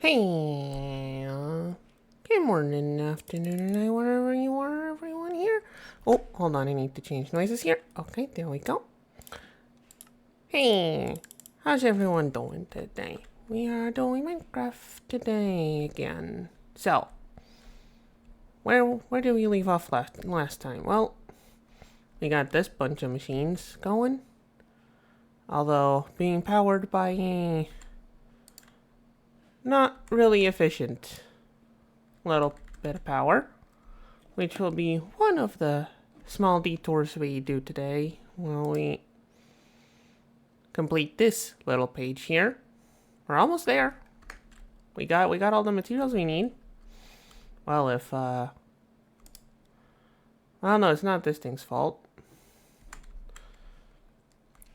Hey, good morning, afternoon, night, wherever you are, everyone here. Oh, hold on, I need to change noises here. Okay, there we go. Hey, how's everyone doing today? We are doing Minecraft today again. So, where did we leave off last time? Well, we got this bunch of machines going. Although, being powered by a not really efficient little bit of power, which will be one of the small detours we do today when we complete this little page here. We're almost there. We got all the materials we need. Well, well, no, it's not this thing's fault.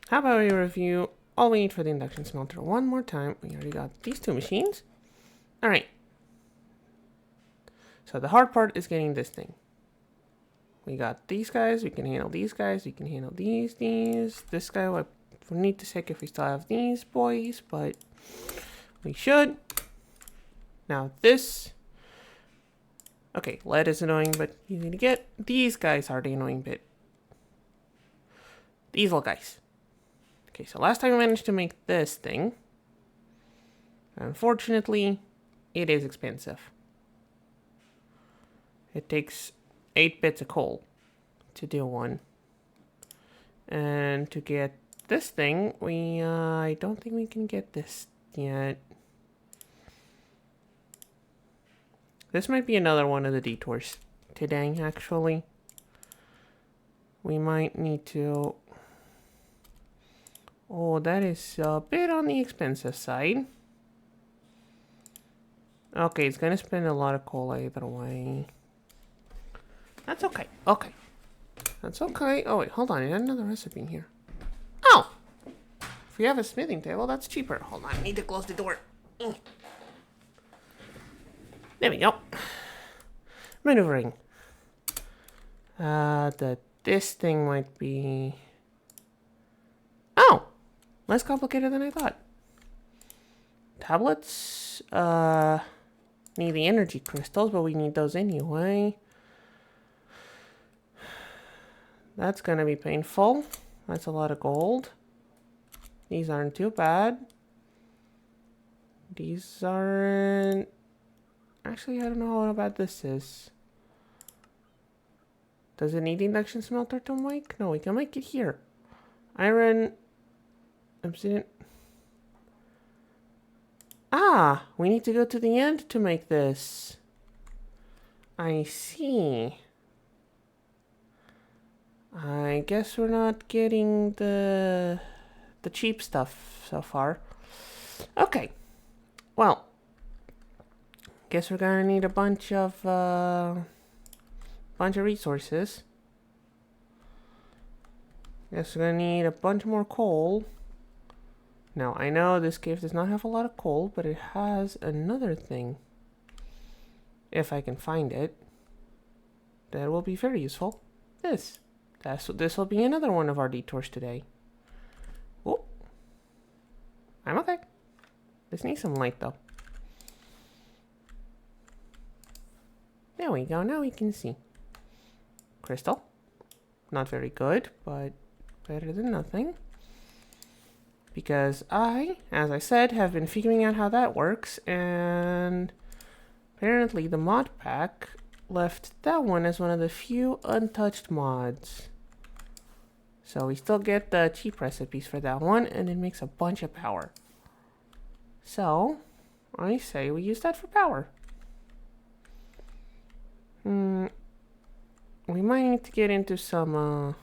How about we review all we need for the induction smelter one more time? We already got these two machines. All right. So the hard part is getting this thing. We got these guys. We can handle these guys. We can handle these. This guy, we need to check if we still have these boys, but we should. Now this. Okay, lead is annoying, but easy to get. These guys are the annoying bit. These little guys. Okay, so last time we managed to make this thing. Unfortunately, it is expensive. It takes 8 bits of coal to do one. And to get this thing, I don't think we can get this yet. This might be another one of the detours today, actually. We might need to... Oh, that is a bit on the expensive side. Okay, it's gonna spend a lot of coal either way. That's okay. Okay. That's okay. Oh, wait, hold on. I had another recipe here. Oh! If we have a smithing table, that's cheaper. Hold on. I need to close the door. There we go. Maneuvering. This thing might be... Oh! Less complicated than I thought. Tablets, need the energy crystals, but we need those anyway. That's gonna be painful. That's a lot of gold. These aren't too bad. These aren't... Actually, I don't know how bad this is. Does it need induction smelter to make? No, we can make it here. Iron... Obsidian... Ah! We need to go to the end to make this. I see. I guess we're not getting the cheap stuff so far. Okay. Well, guess we're gonna need a bunch of resources. Guess we're gonna need a bunch more coal. Now, I know this cave does not have a lot of coal, but it has another thing. If I can find it, that will be very useful. This will be another one of our detours today. Oh, I'm okay. This needs some light though. There we go. Now we can see. Crystal, not very good, but better than nothing. Because as I said, have been figuring out how that works, and apparently the mod pack left that one as one of the few untouched mods. So we still get the cheap recipes for that one, and it makes a bunch of power. So, I say we use that for power. We might need to get into some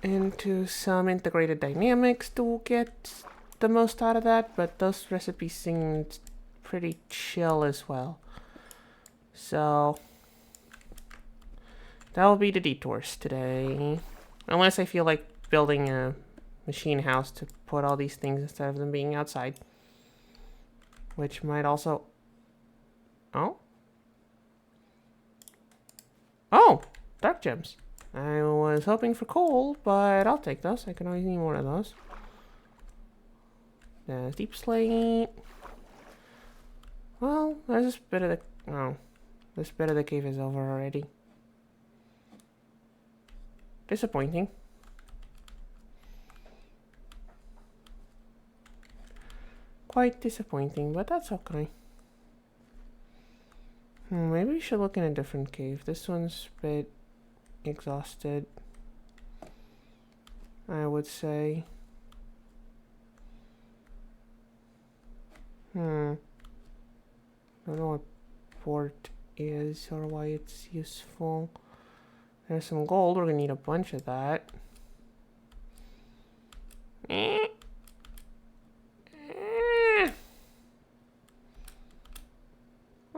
integrated dynamics to get the most out of that, but those recipes seemed pretty chill as well. So that will be the detours today. Unless I feel like building a machine house to put all these things instead of them being outside. Which might also... Oh? Oh! Dark gems. I was hoping for coal, but I'll take those. I can always need more of those. There's deep slate. Well, there's this bit of the... Oh. This bit of the cave is over already. Disappointing. Quite disappointing, but that's okay. Maybe we should look in a different cave. This one's a bit exhausted, I would say. Don't know what port is or why it's useful. There's some gold. We're gonna need a bunch of that.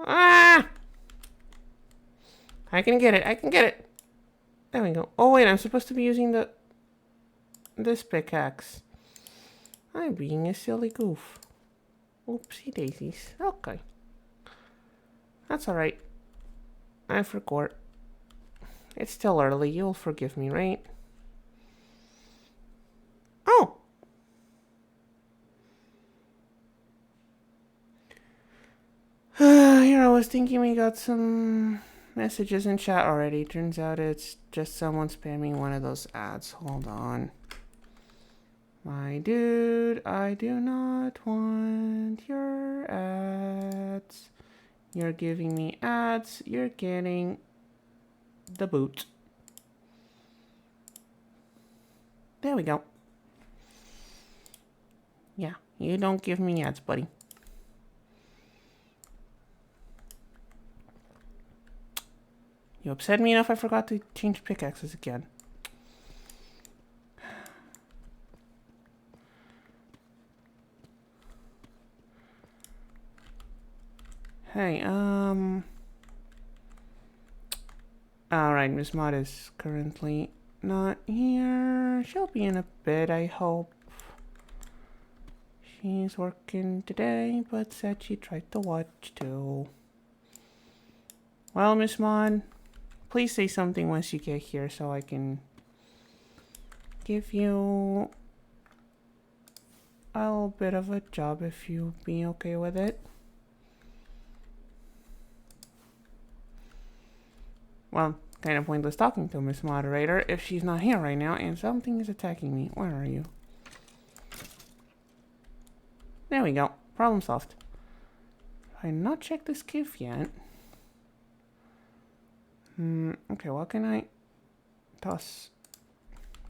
Ah! I can get it. I can get it. There we go. Oh wait, I'm supposed to be using this pickaxe. I'm being a silly goof. Oopsie daisies. Okay. That's alright. I forgot. It's still early. You'll forgive me, right? Oh! Here I was thinking we got some messages in chat already. Turns out it's just someone spamming one of those ads. Hold on. My dude, I do not want your ads. You're giving me ads. You're getting the boot. There we go. Yeah, you don't give me ads, buddy. You upset me enough I forgot to change pickaxes again. Hey, alright, Miss Mod is currently not here. She'll be in a bit, I hope. She's working today, but said she tried to watch too. Well, Miss Mod, please say something once you get here so I can give you a little bit of a job if you be okay with it. Well, kind of pointless talking to Miss Moderator if she's not here right now and something is attacking me. Where are you? There we go. Problem solved. I have not checked this cave yet. Okay, what can I toss?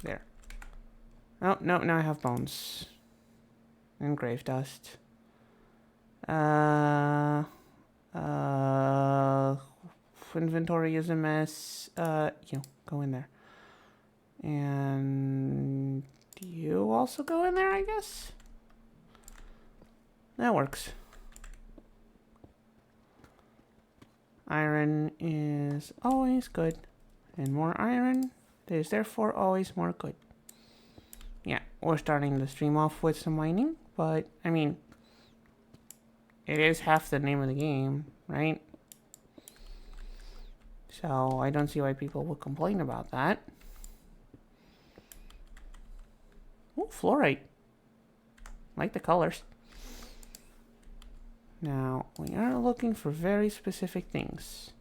There. Oh, no, now I have bones. And grave dust. Inventory is a mess. You go in there. And you also go in there, I guess? That works. Iron is always good. And more iron is therefore always more good. Yeah, we're starting the stream off with some mining, but I mean, it is half the name of the game, right? So I don't see why people would complain about that. Oh, fluorite. Like the colors. Now, we are looking for very specific things.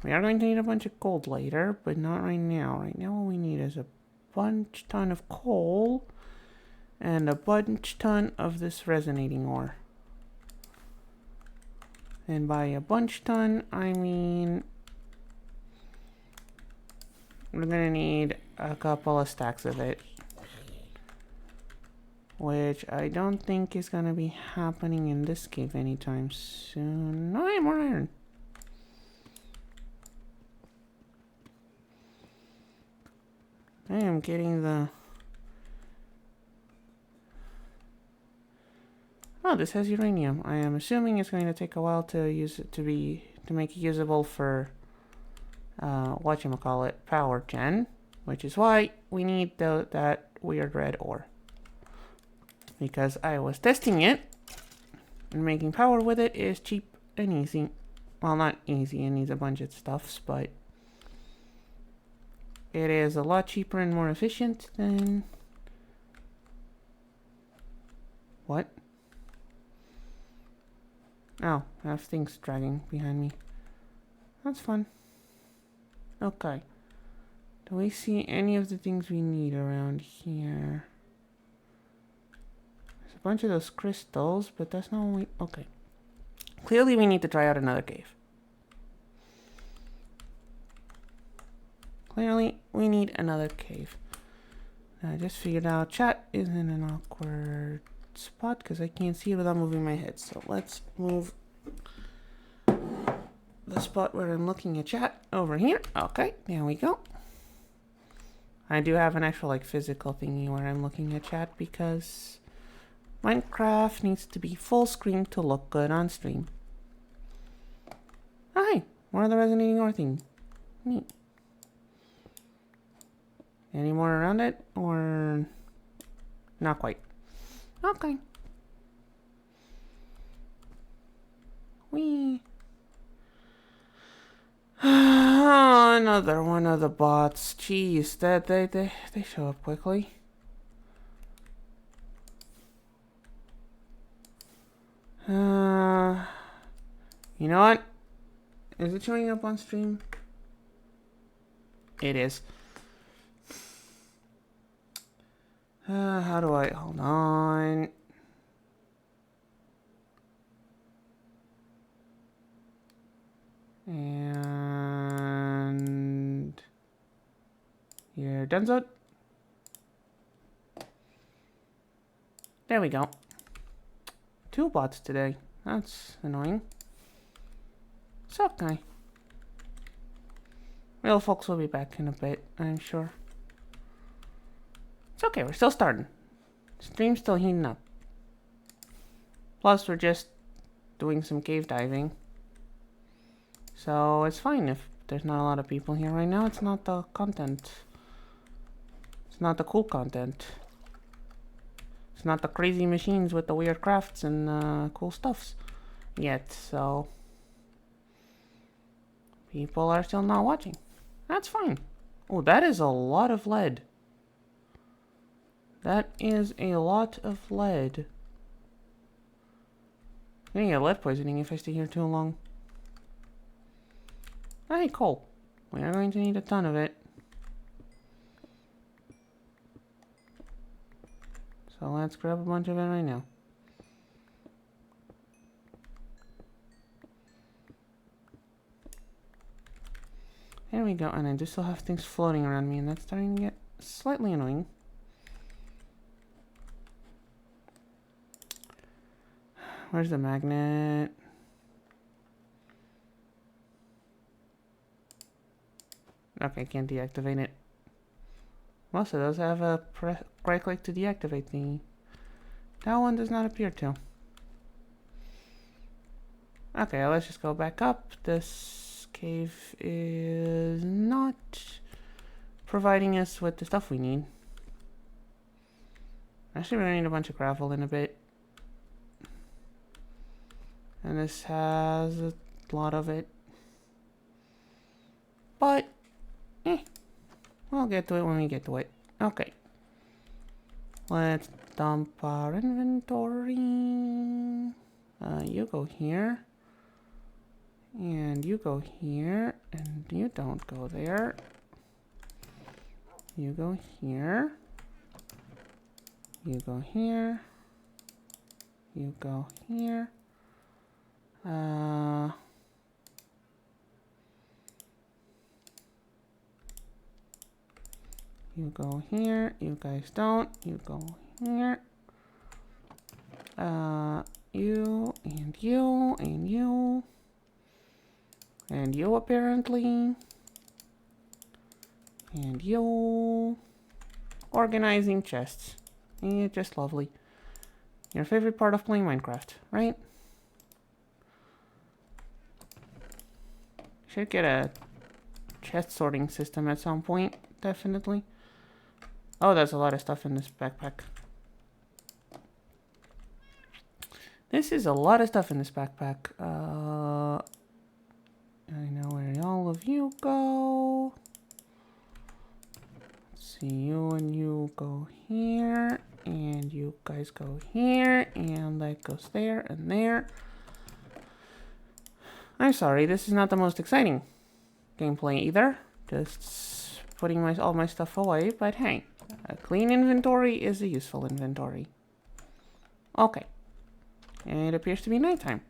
We are going to need a bunch of gold later, but not right now. Right now what we need is a ton of coal and a ton of this resonating ore. And by a ton, I mean we're gonna need a couple of stacks of it, which I don't think is gonna be happening in this cave anytime soon. No, I have more iron. I am getting the... Oh, this has uranium. I am assuming it's going to take a while to use it to make it usable for whatchamacallit, power gen, which is why we need that weird red ore. Because I was testing it, and making power with it is cheap and easy. Well, not easy, it needs a bunch of stuffs, but it is a lot cheaper and more efficient than... What? Oh, I have things dragging behind me. That's fun. Okay. Do we see any of the things we need around here? There's a bunch of those crystals, but that's not what we... Okay. Clearly we need to try out another cave. Clearly we need another cave. I just figured out chat is in an awkward spot because I can't see it without moving my head. So let's move the spot where I'm looking at chat over here. Okay, there we go. I do have an actual like physical thingy where I'm looking at chat because Minecraft needs to be full screen to look good on stream. Hi, more of the resonating ore thing. Neat. Any more around it or not quite? Okay. Whee. Another one of the bots. Jeez, that they show up quickly. You know what? Is it showing up on stream? It is. How do I hold on? And you're done, so there we go. 2 bots today. That's annoying. It's okay. Real folks will be back in a bit, I'm sure. It's okay, we're still starting. Stream's still heating up. Plus, we're just doing some cave diving. So it's fine if there's not a lot of people here right now. It's not the content. It's not the cool content. It's not the crazy machines with the weird crafts and cool stuffs yet, so people are still not watching. That's fine. Oh, that is a lot of lead. That is a lot of lead. I'm gonna get lead poisoning if I stay here too long. Hey, coal. We are going to need a ton of it. So let's grab a bunch of it right now. There we go, and I do still have things floating around me, and that's starting to get slightly annoying. Where's the magnet? Okay, can't deactivate it. Most of those have a right click to deactivate thingy. That one does not appear to. Okay, let's just go back up. This cave is not providing us with the stuff we need. Actually, we're gonna need a bunch of gravel in a bit. And this has a lot of it. But, we'll get to it when we get to it. Okay. Let's dump our inventory. You go here. And you go here. And you don't go there. You go here. You go here. You go here. You go here, you guys don't, you go here. You, and you, and you. And you apparently. And you. Organizing chests. Yeah, just lovely. Your favorite part of playing Minecraft, right? Should get a chest sorting system at some point, definitely. Oh, there's a lot of stuff in this backpack. This is a lot of stuff in this backpack. I know where all of you go. Let's see, you and you go here, and you guys go here, and that goes there and there. I'm sorry, this is not the most exciting gameplay either. Just putting all my stuff away, but hey, a clean inventory is a useful inventory. Okay. It appears to be nighttime.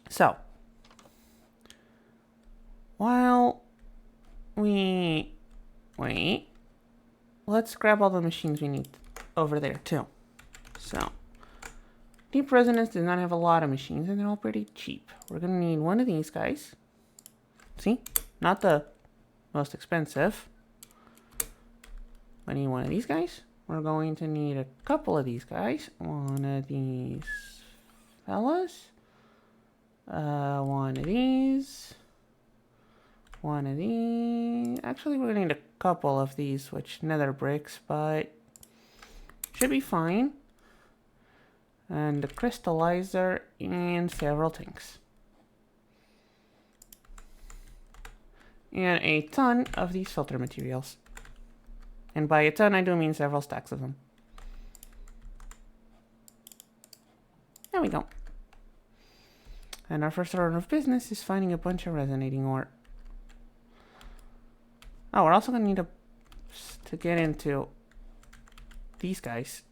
So, while we wait, let's grab all the machines we need over there too. So, Deep Resonance does not have a lot of machines and they're all pretty cheap. We're gonna need one of these guys. See? Not the most expensive. I need one of these guys. We're going to need a couple of these guys. One of these fellas. One of these. One of these. Actually, we're gonna need a couple of these, which nether bricks, but should be fine. And the crystallizer and several tanks. And a ton of these filter materials. And by a ton, I do mean several stacks of them. There we go. And our first order of business is finding a bunch of resonating ore. Oh, we're also going to need to get into these guys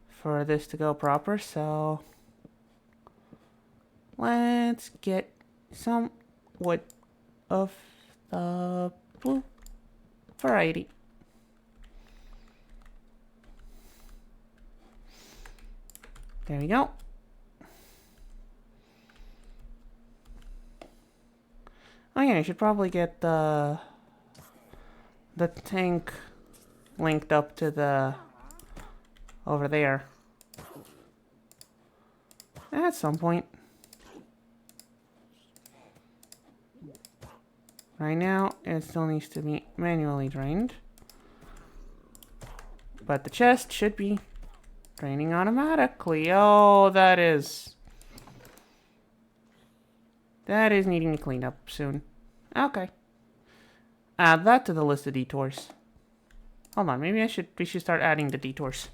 for this to go proper. So let's get some wood of the blue variety. There we go. Oh yeah, I should probably get the tank linked up to the over there at some point. Right now, it still needs to be manually drained. But the chest should be draining automatically. Oh, that is needing to clean up soon. Okay. Add that to the list of detours. Hold on, maybe we should start adding the detours.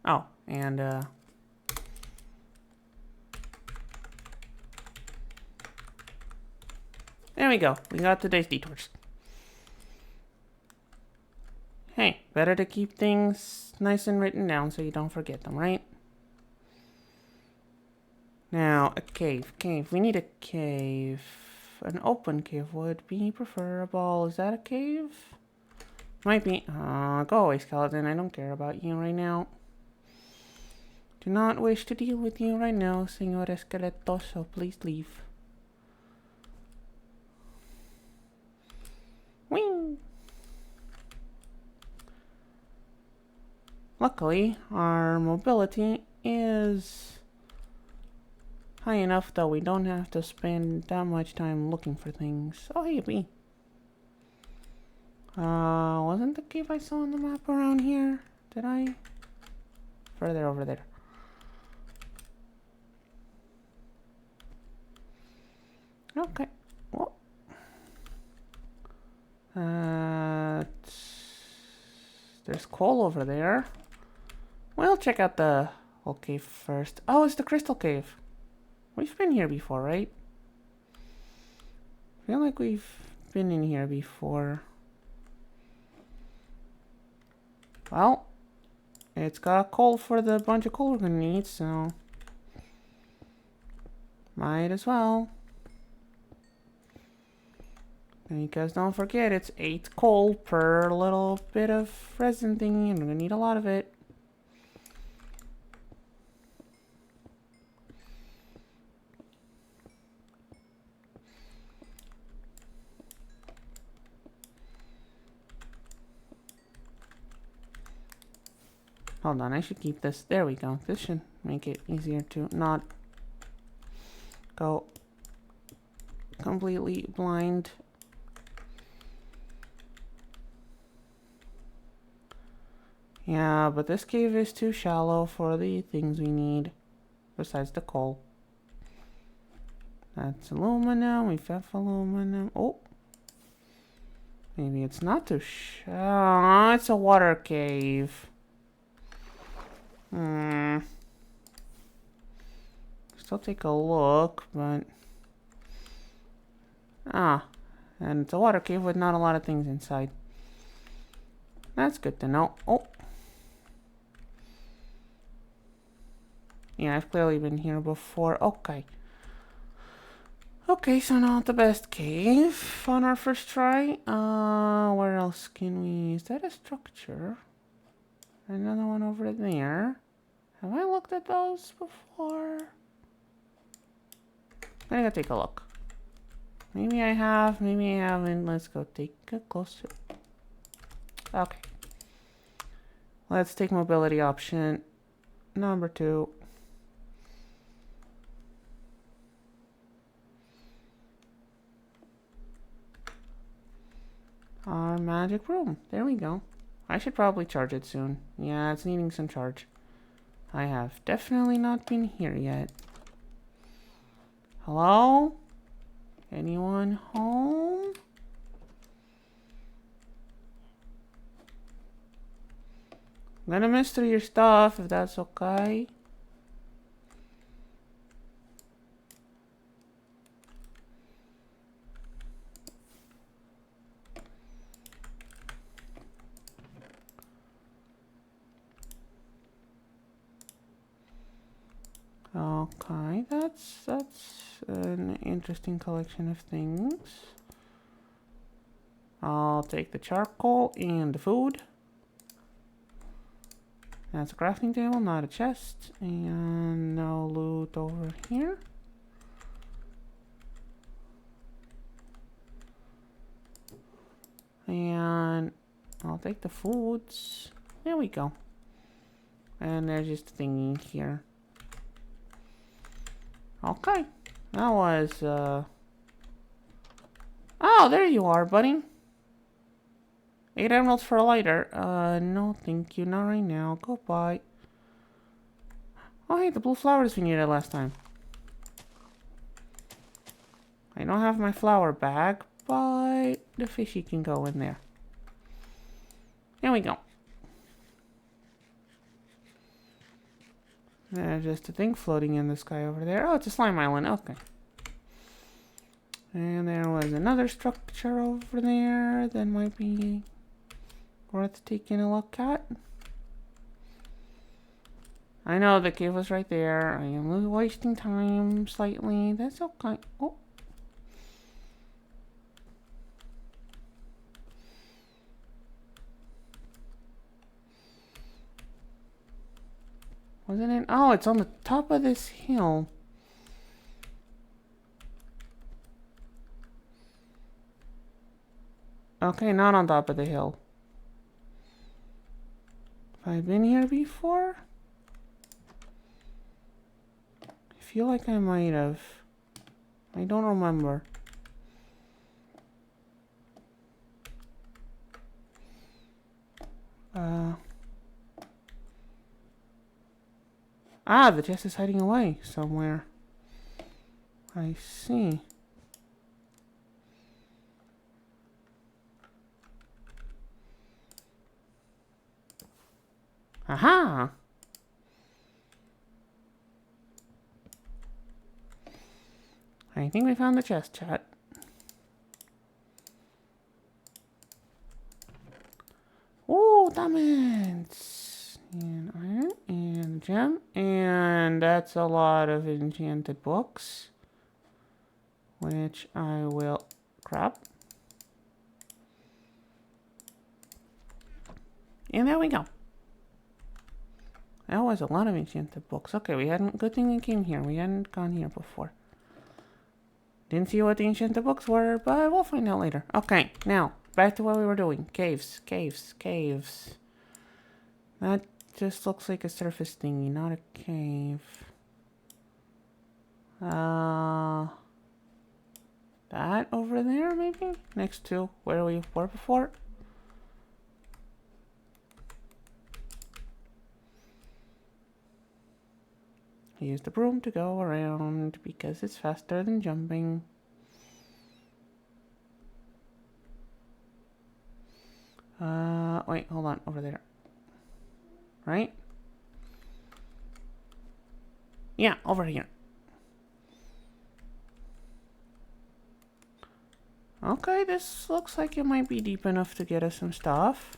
Oh, and there we go. We got today's detours. Hey, better to keep things nice and written down so you don't forget them, right? Now, a cave. We need a cave. An open cave would be preferable. Is that a cave? Might be. Go away, skeleton. I don't care about you right now. Do not wish to deal with you right now, Señor Esqueleto, so please leave. Whee! Luckily, our mobility is high enough that we don't have to spend that much time looking for things. Oh, hey, bee. Wasn't the cave I saw on the map around here? Did I? Further over there. Okay. Well. There's coal over there. We'll check out the whole cave first. Oh, it's the crystal cave. We've been here before, right? I feel like we've been in here before. Well, it's got coal for the bunch of coal we're gonna need, so might as well. Because don't forget, it's 8 coal per little bit of resin thingy, and we're gonna need a lot of it. Hold on, I should keep this. There we go. This should make it easier to not go completely blind. Yeah, but this cave is too shallow for the things we need. Besides the coal. That's aluminum. We have aluminum. Oh. Maybe it's not too shallow. It's a water cave. Still take a look, but... Ah. And it's a water cave with not a lot of things inside. That's good to know. Oh. Yeah, I've clearly been here before. Okay. Okay, so not the best cave on our first try. Where else can we... Is that a structure? Another one over there. Have I looked at those before? I gotta take a look. Maybe I have, maybe I haven't. Let's go take a closer. Okay. Let's take mobility option number 2. Our magic room. There we go. I should probably charge it soon. Yeah, it's needing some charge. I have definitely not been here yet. Hello? Anyone home? I'm gonna miss through your stuff if that's okay. Okay, that's an interesting collection of things. I'll take the charcoal and the food. That's a crafting table, not a chest. And no loot over here. And I'll take the foods. There we go. And there's just a thingy here. Okay. That was, Oh, there you are, buddy. 8 emeralds for a lighter. No, thank you. Not right now. Goodbye. Oh, hey, the blue flowers we needed last time. I don't have my flower bag, but the fishy can go in there. There we go. There's just a thing floating in the sky over there. Oh, it's a slime island. Okay. And there was another structure over there that might be worth taking a look at. I know the cave was right there. I am wasting time slightly. That's okay. Oh. Wasn't it? Oh, it's on the top of this hill. Okay, not on top of the hill. Have I been here before? I feel like I might have. I don't remember. Ah, the chest is hiding away somewhere. I see. Aha! I think we found the chest, chat. Oh, diamonds! And iron, and gem, and that's a lot of enchanted books. Which I will grab. And there we go. That was a lot of enchanted books. Okay, we hadn't. Good thing we came here. We hadn't gone here before. Didn't see what the enchanted books were, but we'll find out later. Okay, now back to what we were doing. Caves, caves, caves. That just looks like a surface thingy, not a cave. That over there, maybe next to where we were before. use the broom to go around because it's faster than jumping. Wait, hold on, over there. Right? Yeah, over here. Okay, this looks like it might be deep enough to get us some stuff.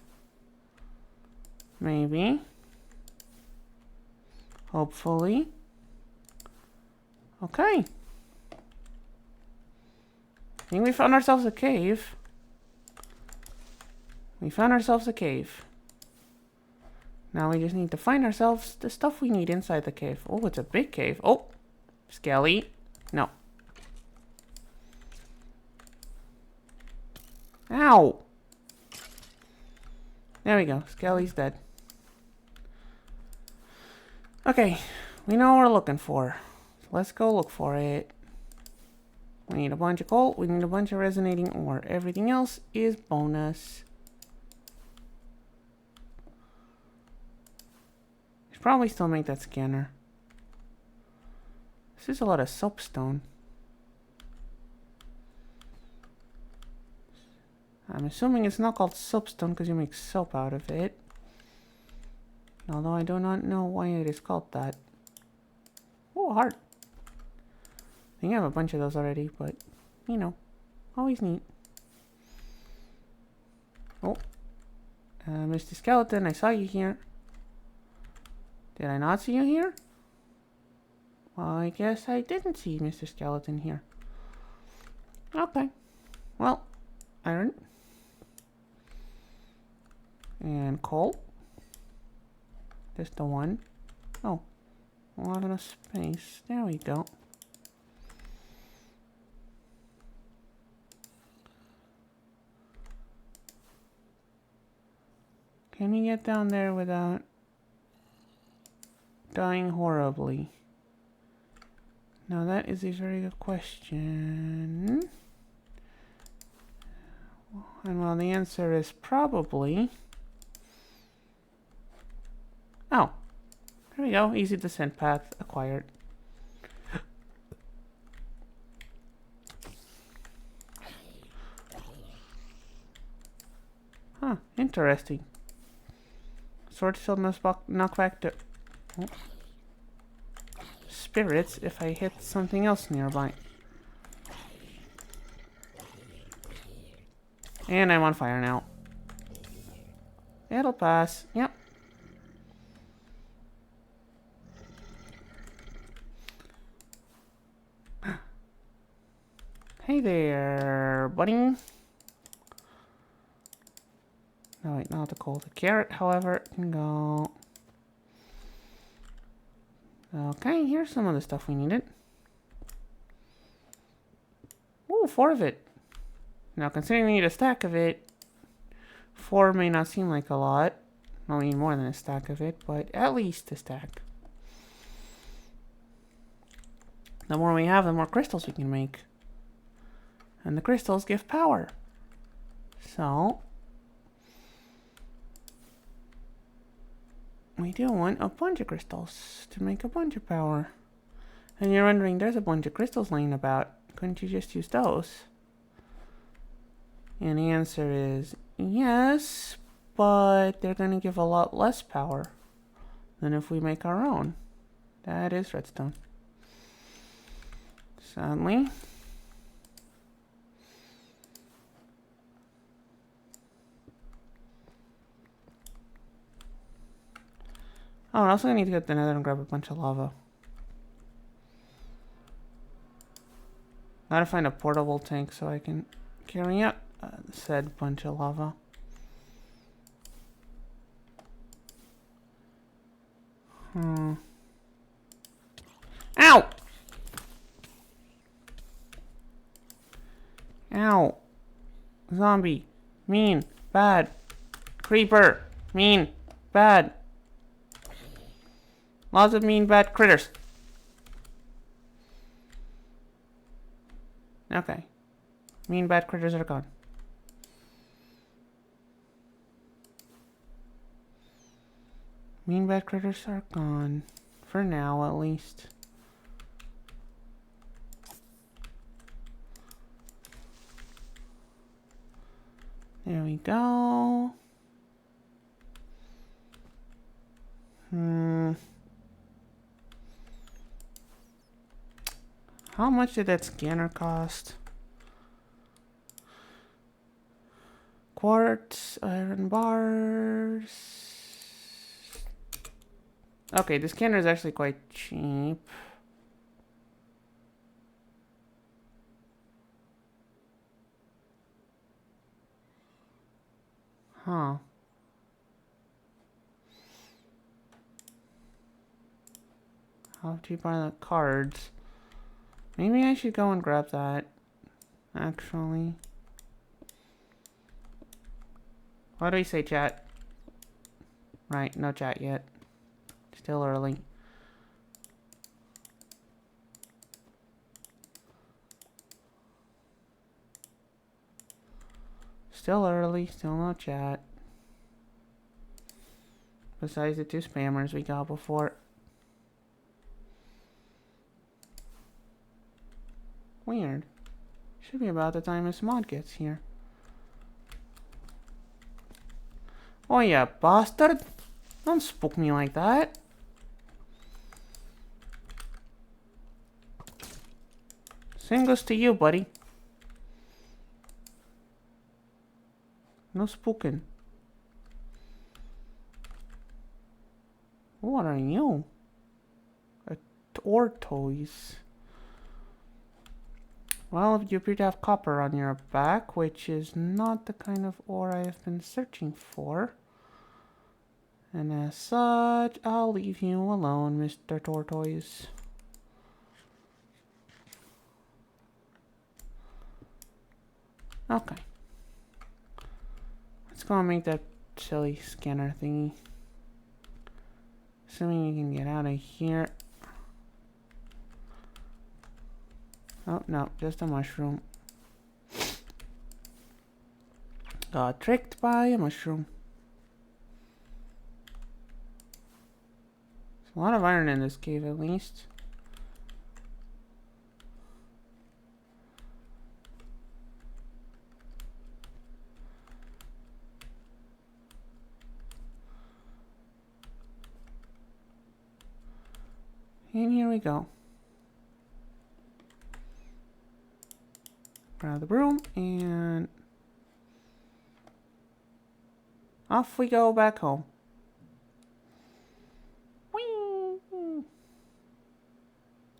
Maybe. Hopefully. Okay. I think we found ourselves a cave. We found ourselves a cave. Now we just need to find ourselves the stuff we need inside the cave. Oh, it's a big cave. Oh, Skelly. No. Ow. There we go. Skelly's dead. Okay, we know what we're looking for. So let's go look for it. We need a bunch of coal. We need a bunch of resonating ore. Everything else is bonus. Should probably still make that scanner. This is a lot of soapstone. I'm assuming it's not called soapstone because you make soap out of it. Although I do not know why it is called that. Oh, heart. I think I have a bunch of those already, but, you know, always neat. Oh. Mr. Skeleton, I saw you here. Did I not see you here? Well, I guess I didn't see Mr. Skeleton here. Okay. Well, iron. And coal. Just the one. Oh, not enough space. There we go. Can we get down there without dying horribly? Now that is a very good question. And well, the answer is probably... Oh, there we go. Easy descent path acquired. Huh, interesting. Sword still must knock back to spirits if I hit something else nearby. And I'm on fire now. It'll pass. Yep. Hey there, buddy. No, wait, not the coal. The carrot, however, can go. Okay, here's some of the stuff we needed. Ooh, 4 of it. Now, considering we need a stack of it, 4 may not seem like a lot. I'll need more than a stack of it, but at least a stack. The more we have, the more crystals we can make. And the crystals give power. So, we do want a bunch of crystals to make a bunch of power. And you're wondering, there's a bunch of crystals laying about. Couldn't you just use those? And the answer is yes, but they're going to give a lot less power than if we make our own. That is redstone. Sadly. Oh, I also need to get the nether and grab a bunch of lava. Gotta find a portable tank so I can carry out said bunch of lava. Ow! Ow! Zombie. Mean. Bad. Creeper. Mean. Bad. Lots of mean, bad critters. Okay. Mean, bad critters are gone. Mean, bad critters are gone. For now, at least. There we go. How much did that scanner cost? Quartz, iron bars. Okay, the scanner is actually quite cheap. Huh. How cheap are the cards? Maybe I should go and grab that, actually. What do we say, chat? Right, no chat yet. Still early. Still early, still no chat. Besides the 2 spammers we got before. Weird. Should be about the time this mod gets here. Oh yeah, bastard! Don't spook me like that. Same goes to you, buddy. No spooking. What are you? A tortoise. Well, you appear to have copper on your back, which is not the kind of ore I have been searching for. And as such, I'll leave you alone, Mr. Tortoise. Okay. Let's go and make that silly scanner thingy. Assuming you can get out of here. Oh, no, just a mushroom. Got tricked by a mushroom. There's a lot of iron in this cave, at least. And here we go. Grab the broom and off we go back home. Whee!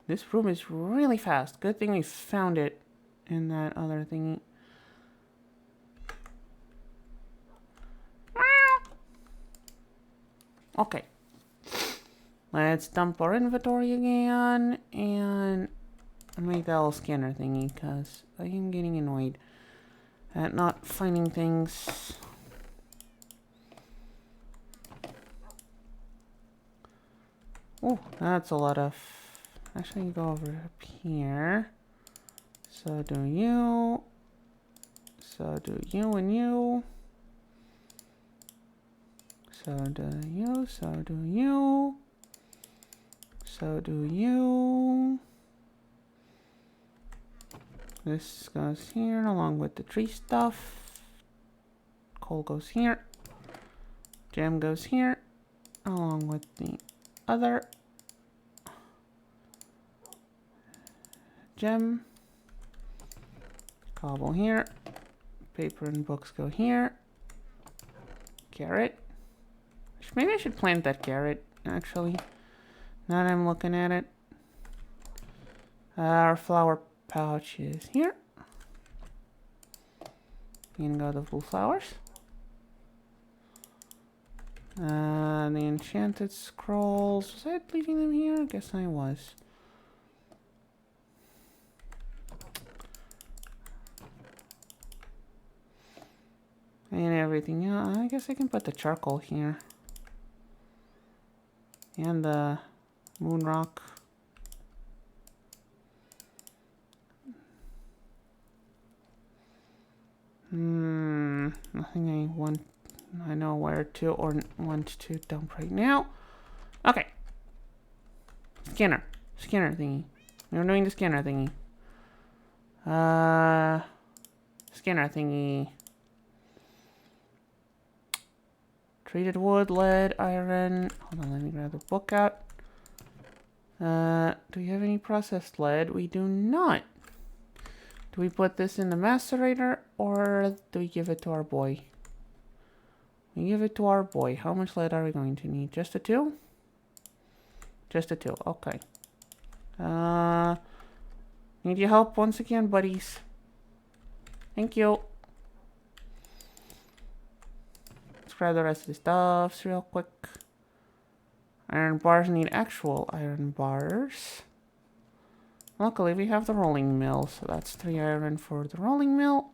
This room is really fast. Good thing we found it in that other thingy. Okay. Let's dump our inventory again and make that little scanner thingy, because I am getting annoyed at not finding things. Oh, that's a lot of... Actually, go over up here. So do you. So do you and you. So do you. So do you. So do you. This goes here along with the tree stuff. Coal goes here. Gem goes here along with the other gem. Cobble here. Paper and books go here. Carrot. Maybe I should plant that carrot, actually. Now that I'm looking at it. Our flower pouch is here. You can go the blue flowers. The enchanted scrolls. Was I leaving them here? I guess I was. And everything else. I guess I can put the charcoal here. And the moon rock. Nothing I want. I know where to or want to dump right now. Okay. Scanner. Scanner thingy. We're doing the scanner thingy. Scanner thingy. Treated wood, lead, iron. Hold on, let me grab the book out. Do we have any processed lead? We do not. Do we put this in the macerator or do we give it to our boy? We give it to our boy. How much lead are we going to need? Just a 2? Just a 2. Okay. Need your help once again, buddies. Thank you. Let's grab the rest of the stuffs real quick. Iron bars need actual iron bars. Luckily, we have the rolling mill, so that's 3 iron for the rolling mill.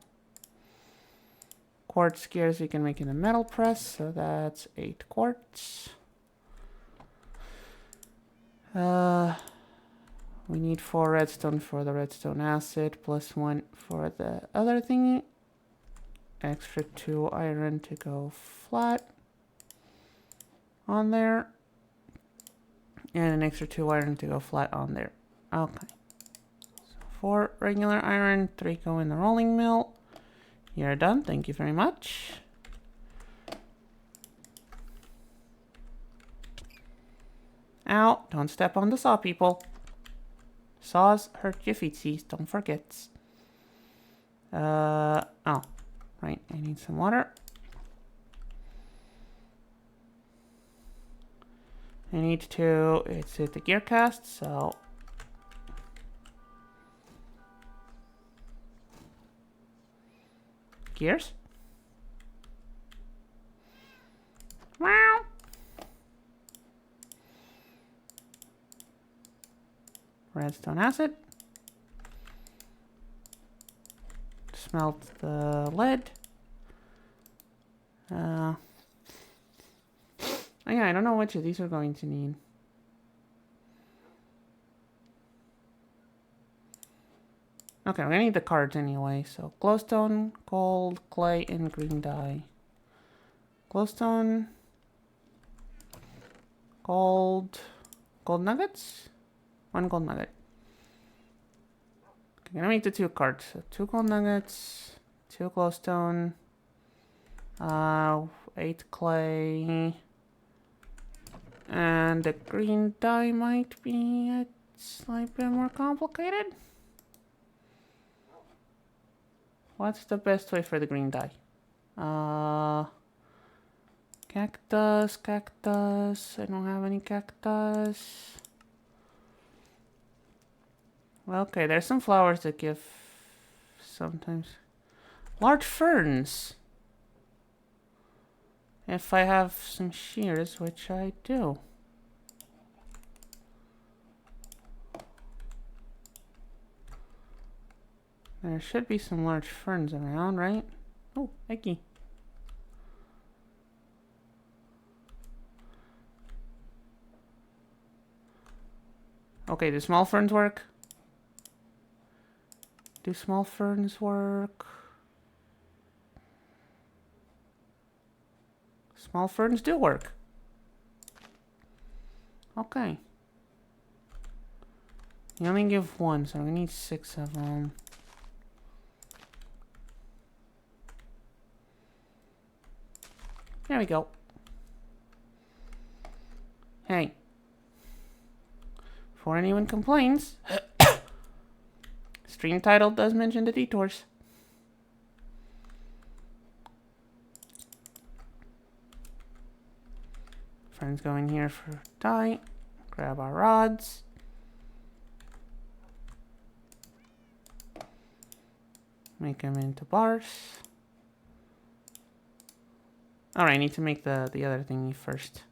Quartz gears we can make in the metal press, so that's 8 quartz. We need 4 redstone for the redstone acid, plus 1 for the other thingy. Extra 2 iron to go flat on there. And an extra 2 iron to go flat on there. Okay. So 4 regular iron, 3 go in the rolling mill. You're done. Thank you very much. Ow. Don't step on the saw, people. Saws hurt your feetsies. Don't forget. Oh. Right. I need some water. I need to, it's at the gear cast, so. Gears. Wow. Redstone acid. Smelt the lead. Oh yeah, I don't know which of these we're going to need. Okay, we're gonna need the cards anyway. So glowstone, gold, clay, and green dye. Glowstone, gold nuggets, 1 gold nugget. Okay, I'm gonna make the 2 cards. So 2 gold nuggets, 2 glowstone, 8 clay. And the green dye might be a slight bit more complicated. What's the best way for the green dye? Cactus. I don't have any cactus. Okay, there's some flowers that give sometimes. Large ferns. If I have some shears, which I do. There should be some large ferns around, right? Oh, eggy. Okay, do small ferns work? Do small ferns work? Small ferns do work. Okay. You only give 1, so we need 6 of them. There we go. Hey. Before anyone complains, stream title does mention the detours. Friends go in here for dye. Grab our rods. Make them into bars. Alright, I need to make the other thingy first.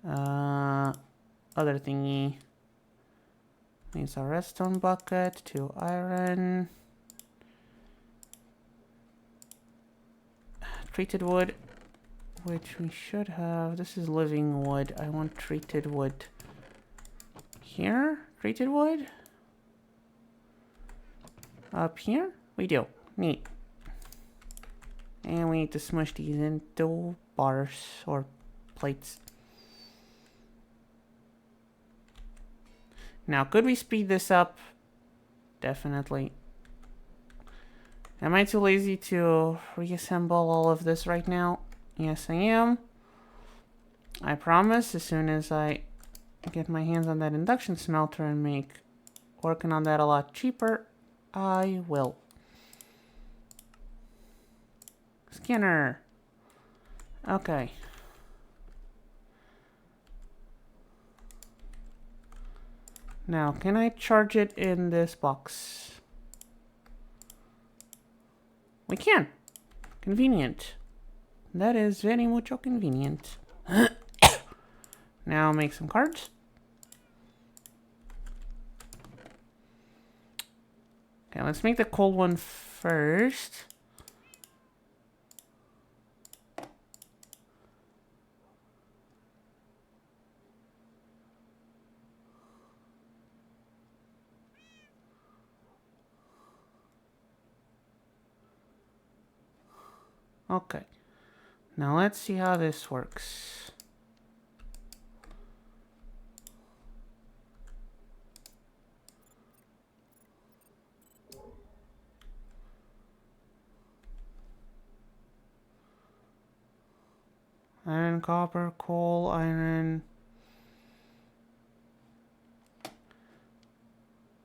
Other thingy needs a redstone bucket, 2 iron. Treated wood, which we should have. This is living wood. I want treated wood. Here? Treated wood? Up here? We do. Neat. And we need to smush these into bars or plates. Now, could we speed this up? Definitely. Am I too lazy to reassemble all of this right now? Yes, I am. I promise as soon as I get my hands on that induction smelter and make working on that a lot cheaper, I will. Scanner. Okay. Now, can I charge it in this box? We can. Convenient. That is very mucho convenient. Now make some cards. Okay, let's make the cold one first. Okay. Now let's see how this works. Iron, copper, coal, iron.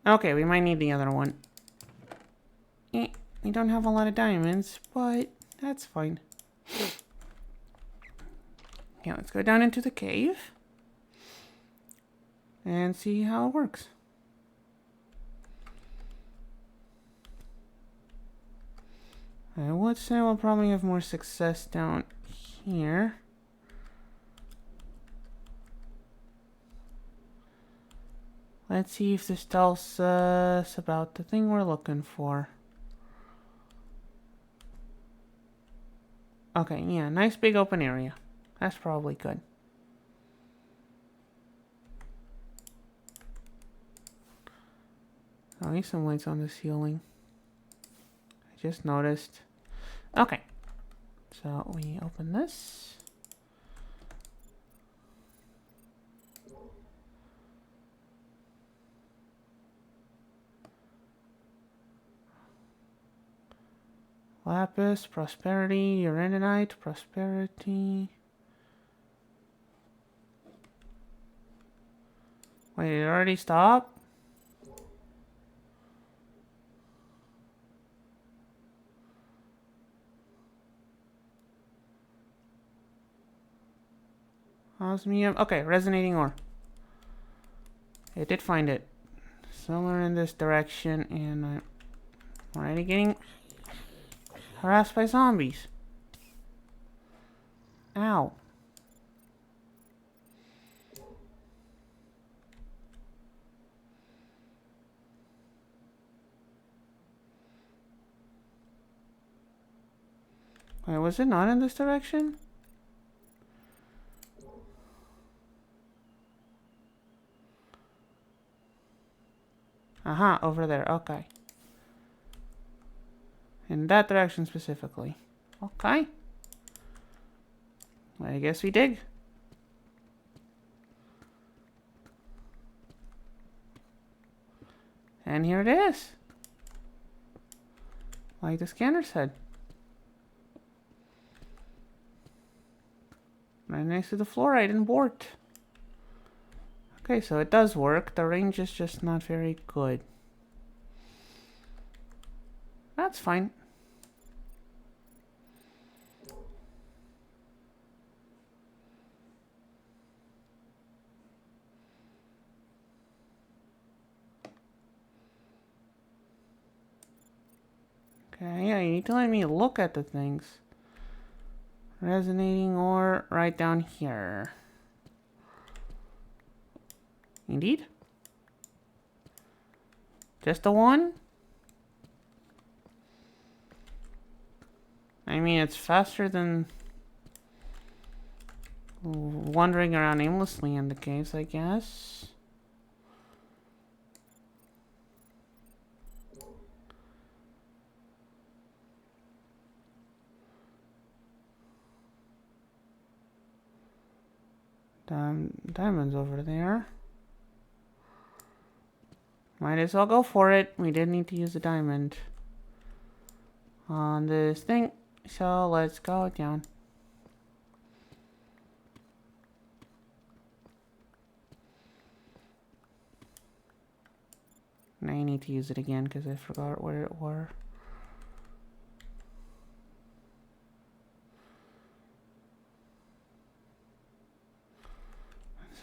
Okay, we might need the other one. We don't have a lot of diamonds, but that's fine. Okay, let's go down into the cave and see how it works. I would say we'll probably have more success down here. Let's see if this tells us about the thing we're looking for. Okay, yeah, nice big open area. That's probably good. Oh, need some lights on the ceiling. I just noticed. Okay, so we open this. Lapis, prosperity, uraninite, prosperity. Wait, it already stopped? Osmium. Okay, resonating ore. It did find it. Somewhere in this direction, and I'm already getting harassed by zombies. Ow. Wait, was it not in this direction? Aha, over there. Okay. In that direction specifically. Okay. I guess we dig. And here it is. Like the scanner said. Right next to the fluoride and wart. Okay, so it does work. The range is just not very good. That's fine. Okay, yeah, you need to let me look at the things. Resonating ore right down here. Indeed. Just the one? I mean, it's faster than wandering around aimlessly in the caves, I guess. Diamonds over there. Might as well go for it. We did need to use a diamond on this thing. So let's go down. need to use it again because I forgot where it were.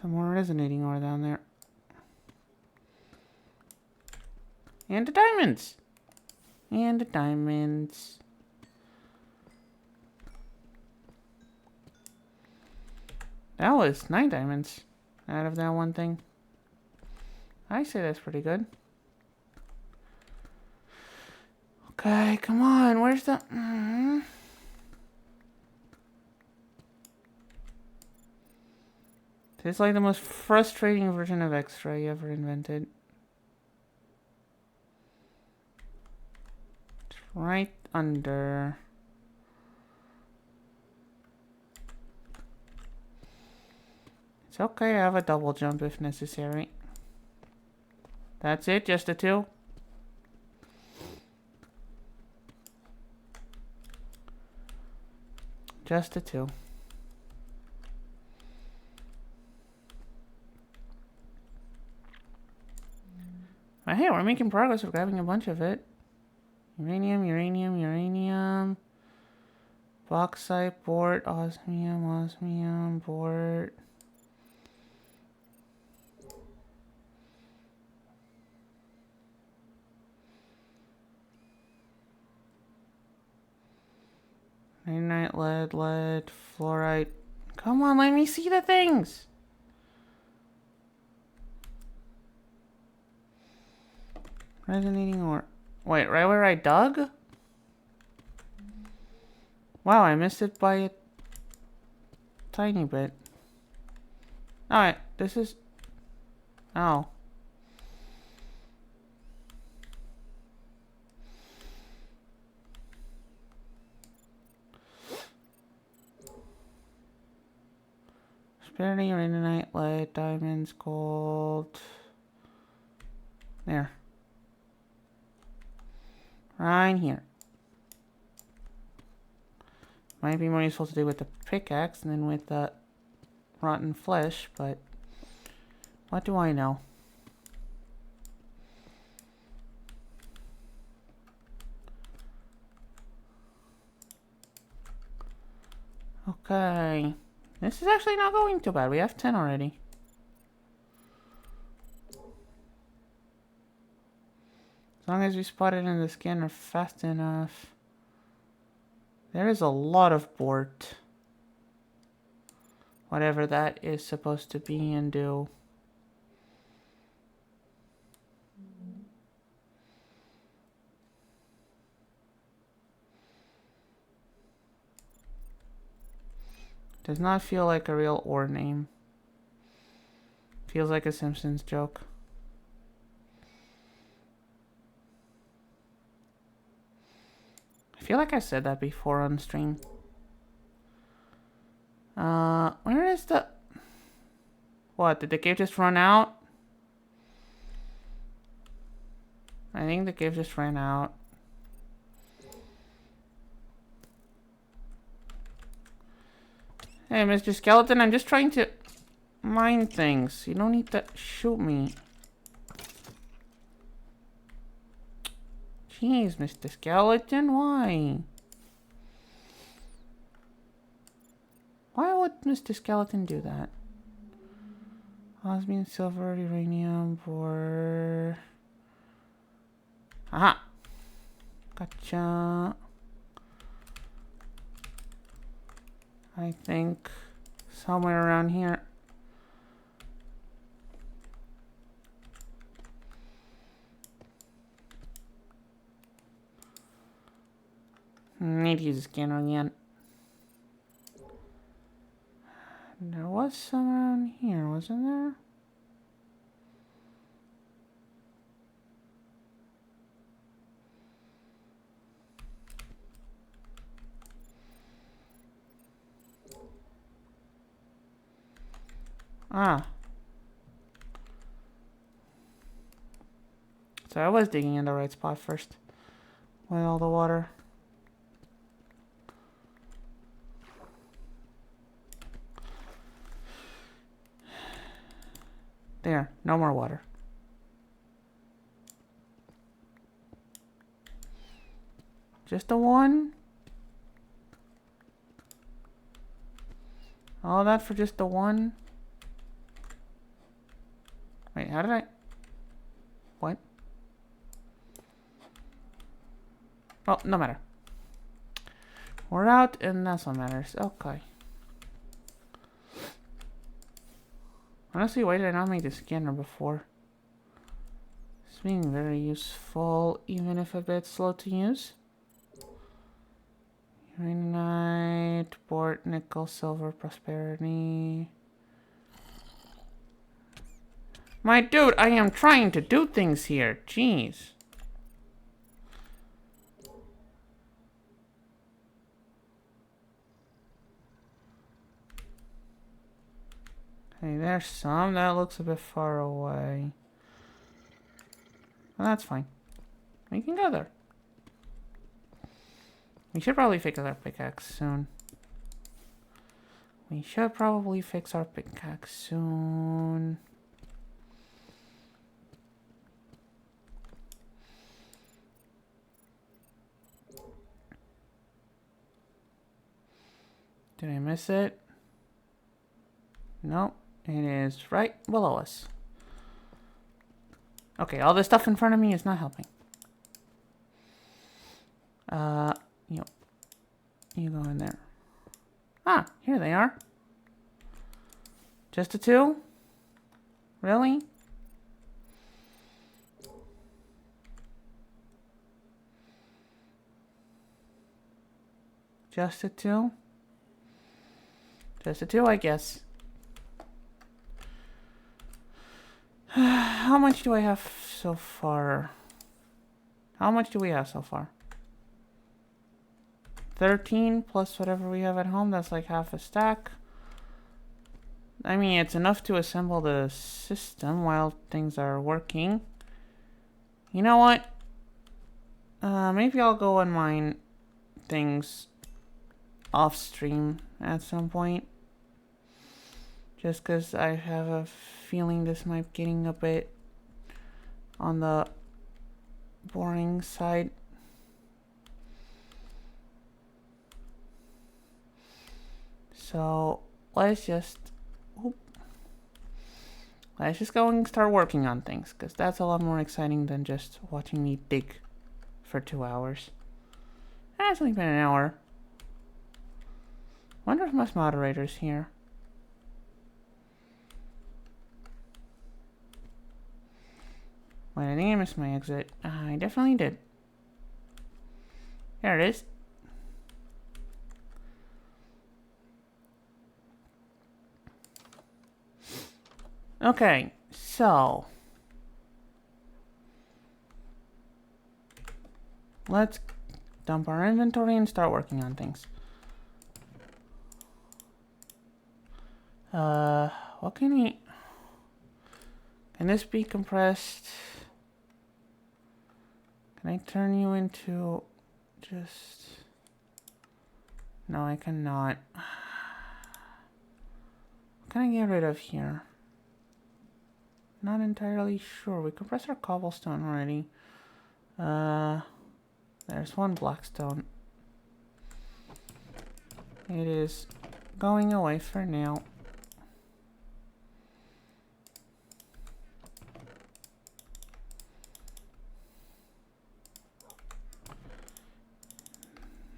Some more resonating ore down there. And the diamonds! And the diamonds. That was 9 diamonds out of that one thing. I say that's pretty good. Okay, come on. Where's the... This is like the most frustrating version of X-ray ever invented. It's right under... It's okay, I have a double jump if necessary. That's it, just the 2? Just the 2. But hey, we're making progress. We're grabbing a bunch of it. Uranium, uranium, uranium. Bauxite, bort, osmium, osmium, bort. Night, lead, lead, fluorite. Come on, let me see the things. Resonating ore. Wait, right where I dug? Wow, I missed it by a tiny bit. Alright, this is... Oh. Prosperity, uraninite, lead, diamonds, gold. There. Right here. Might be more useful to do with the pickaxe than with the rotten flesh, but what do I know? Okay. This is actually not going too bad. We have 10 already. As long as we spot it in the scanner fast enough. There is a lot of bort. Whatever that is supposed to be and do. Does not feel like a real ore name. Feels like a Simpsons joke. I feel like I said that before on stream. Where is the... What, did the cave just run out? I think the cave just ran out. Hey, Mr. Skeleton, I'm just trying to mine things. You don't need to shoot me. Jeez, Mr. Skeleton, why? Why would Mr. Skeleton do that? Osmium, silver, uranium, bore... Aha! Gotcha. I think somewhere around here. Need to use the scanner again. There was some around here, wasn't there? Ah. So I was digging in the right spot first. With all the water. There, no more water. Just the one? All that for just the one? Wait, how did I... What? Well, no matter. We're out, and that's what matters. Okay. Honestly, why did I not make the scanner before? It's being very useful, even if a bit slow to use. Uranite, port, nickel, silver, prosperity. My dude, I am trying to do things here. Jeez. Hey, there's some. That looks a bit far away. Well, that's fine. We can go there. We should probably fix our pickaxe soon. We should probably fix our pickaxe soon. Did I miss it? Nope. It is right below us. Okay, all this stuff in front of me is not helping. You go in there. Ah, here they are. Just the two? Really? Just the two? Just the two, I guess. How much do I have so far? How much do we have so far? 13 plus whatever we have at home. That's like half a stack. I mean, it's enough to assemble the system while things are working. You know what? Maybe I'll go and mine things off stream at some point. Just because I have a feeling this might be getting a bit on the boring side. So let's just go and start working on things, because that's a lot more exciting than just watching me dig for 2 hours. It's only been an hour. Wonder if my moderator's here. Wait, I think I missed my exit. I definitely did. There it is. Okay, so let's dump our inventory and start working on things. What can we... Can this be compressed? Can I turn you into just... No, I cannot. What can I get rid of here? Not entirely sure. We compressed our cobblestone already. There's one blackstone. It is going away for now.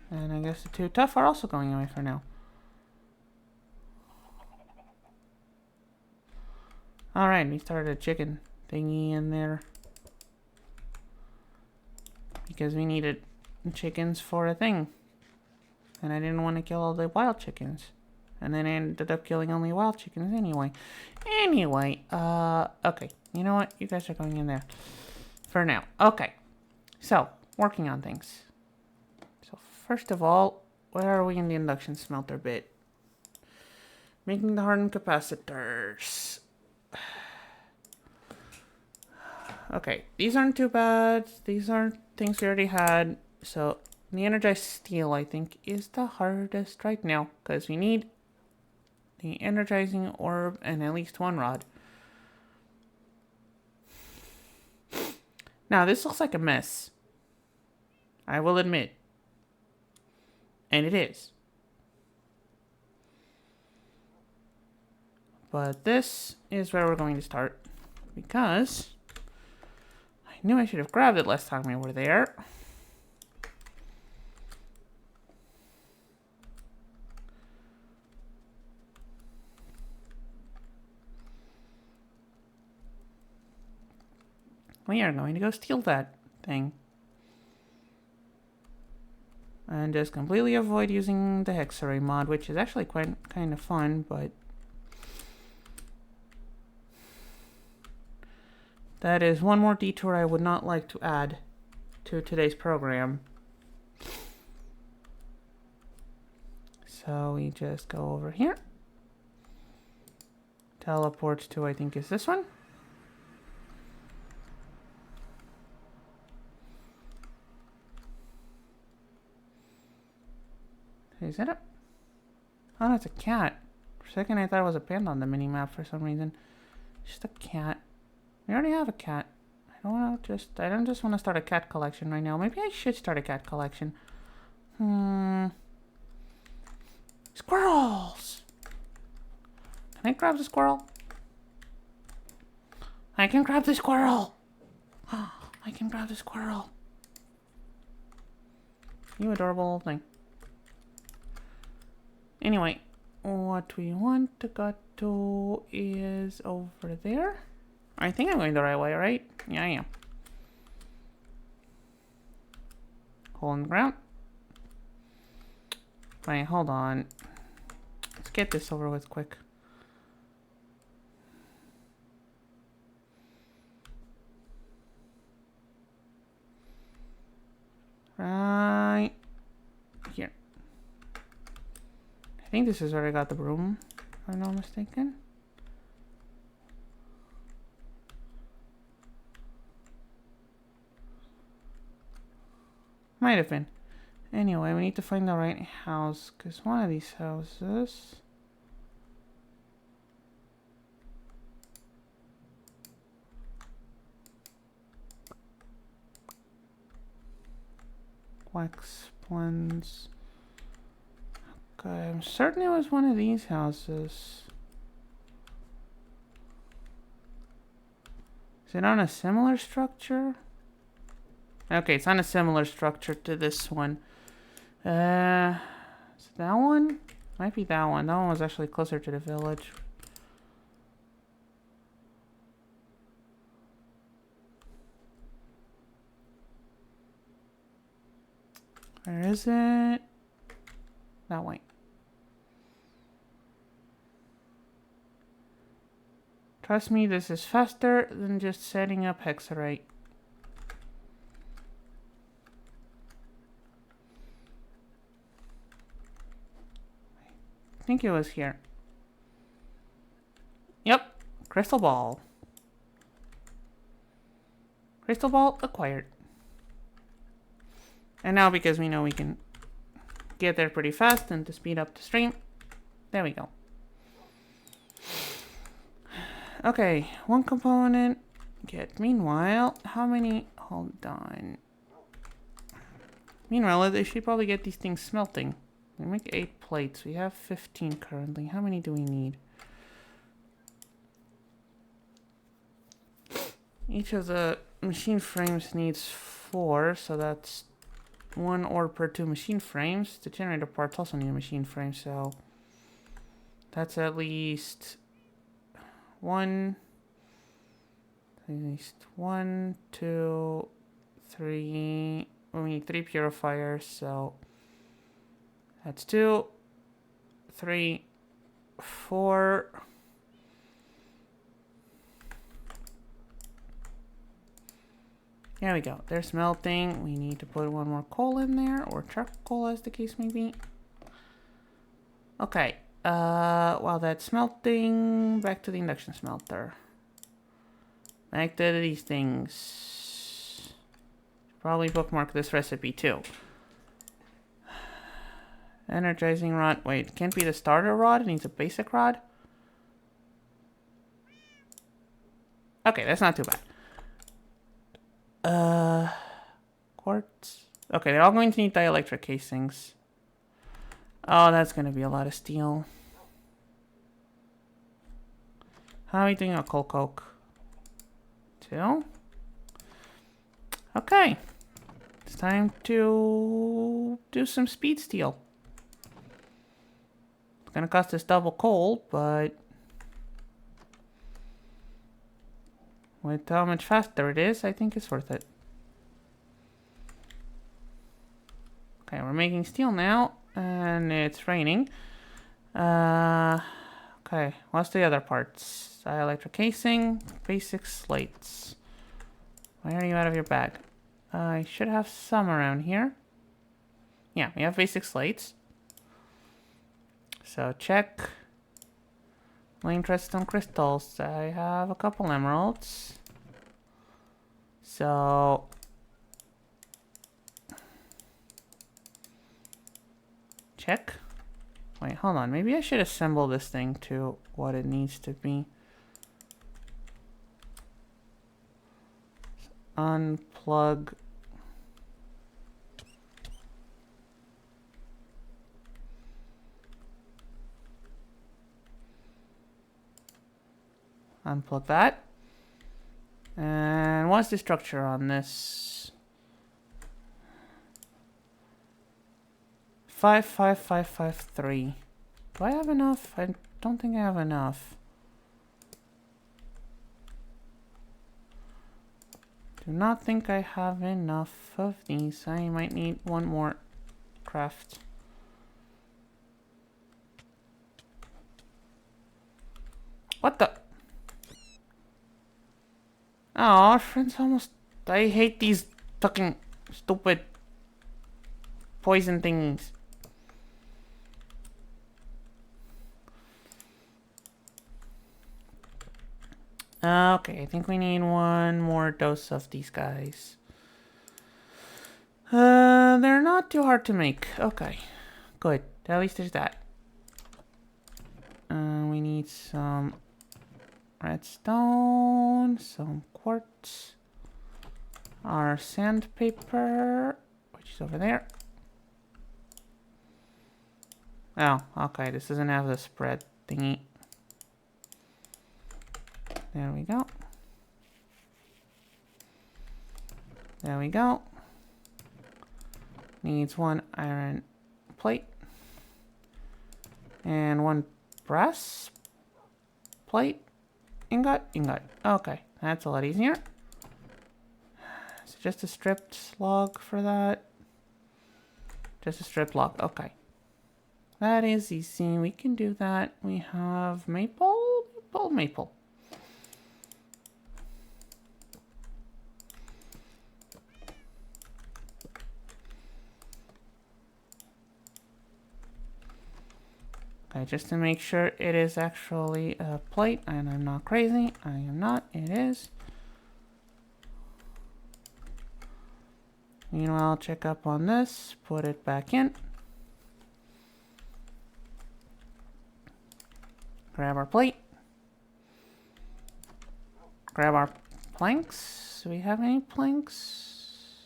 And I guess the two tough are also going away for now. Alright, we started a chicken thingy in there. Because we needed chickens for a thing. And I didn't want to kill all the wild chickens. And then I ended up killing only wild chickens anyway. Okay. You know what? You guys are going in there. For now. Okay. So, working on things. So, first of all, where are we in the induction smelter bit? Making the hardened capacitors. Okay, these aren't too bad. These aren't things we already had. So, the energized steel, I think, is the hardest right now. Because we need the energizing orb and at least one rod. Now, this looks like a mess. I will admit. And it is. But this is where we're going to start. Because I knew I should have grabbed it last time we were there. We are going to go steal that thing. And just completely avoid using the hex array mod, which is actually quite kind of fun, but that is one more detour I would not like to add to today's program. So we just go over here. Teleport to, I think, is this one. Is that a... Oh, that's a cat. For a second I thought it was a panda on the mini-map for some reason. Just a cat. We already have a cat. I don't just want to start a cat collection right now. Maybe I should start a cat collection. Squirrels! Can I grab the squirrel? I can grab the squirrel! I can grab the squirrel. You adorable little thing. Anyway, what we want to go to is over there. I think I'm going the right way, right? Yeah, I am. Hole in the ground. Wait, hold on. Let's get this over with quick. Right here. I think this is where I got the broom, if I'm not mistaken. Might have been. Anyway, we need to find the right house, because one of these houses... Wax blends. Okay, I'm certain it was one of these houses. Is it on a similar structure? Okay, it's on a similar structure to this one. Is it that one? Might be that one. That one was actually closer to the village. Where is it? That way. Trust me, this is faster than just setting up hexarite. I think it was here. Yep, crystal ball. Crystal ball acquired. And now because we know we can get there pretty fast and to speed up the stream, there we go. Okay, one component. Get. Meanwhile, how many? Hold on. Meanwhile, they should probably get these things smelting. We make 8 plates. We have 15 currently. How many do we need? Each of the machine frames needs 4, so that's 1 ore per 2 machine frames. The generator parts also need a machine frame, so that's at least 1, 2, 3. We need 3 purifiers, so that's 2, 3, 4. There we go. They're smelting. We need to put 1 more coal in there, or charcoal as the case may be. Okay. While that's smelting, back to the induction smelter. Back to these things. Probably bookmark this recipe too. Energizing rod. Wait, it can't be the starter rod. It needs a basic rod. Okay, that's not too bad. Quartz. Okay, they're all going to need dielectric casings. Oh, that's gonna be a lot of steel. How are we doing a coal coke? 2. Okay. It's time to do some speed steel. It's gonna cost us double coal, but with how much faster it is, I think it's worth it. Okay, we're making steel now, and it's raining. Okay, what's the other parts? Dielectric casing, basic slates. Why are you out of your bag? I should have some around here. Yeah, we have basic slates. So check. Lane redstone crystals. I have a couple emeralds. So check. Wait, hold on. Maybe I should assemble this thing to what it needs to be. Unplug. Unplug that. And what's the structure on this? 55553. Do I have enough? I don't think I have enough. Do not think I have enough of these. I might need one more craft. What the? Oh, our friends almost... I hate these fucking stupid poison things. Okay, I think we need one more dose of these guys. They're not too hard to make. Okay, good. At least there's that. We need some redstone, some quartz, our sandpaper, which is over there. Oh, okay, this doesn't have the spread thingy. There we go. There we go. Needs one iron plate. And one brass plate. Ingot. Okay, that's a lot easier. So just a stripped log for that. Just a stripped log, okay. That is easy, we can do that. We have maple. Okay, just to make sure it is actually a plate and I'm not crazy. I am not, it is. Meanwhile, check up on this, put it back in. Grab our plate. Grab our planks. Do we have any planks?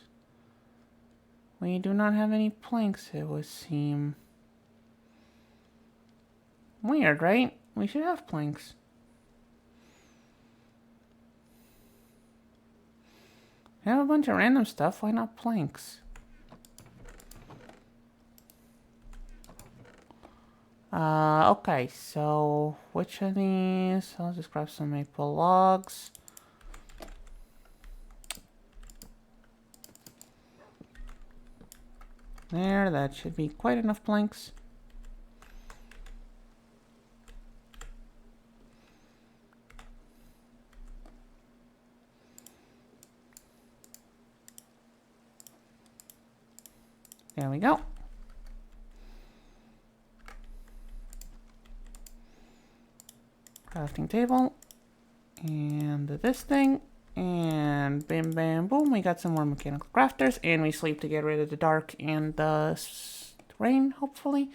We do not have any planks, it would seem. Weird, right? We should have planks. We have a bunch of random stuff, why not planks? Okay, so which of these? I'll just grab some maple logs. There, that should be quite enough planks. There we go. Crafting table. And this thing. And bam, bam, boom. We got some more mechanical crafters. And we sleep to get rid of the dark and the rain, hopefully.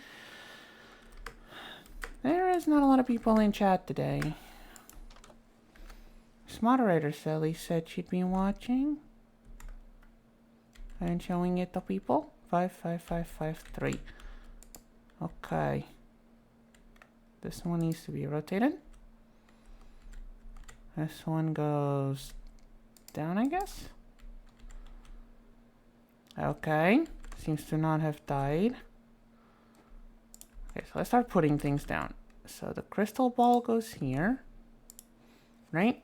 There is not a lot of people in chat today. This moderator Sally said she'd be watching. And showing it to people. 55553. Okay. This one needs to be rotated. This one goes down, I guess. Okay. Seems to not have died. Okay, so let's start putting things down. So the crystal ball goes here. Right?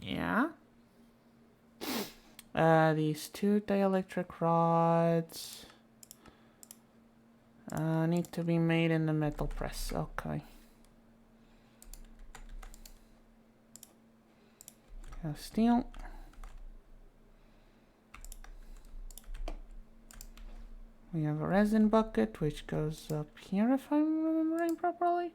Yeah. These two dielectric rods need to be made in the metal press. Okay. Steel. We have a resin bucket which goes up here if I'm remembering properly.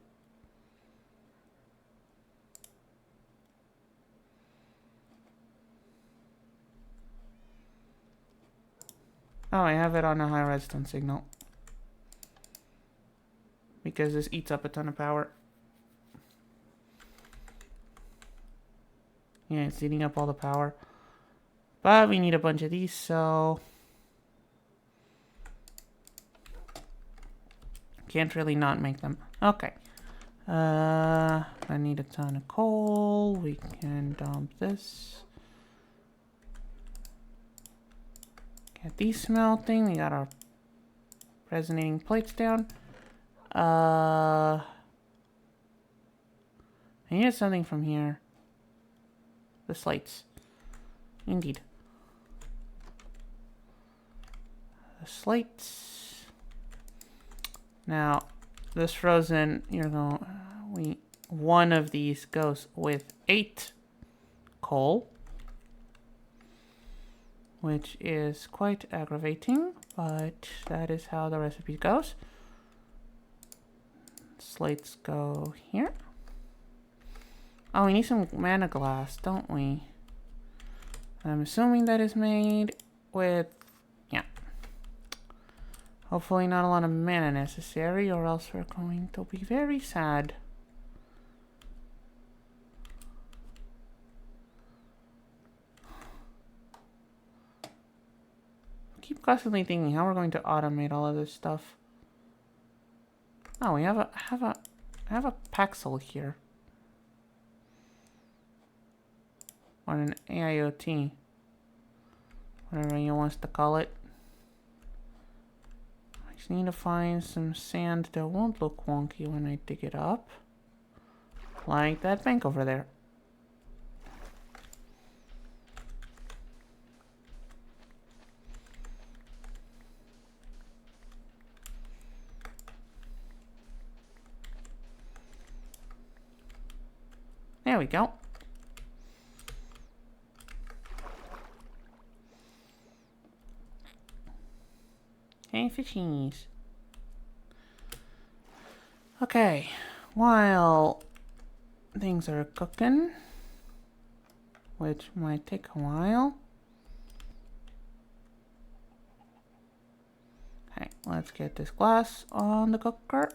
Oh, I have it on a high redstone signal. Because this eats up a ton of power. Yeah, it's eating up all the power. But we need a bunch of these, so... can't really not make them. Okay. I need a ton of coal. We can dump this. Get these smelting. We got our resonating plates down. I need something from here. The slates. Indeed. The slates. Now, this frozen, one of these goes with 8 coal, which is quite aggravating, but that is how the recipe goes. Slates go here. Oh, we need some mana glass, don't we? I'm assuming that is made with, yeah. Hopefully not a lot of mana necessary, or else we're going to be very sad. I keep constantly thinking how we're going to automate all of this stuff. Oh, we have a Paxel here. Or an AIoT. Whatever you wants to call it. I just need to find some sand that won't look wonky when I dig it up. Like that bank over there. There we go. Hey, fishies. Okay, while things are cooking, which might take a while. Okay, let's get this glass on the cooker.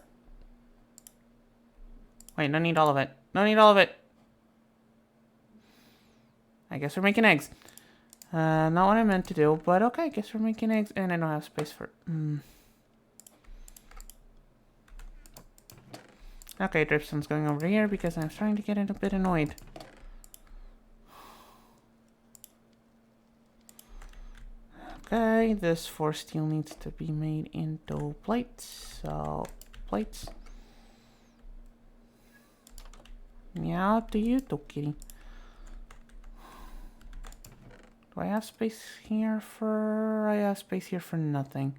Wait, don't need all of it. Don't need all of it. I guess we're making eggs. Not what I meant to do, but okay, I guess we're making eggs, and I don't have space for... Okay, Dripstone's going over here because I'm starting to get a bit annoyed. Okay, this 4 steel needs to be made into plates, so plates. Meow to you too, kitty. Do I have space here for... I have space here for nothing.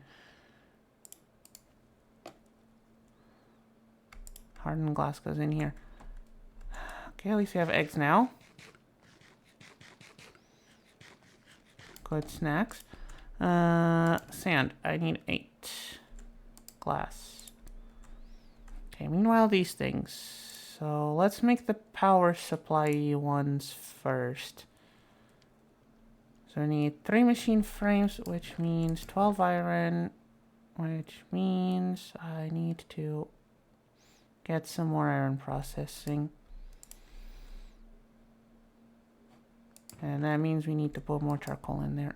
Hardened glass goes in here. Okay, at least we have eggs now. Good snacks. Sand. I need 8. Glass. Okay, meanwhile these things. So let's make the power supply ones first. So I need 3 machine frames, which means 12 iron, which means I need to get some more iron processing. And that means we need to put more charcoal in there.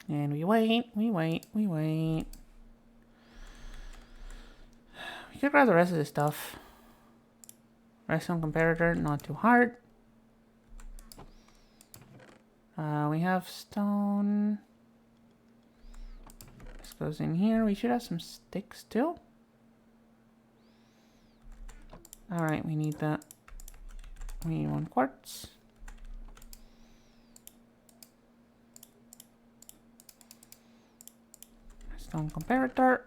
And we wait. We could grab the rest of this stuff. Redstone comparator, not too hard. We have stone. This goes in here. We should have some sticks too. Alright, we need that. We need 1 quartz. Stone comparator.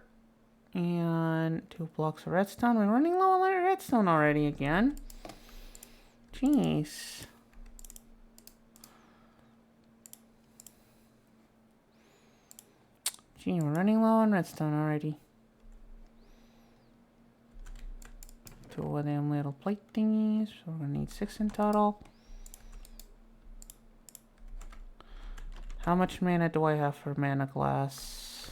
And 2 blocks of redstone. We're running low on redstone already again. Jeez. Gee, we're running low on redstone already. 2 of them little plate thingies. So we're gonna need 6 in total. How much mana do I have for mana glass?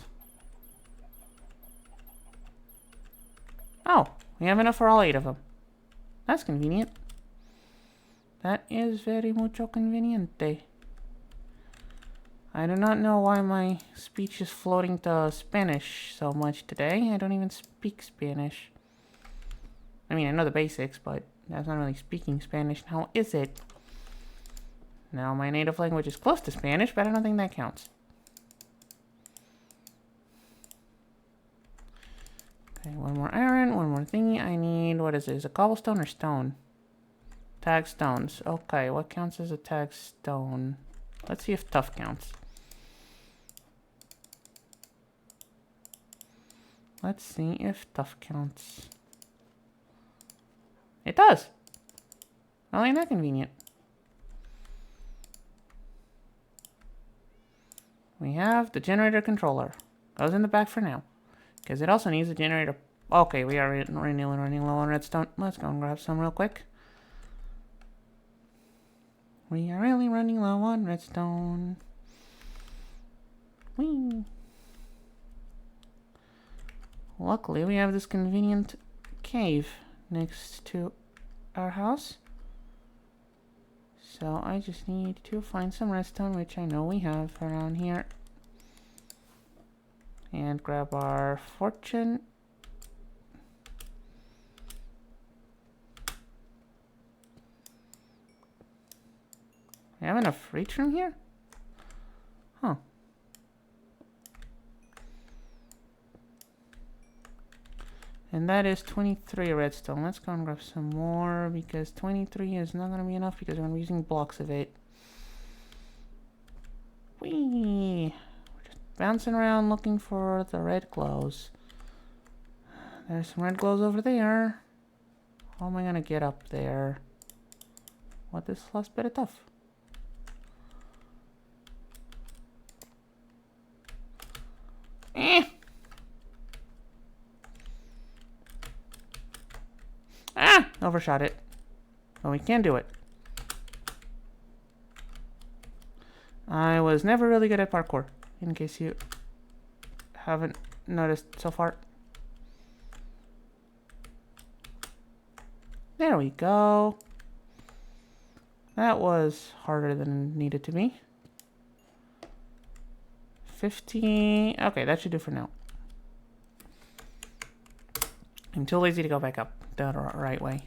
Oh, we have enough for all 8 of them. That's convenient. That is very mucho conveniente. I do not know why my speech is floating to Spanish so much today. I don't even speak Spanish. I mean, I know the basics, but that's not really speaking Spanish now, is it? Now, my native language is close to Spanish, but I don't think that counts. Okay, 1 more iron, 1 more thingy. I need, what is it? Is it cobblestone or stone? Tag stones. Okay, what counts as a tag stone? Let's see if tough counts. Let's see if tough counts. It does. Well, ain't that convenient? We have the generator controller. Goes in the back for now. Because it also needs a generator. Okay, we are running low on redstone. Let's go and grab some real quick. We are really running low on redstone. Whee! Luckily, we have this convenient cave next to our house. So I just need to find some redstone, which I know we have around here. And grab our fortune. We have enough reach from here? Huh. And that is 23 redstone. Let's go and grab some more because 23 is not going to be enough because we're going to be using blocks of it. Whee! We're just bouncing around looking for the red glows. There's some red glows over there. How am I going to get up there? What is this last bit of tough? Overshot it. But we can do it. I was never really good at parkour, in case you haven't noticed so far. There we go. That was harder than it needed to be. 50. Okay, that should do for now. I'm too lazy to go back up the right way.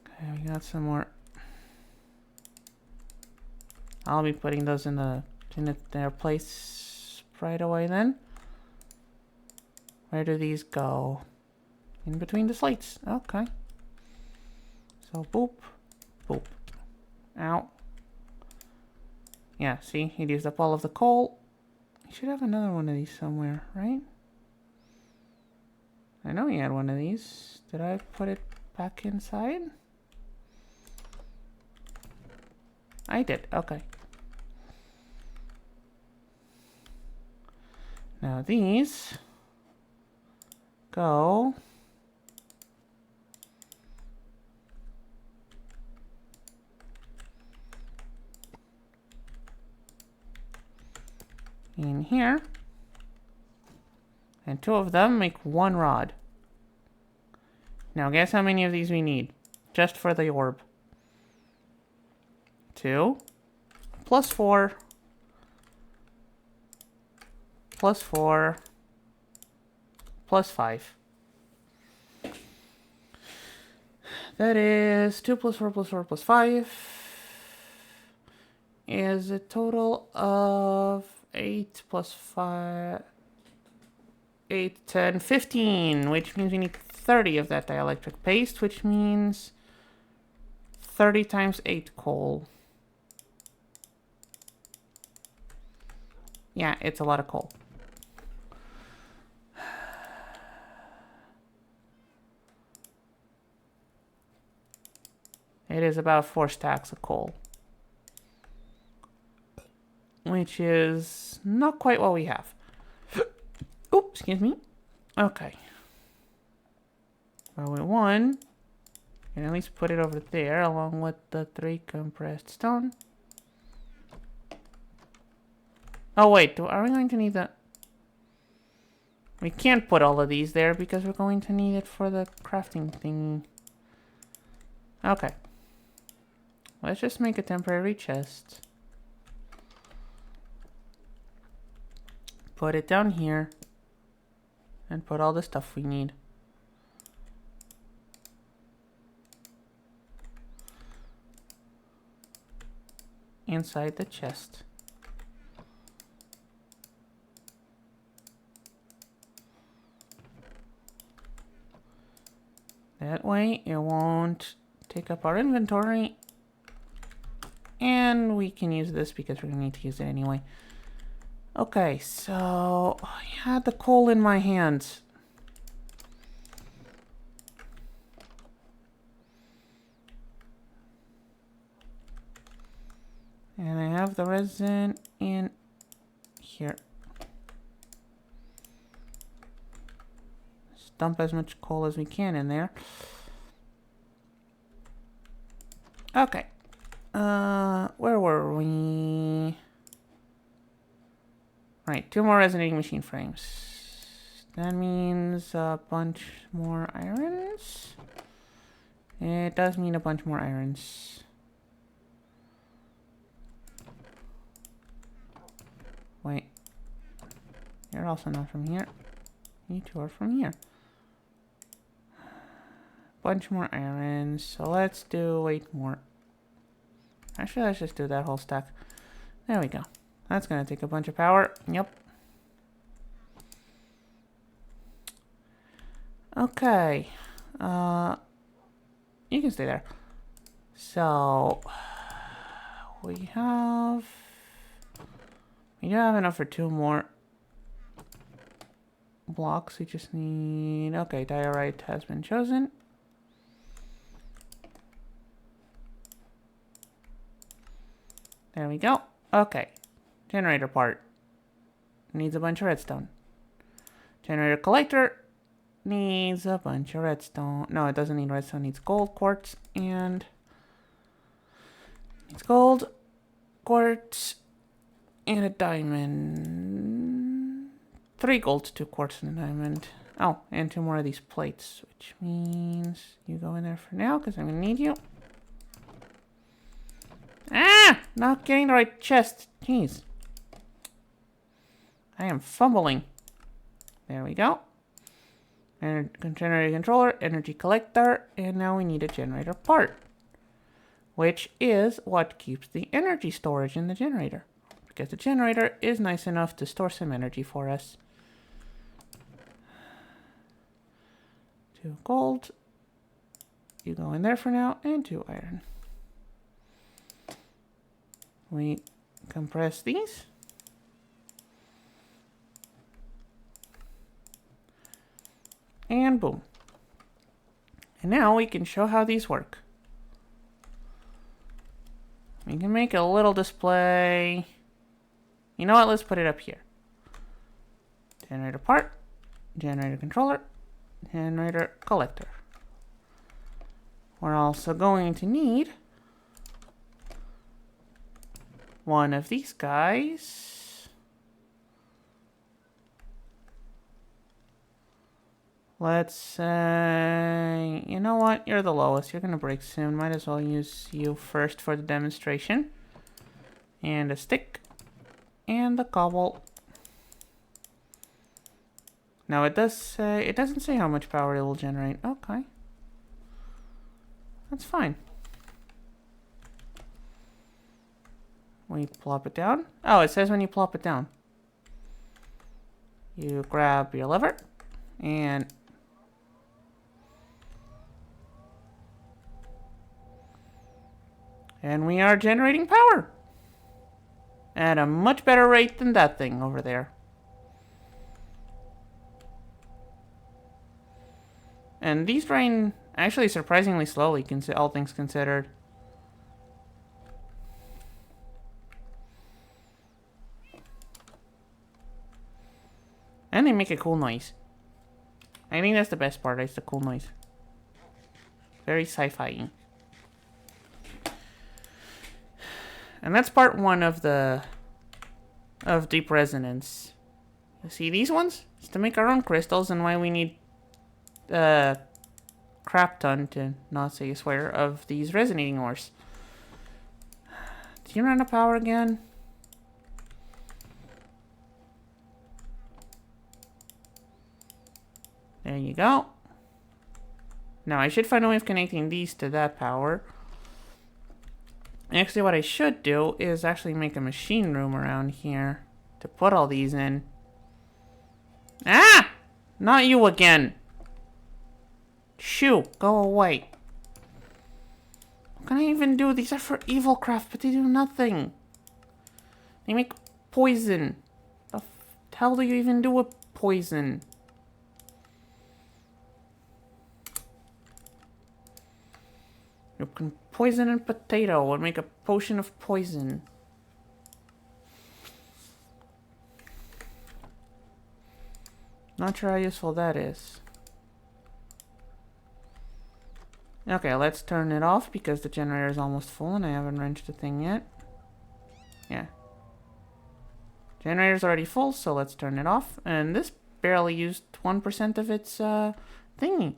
Okay, we got some more. I'll be putting those in their place right away then. Where do these go? In between the slates. Okay. So boop, boop. Ow. Yeah, see, he used up all of the coal. He should have another one of these somewhere, right? I know he had one of these. Did I put it back inside? I did, okay. Now these go in here. And 2 of them make 1 rod. Now guess how many of these we need? Just for the orb. 2 plus 4 plus 4 plus 5. That is 2 plus 4 plus 4 plus 5 is a total of 8 plus 5, 8, 10, 15, which means we need 30 of that dielectric paste, which means 30 times 8 coal. Yeah, it's a lot of coal. It is about 4 stacks of coal, which is not quite what we have. Oops, excuse me. Okay. Well, we won. And at least put it over there along with the 3 compressed stone. Oh wait, are we going to need that? We can't put all of these there because we're going to need it for the crafting thingy. Okay. Let's just make a temporary chest. Put it down here. And put all the stuff we need. Inside the chest. That way it won't take up our inventory. And we can use this because we're going to need to use it anyway. Okay, so I had the coal in my hands. And I have the resin in here. Just dump as much coal as we can in there. Okay. Where were we? Right, 2 more resonating machine frames. That means a bunch more irons. It does mean a bunch more irons. Wait. You're also not from here. You 2 are from here. Bunch more irons. So let's do 8 more. Actually, let's just do that whole stack. There we go. That's going to take a bunch of power. Yep. Okay. You can stay there. So, we do have enough for 2 more blocks. We just need, okay, diorite has been chosen. There we go. Okay. Generator part needs a bunch of redstone. Generator collector needs a bunch of redstone. No, it doesn't need redstone. It needs gold, quartz, and needs gold, quartz, and a diamond. 3 gold, 2 quartz, and a diamond. Oh, and 2 more of these plates, which means you go in there for now because I'm gonna need you. Ah! Not getting the right chest. Jeez. I am fumbling. There we go. Generator controller, energy collector, and now we need a generator part, which is what keeps the energy storage in the generator, because the generator is nice enough to store some energy for us. 2 gold. You go in there for now, and 2 iron. We compress these. And boom. And now we can show how these work. We can make a little display. You know what? Let's put it up here. Generator part, generator controller, generator collector. We're also going to need one of these guys. Let's say, you know what? You're the lowest. You're gonna break soon. Might as well use you first for the demonstration. And a stick. And the cobble. Now it does say, it doesn't say how much power it will generate. Okay. That's fine. We plop it down. Oh, it says when you plop it down. You grab your lever and we are generating power at a much better rate than that thing over there. And these drain actually surprisingly slowly, all things considered. And they make a cool noise. I think that's the best part, is the cool noise. Very sci-fi-y. And that's part one of deep resonance. You see these ones? It's to make our own crystals, and why we need crap ton, to not say a swear, of these resonating ores. Do you run out of power again? There you go. Now I should find a way of connecting these to that power. Actually, what I should do is actually make a machine room around here to put all these in. Ah! Not you again. Shoo, go away. What can I even do? These are for evil craft, but they do nothing. They make poison. The hell do you even do with poison? You can poison a potato or make a potion of poison. Not sure how useful that is. Okay, let's turn it off because the generator is almost full and I haven't wrenched the thing yet. Yeah. Generator's already full, so let's turn it off. And this barely used 1% of its thingy.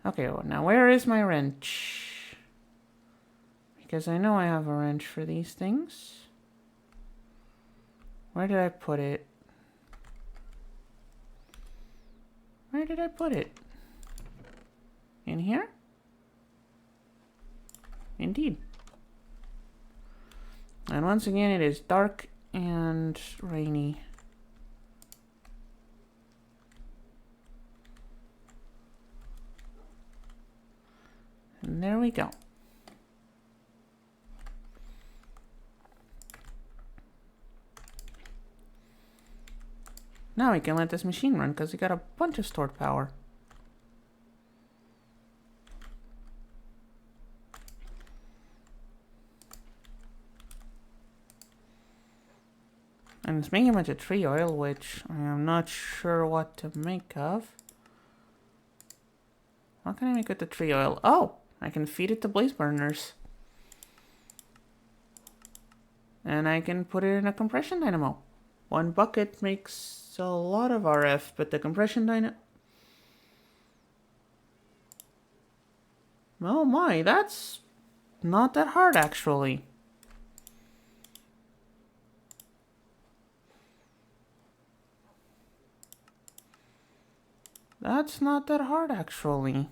Okay, well, now where is my wrench? Because I know I have a wrench for these things. Where did I put it? Where did I put it? In here? Indeed. And once again, it is dark and rainy. And there we go. Now we can let this machine run because we got a bunch of stored power. And it's making a bunch of tree oil, which I am not sure what to make of. What can I make with the tree oil? Oh, I can feed it to blaze burners. And I can put it in a compression dynamo. One bucket makes a lot of RF, but the compression dynamo... Oh my, that's not that hard actually. That's not that hard actually.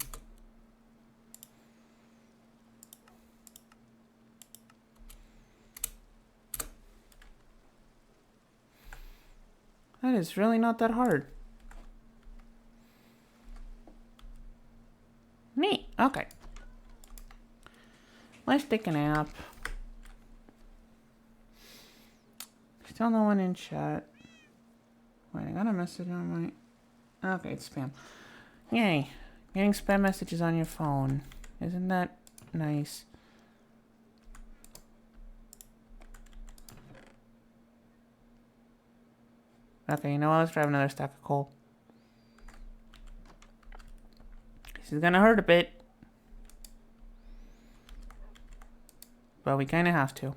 That is really not that hard. Neat. Okay. Let's take a nap. Still no one in chat. Wait, I got a message on my... Okay, it's spam. Yay. Getting spam messages on your phone. Isn't that nice? Okay, you know what? Let's grab another stack of coal. This is gonna hurt a bit. But we kinda have to.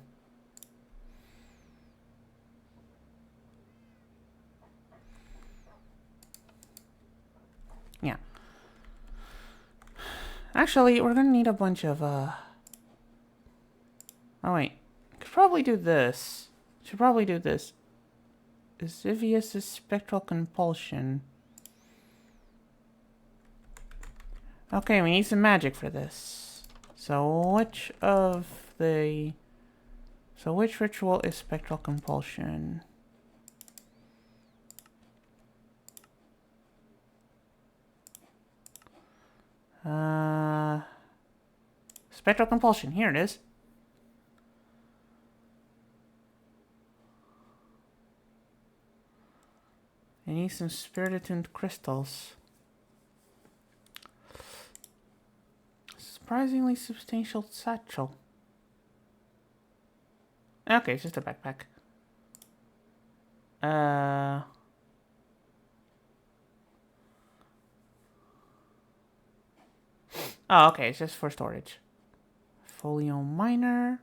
Yeah. Actually, we're gonna need a bunch of, Oh, wait. Could probably do this. Should probably do this. Zivius' spectral compulsion. Okay, we need some magic for this. So which ritual is spectral compulsion? Spectral compulsion, here it is. I need some spirit-attuned crystals. Surprisingly substantial satchel. Okay, it's just a backpack. Oh, okay, it's just for storage. Folio miner.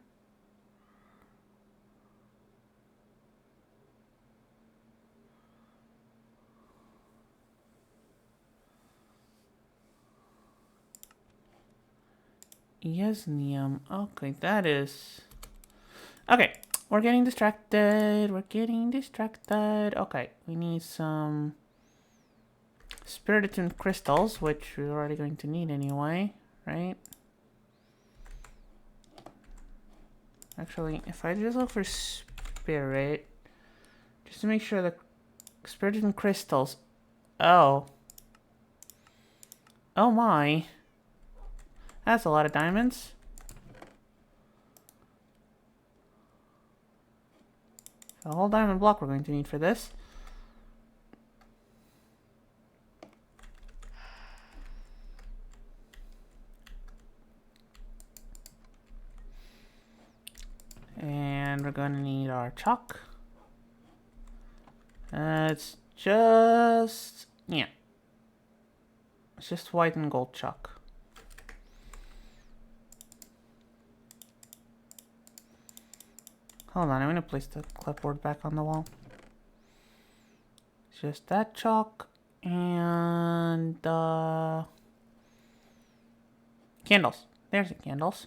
Yesnium. Okay, that is... Okay, we're getting distracted. Okay, we need some spirit-attuned crystals, which we're already going to need anyway, right? Actually, if I just look for spirit, just to make sure the spirit-attuned crystals... Oh. Oh my. That's a lot of diamonds. A whole diamond block we're going to need for this. And we're going to need our chalk. It's just... yeah. It's just white and gold chalk. Hold on, I'm going to place the clipboard back on the wall. It's just that chalk and candles. There's the candles.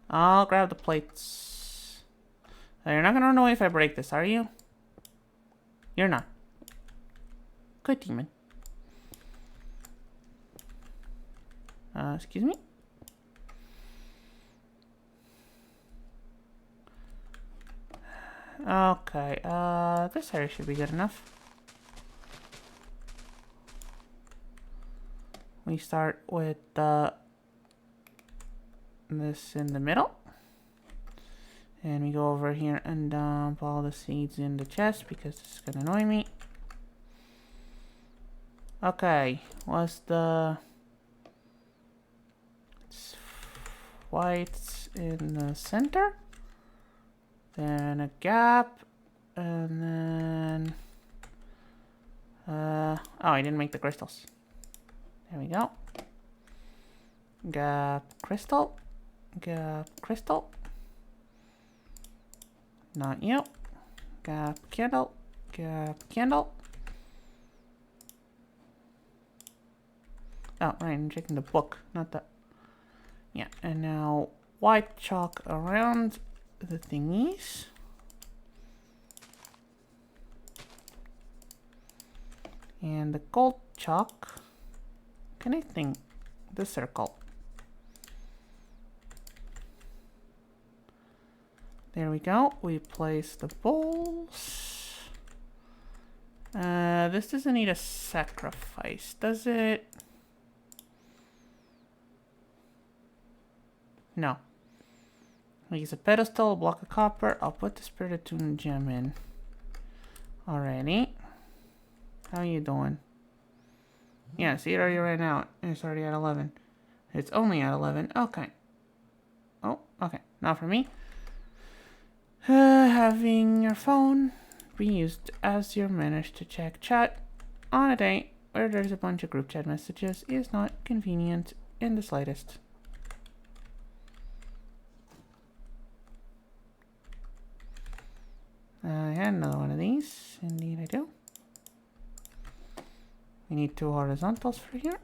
I'll grab the plates. You're not going to run away if I break this, are you? You're not. Good demon. Excuse me? Okay, this area should be good enough. We start with this in the middle. And we go over here and dump all the seeds in the chest because this is gonna annoy me. Okay, what's the... it's white in the center. Then a gap, and then... oh, I didn't make the crystals. There we go. Gap, crystal. Gap, crystal. Not you. Gap, candle. Gap, candle. Oh, right, I'm checking the book, not the... yeah, and now white chalk around the thingies. And the gold chalk connecting the circle. There we go. We place the bowls. This doesn't need a sacrifice, does it? No. We use a pedestal, a block of copper. I'll put the spirit-attuned gem in. Alrighty. How you doing? Yeah, see, it already ran out. It's already at 11. It's only at 11. Okay. Oh, okay. Not for me. Having your phone be used as your manage to check chat on a day where there's a bunch of group chat messages is not convenient in the slightest. I had another one of these. Indeed I do. We need 2 horizontals for here.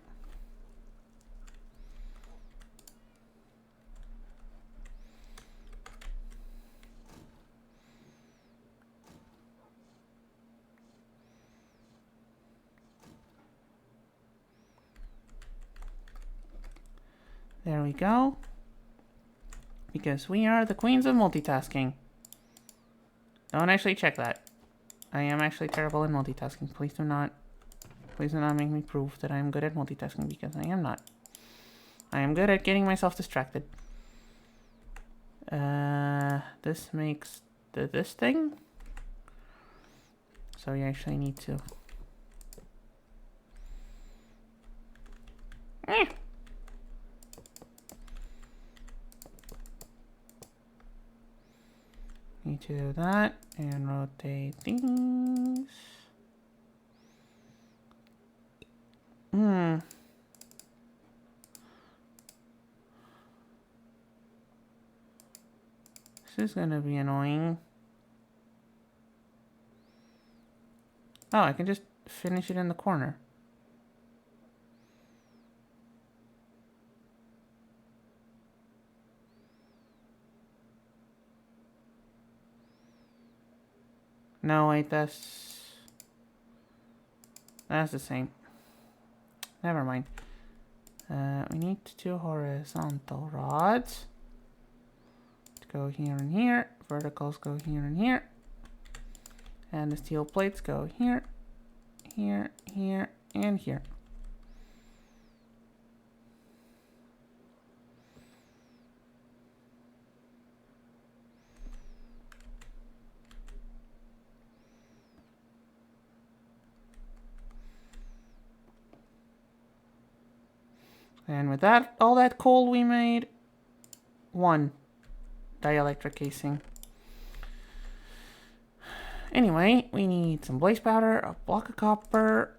There we go. Because we are the queens of multitasking. Don't actually check that. I am actually terrible at multitasking. Please do not make me prove that I am good at multitasking, because I am not. I am good at getting myself distracted. This makes this thing. So you actually need to. Need to do that and rotate these. This is gonna be annoying. Oh, I can just finish it in the corner. No, wait, that's the same. Never mind. We need 2 horizontal rods to go here and here. Verticals go here and here. And the steel plates go here, here, here, and here. And with that, all that coal we made, 1 dielectric casing. Anyway, we need some blaze powder, a block of copper.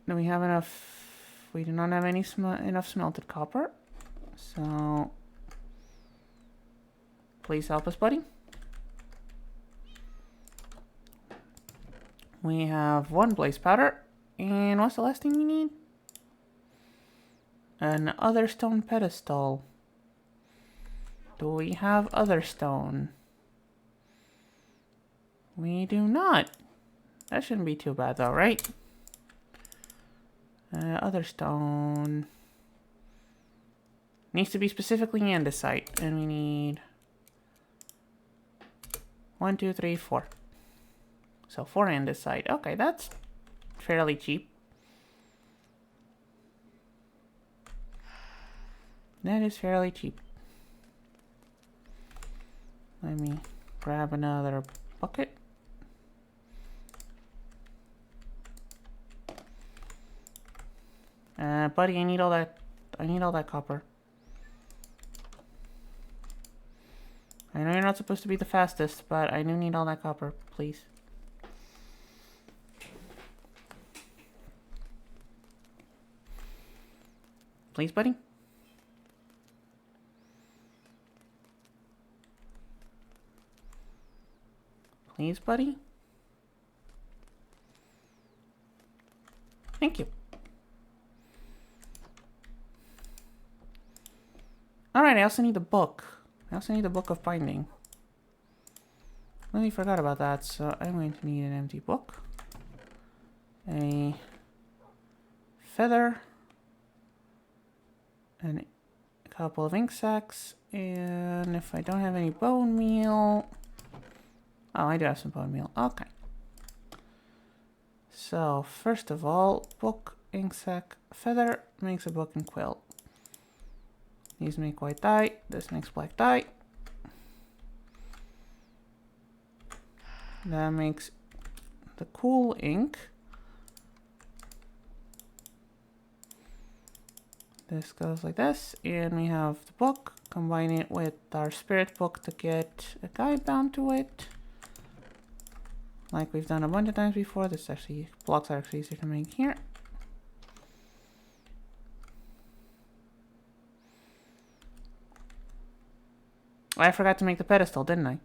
Do we have enough? We do not have enough smelted copper. So, please help us, buddy. We have 1 blaze powder. And what's the last thing we need? An other stone pedestal. Do we have other stone? We do not. That shouldn't be too bad though, right? Other stone. Needs to be specifically andesite. And we need 1, 2, 3, 4. So 4 andesite. Okay, that's fairly cheap. That is fairly cheap. Let me grab another bucket. Buddy, I need all that copper. I know you're not supposed to be the fastest, but I do need all that copper, please. Please, buddy? Please, buddy? Thank you. Alright, I also need the book. I also need the book of binding. Really forgot about that, so I'm going to need an empty book. A feather. And a couple of ink sacs. And if I don't have any bone meal... Oh, I do have some bone meal. Okay. So, first of all, book, ink sac, feather makes a book and quilt. These make white dye. This makes black dye. That makes the cool ink. This goes like this. And we have the book. Combine it with our spirit book to get a guide bound to it. Like we've done a bunch of times before. This actually, blocks are actually easier to make here. I forgot to make the pedestal, didn't I?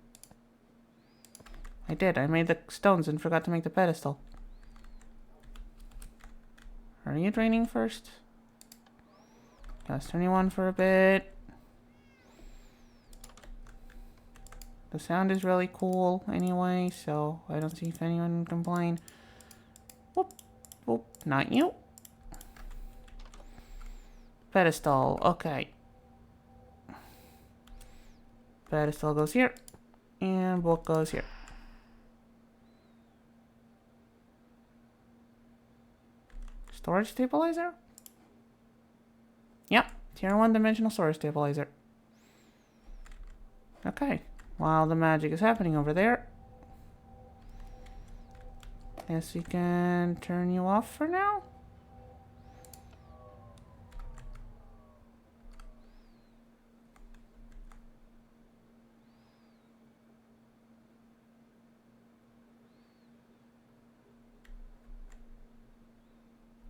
I did. I made the stones and forgot to make the pedestal. Are you draining first? Let's turn you on for a bit. The sound is really cool anyway, so I don't see if anyone can complain. Whoop, whoop, not you. Pedestal. Okay. Pedestal goes here. And book goes here. Storage stabilizer? Yep. Tier 1 dimensional storage stabilizer. Okay. While the magic is happening over there, guess we can turn you off for now.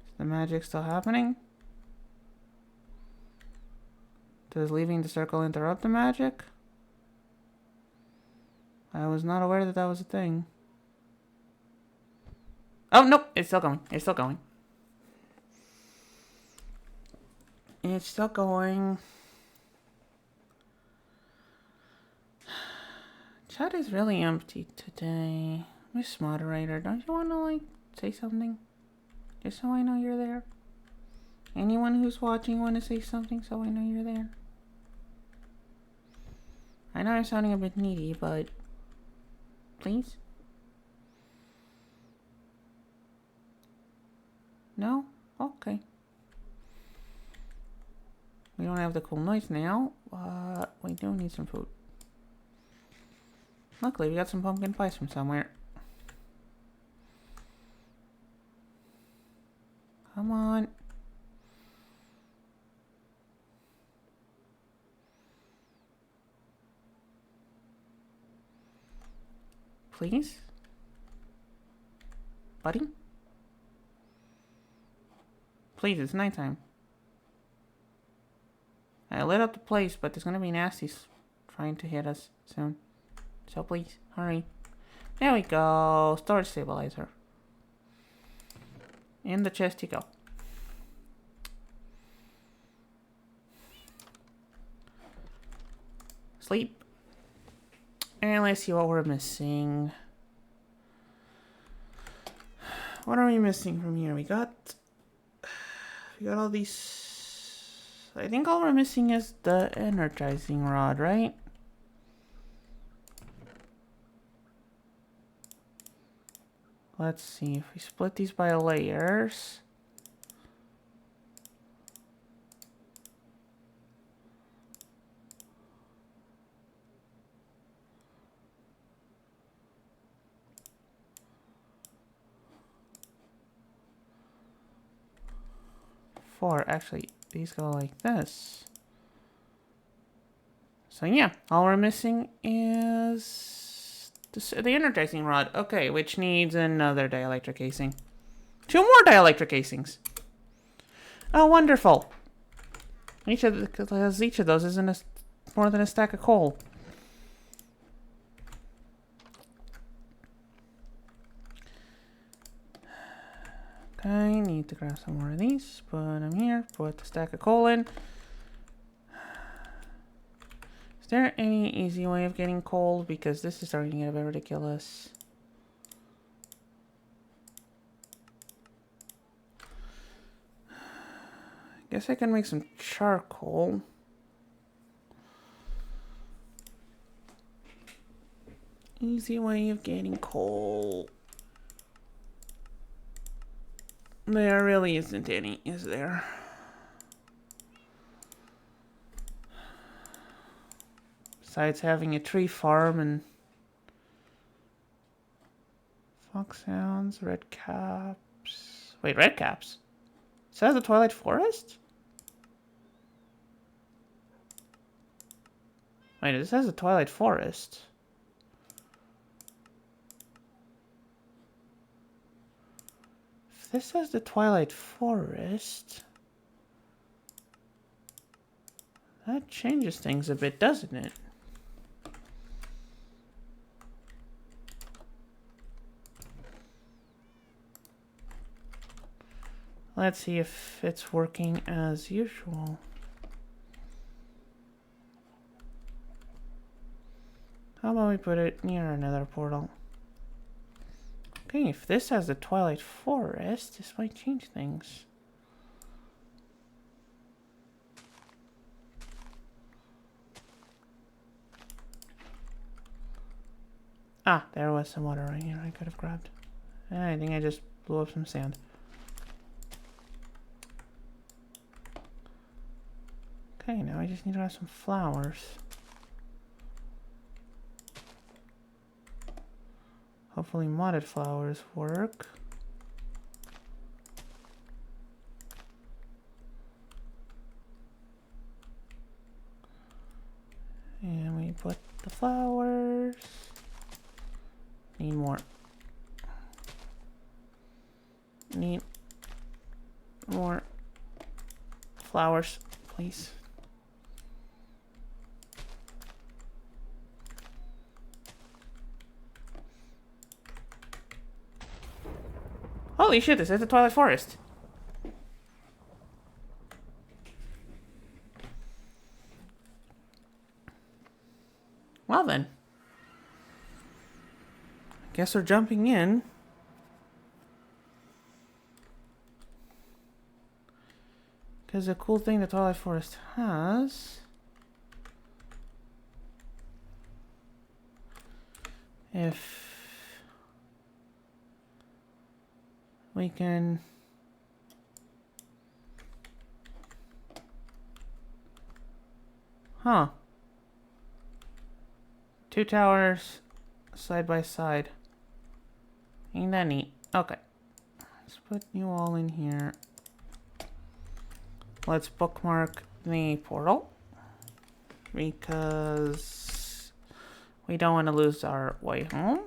Is the magic still happening? Does leaving the circle interrupt the magic? I was not aware that that was a thing. Oh, nope. It's still going. It's still going. It's still going. Chat is really empty today. Miss Moderator, don't you want to, like, say something? Just so I know you're there. Anyone who's watching want to say something so I know you're there? I know I'm sounding a bit needy, but please? No? Okay. We don't have the cool noise now, but we do need some food. Luckily, we got some pumpkin pies from somewhere. Come on. Please? Buddy? Please, it's nighttime. I lit up the place, but there's gonna be nasties trying to hit us soon. So please, hurry. There we go. Storage stabilizer. In the chest you go. Sleep. And let's see what we're missing. What are we missing from here? We got all these. I think all we're missing is the energizing rod, right? Let's see if we split these by layers. Actually, these go like this. So yeah, all we're missing is the energizing rod. Okay, which needs another dielectric casing. 2 more dielectric casings. Oh, wonderful. Each of those isn't more than a stack of coal. Okay, need to grab some more of these. Put them here. Put the stack of coal in. Is there any easy way of getting coal? Because this is starting to get a bit ridiculous. Guess I can make some charcoal. Easy way of getting coal. There really isn't any, is there? Besides having a tree farm and foxhounds, red caps. Wait, red caps? It says the Twilight Forest? Wait, it says the Twilight Forest. If this says the Twilight Forest, that changes things a bit, doesn't it? Let's see if it's working as usual. How about we put it near another portal? Okay, if this has the Twilight Forest, this might change things. Ah, there was some water right here I could have grabbed. I think I just blew up some sand. Okay, now I just need to have some flowers. Hopefully modded flowers work. And we put the flowers. Need more. Need more flowers, please. Holy shit, this is the Twilight Forest. Well then. Guess we're jumping in. Because the cool thing the Twilight Forest has... If... we can... Huh. 2 towers side by side. Ain't that neat? Okay. Let's put you all in here. Let's bookmark the portal. Because we don't want to lose our way home.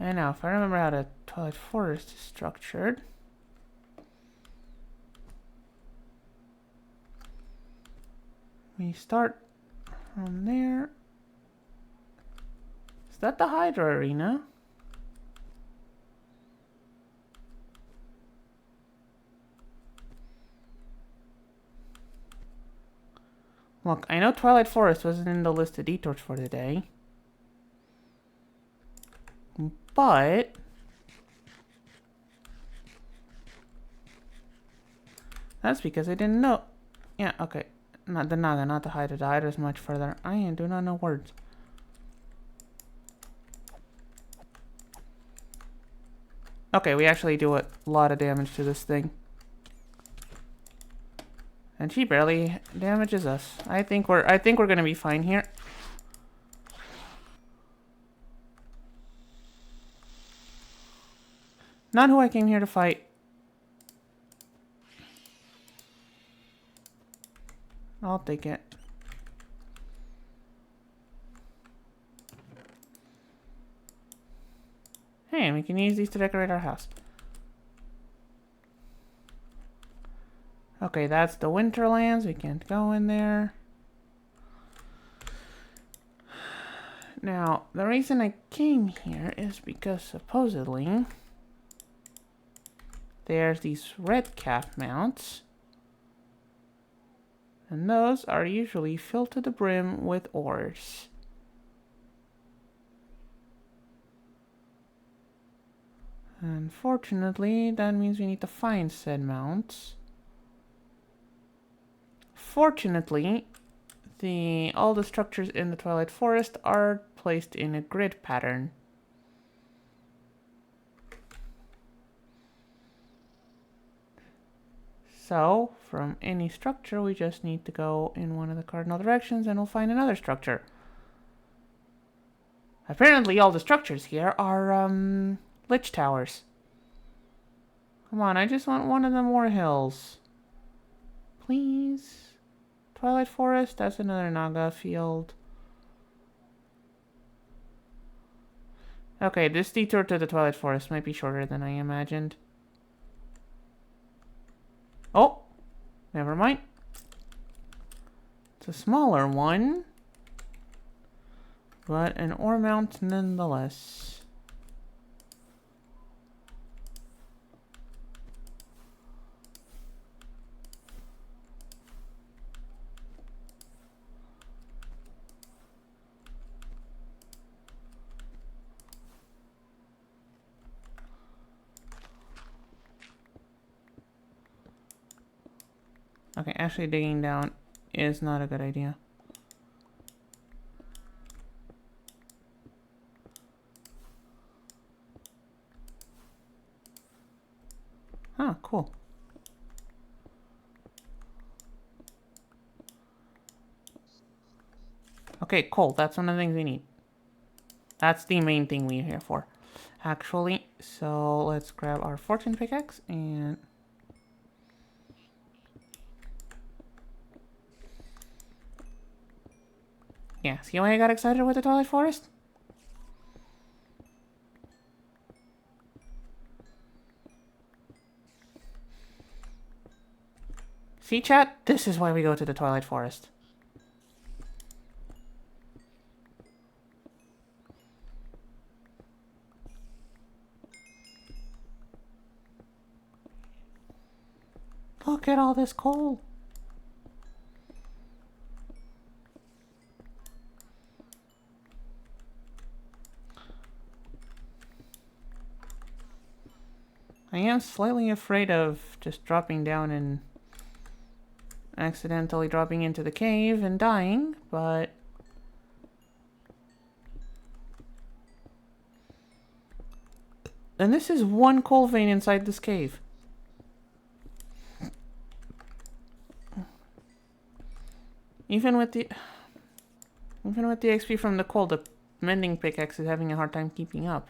And now, if I remember how the Twilight Forest is structured... we start from there. Is that the Hydra Arena? Look, I know Twilight Forest wasn't in the list of detours for today. But... that's because I didn't know. Yeah, okay. Not the Naga, not the Hydra. The Hydra is much further. I do not know words. Okay, we actually do a lot of damage to this thing. And she barely damages us. I think we're gonna be fine here. Not who I came here to fight. I'll take it. Hey, we can use these to decorate our house. Okay, that's the Winterlands. We can't go in there. Now, the reason I came here is because supposedly there's these red cap mounts. And those are usually filled to the brim with ores. Unfortunately, that means we need to find said mounts. Fortunately, all the structures in the Twilight Forest are placed in a grid pattern. So, from any structure, we just need to go in one of the cardinal directions and we'll find another structure. Apparently, all the structures here are, lich towers. Come on, I just want one of the more hills. Please. Twilight Forest, that's another Naga field. Okay, this detour to the Twilight Forest might be shorter than I imagined. Oh, never mind. It's a smaller one, but an ore mount nonetheless. Okay, actually digging down is not a good idea. Huh, cool. Okay, coal. That's one of the things we need. That's the main thing we're here for, actually. So let's grab our fortune pickaxe and... Yeah, see why I got excited with the Twilight Forest? See, chat? This is why we go to the Twilight Forest. Look at all this coal. I am slightly afraid of just dropping down and accidentally dropping into the cave and dying, but... And this is one coal vein inside this cave. Even with the XP from the coal, the mending pickaxe is having a hard time keeping up.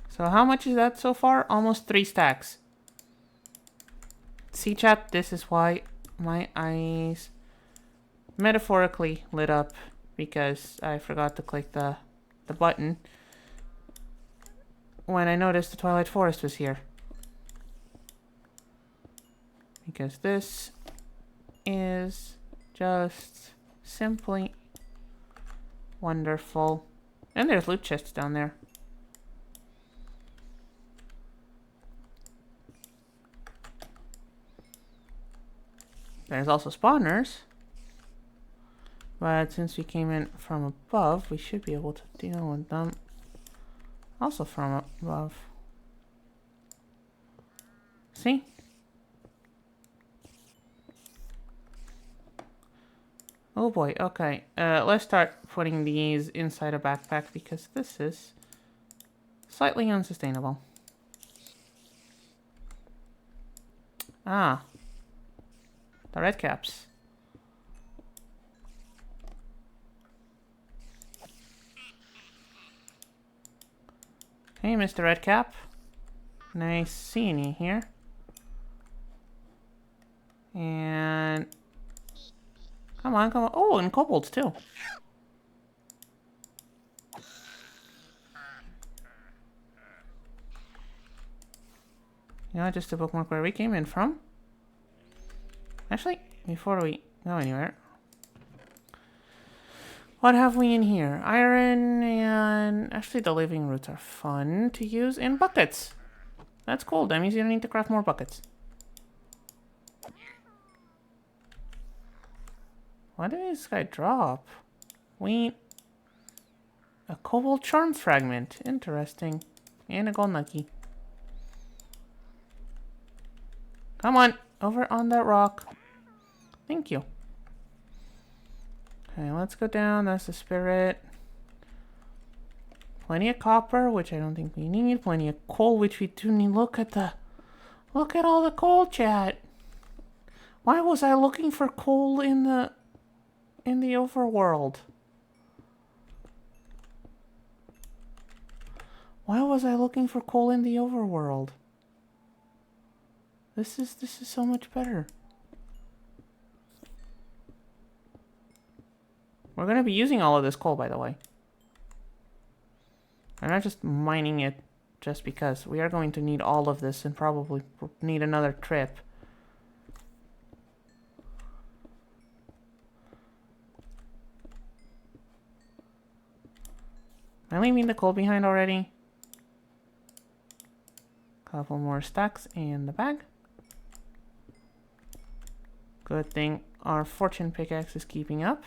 So how much is that so far? Almost 3 stacks. See, chat, this is why my eyes metaphorically lit up, because I forgot to click the button when I noticed the Twilight Forest was here. Because this is just simply wonderful. And there's loot chests down there. There's also spawners. But since we came in from above, we should be able to deal with them also from above. See? Oh boy, okay. Let's start putting these inside a backpack because this is slightly unsustainable. Ah. The red caps. Hey, Mr. Redcap. Nice seeing you here. And... Come on, come on. Oh, and kobolds too. You know, just to bookmark where we came in from. Actually, before we go anywhere, what have we in here? Iron and... Actually, the living roots are fun to use. And buckets. That's cool. That means you don't need to craft more buckets. What did this guy drop? Wheat. A cobalt charm fragment. Interesting. And a gold nugget. Come on. Over on that rock. Thank you. Okay, let's go down. That's the spirit. Plenty of copper, which I don't think we need. Plenty of coal, which we do need. Look at all the coal, chat. Why was I looking for coal in the overworld? Why was I looking for coal in the overworld? This is so much better. We're going to be using all of this coal, by the way. I'm not just mining it just because. We are going to need all of this and probably need another trip. Am I leaving the coal behind already? Couple more stacks in the bag. Good thing our fortune pickaxe is keeping up.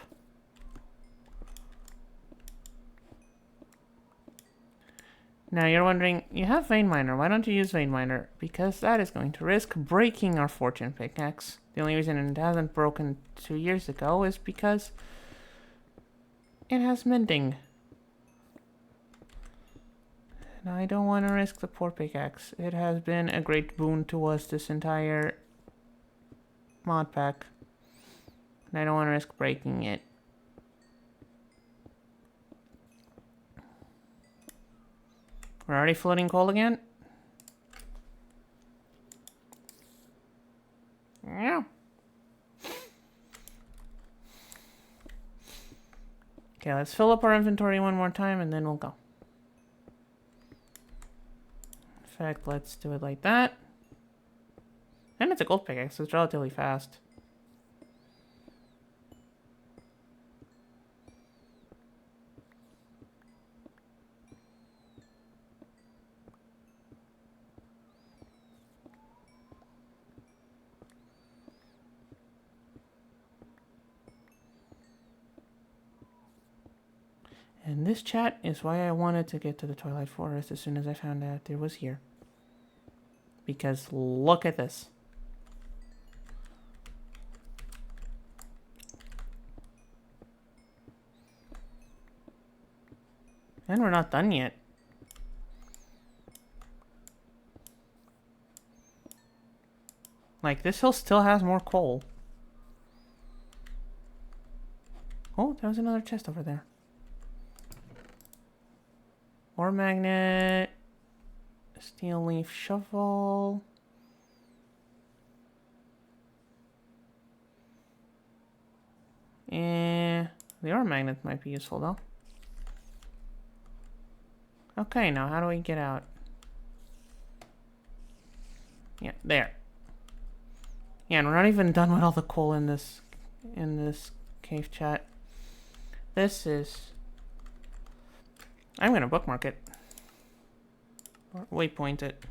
Now you're wondering, you have vein miner, why don't you use vein miner? Because that is going to risk breaking our fortune pickaxe. The only reason it hasn't broken 2 years ago is because it has mending. I don't want to risk the poor pickaxe. It has been a great boon to us this entire mod pack. And I don't want to risk breaking it. We're already floating coal again? Yeah. Okay, let's fill up our inventory one more time and then we'll go. In fact, let's do it like that. And it's a gold pickaxe, so it's relatively fast. And this chat is why I wanted to get to the Twilight Forest as soon as I found out it was here. Because look at this. And we're not done yet. Like, this hill still has more coal. Oh, there was another chest over there. Ore magnet. Steel leaf shovel. The ore magnet might be useful though. Okay, now how do we get out? Yeah, there. Yeah, and we're not even done with all the coal in this cave chat. This is... I'm gonna bookmark it. Or waypoint it.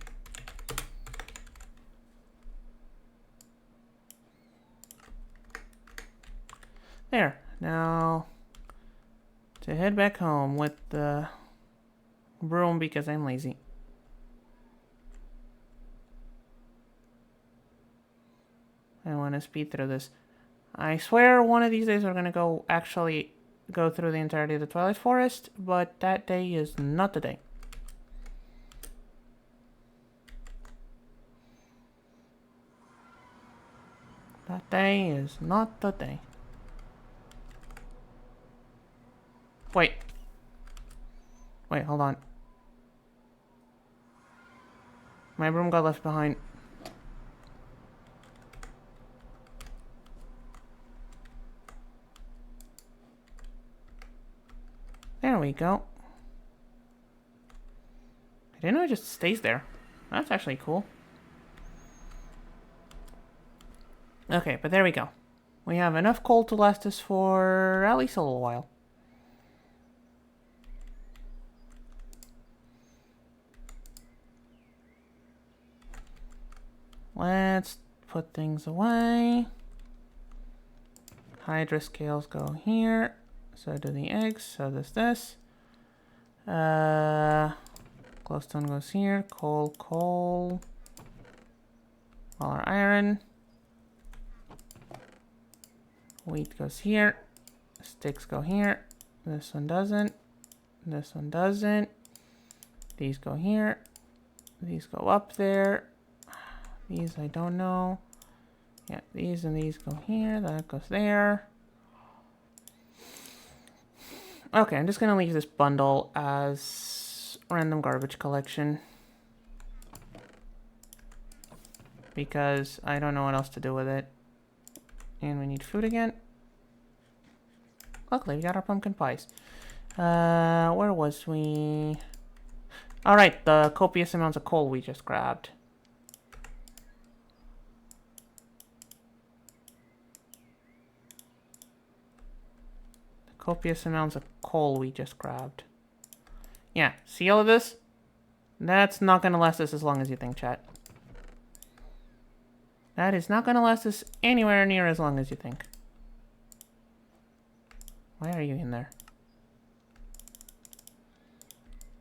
There. Now to head back home with the broom because I'm lazy. I want to speed through this. I swear one of these days we're gonna actually go through the entirety of the Twilight Forest, but that day is not the day. That day is not the day. Wait, hold on. My broom got left behind. There we go. I didn't know it just stays there. That's actually cool. Okay, but there we go. We have enough coal to last us for at least a little while. Let's put things away. Hydra scales go here. So do the eggs. So does this. Glowstone goes here. Coal. All our iron. Wheat goes here. Sticks go here. This one doesn't. This one doesn't. These go here. These go up there. These I don't know. Yeah, these and these go here. That goes there. Okay, I'm just gonna leave this bundle as random garbage collection. Because I don't know what else to do with it. And we need food again. Luckily, we got our pumpkin pies. Where was we? Alright, the copious amounts of coal we just grabbed. Copious amounts of coal we just grabbed. Yeah, see all of this? That's not gonna last us as long as you think, chat. That is not gonna last us anywhere near as long as you think. Why are you in there?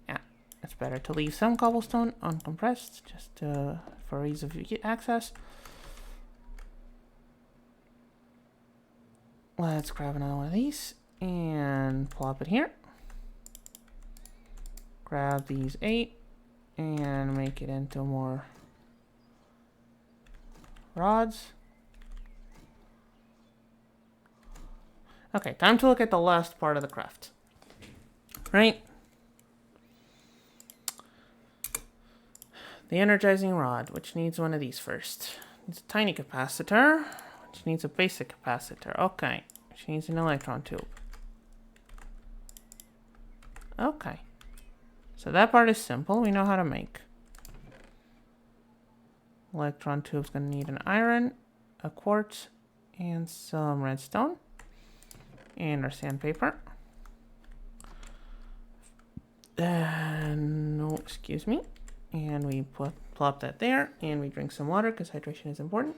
Yeah, it's better to leave some cobblestone uncompressed, just for ease of access. Let's grab another one of these. And plop it here. Grab these 8. and make it into more rods. Okay, time to look at the last part of the craft. Right? The energizing rod, which needs one of these first. Needs a tiny capacitor, which needs a basic capacitor. Okay, which needs an electron tube. Okay. So that part is simple, we know how to make. Electron tube's gonna need an iron, a quartz, and some redstone. And our sandpaper. No, excuse me. And we plop that there, and we drink some water because hydration is important.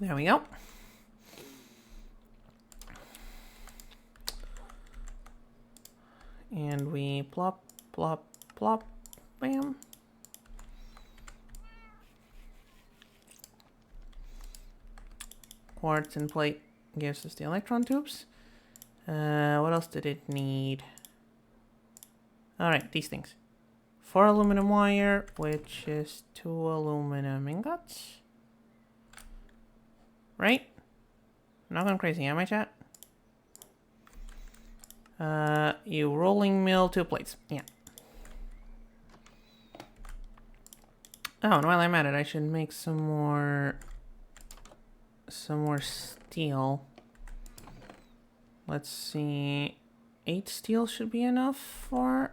There we go. And we plop, plop, plop, bam. Quartz and plate gives us the electron tubes. What else did it need? Alright, these things. 4 aluminum wire, which is 2 aluminum ingots. Right? I'm not going crazy, am I, chat? You rolling mill 2 plates. Yeah. Oh, and while I'm at it, I should make some more steel. Let's see. 8 steel should be enough for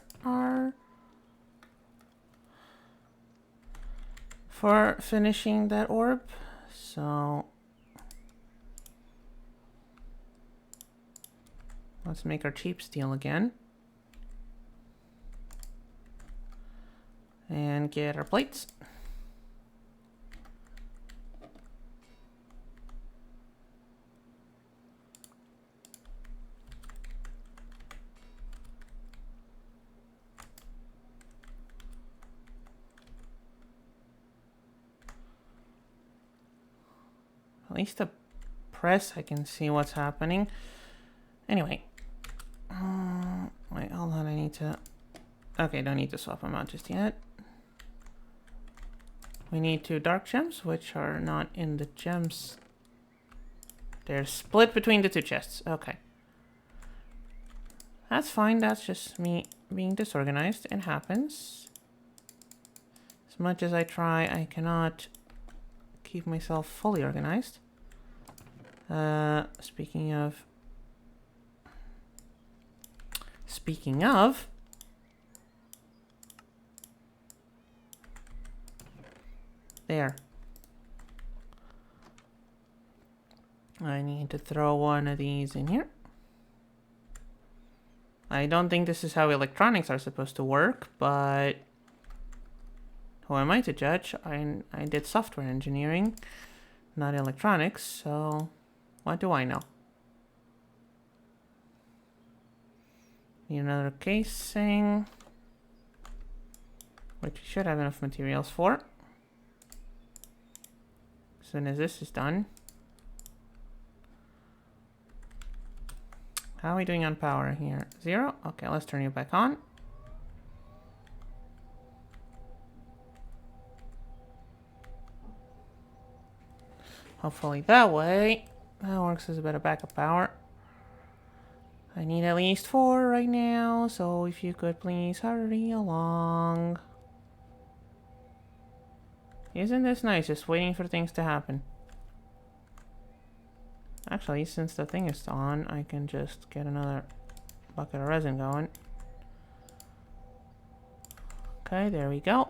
finishing that orb. So let's make our cheap steel again. And get our plates. At least the press, I can see what's happening. Anyway. Wait, hold on, I need to... Okay, don't need to swap them out just yet. We need 2 dark gems, which are not in the gems. They're split between the 2 chests. Okay. That's fine, that's just me being disorganized. It happens. As much as I try, I cannot keep myself fully organized. Speaking of, there. I need to throw one of these in here. I don't think this is how electronics are supposed to work, but who am I to judge? I did software engineering, not electronics, so what do I know? Need another casing, which we should have enough materials for. As soon as this is done. How are we doing on power here? 0? Okay, let's turn you back on. Hopefully that way, that works as a bit of backup power. I need at least 4 right now, so if you could please hurry along. Isn't this nice, just waiting for things to happen? Actually, since the thing is on, I can just get another bucket of resin going. Okay, there we go.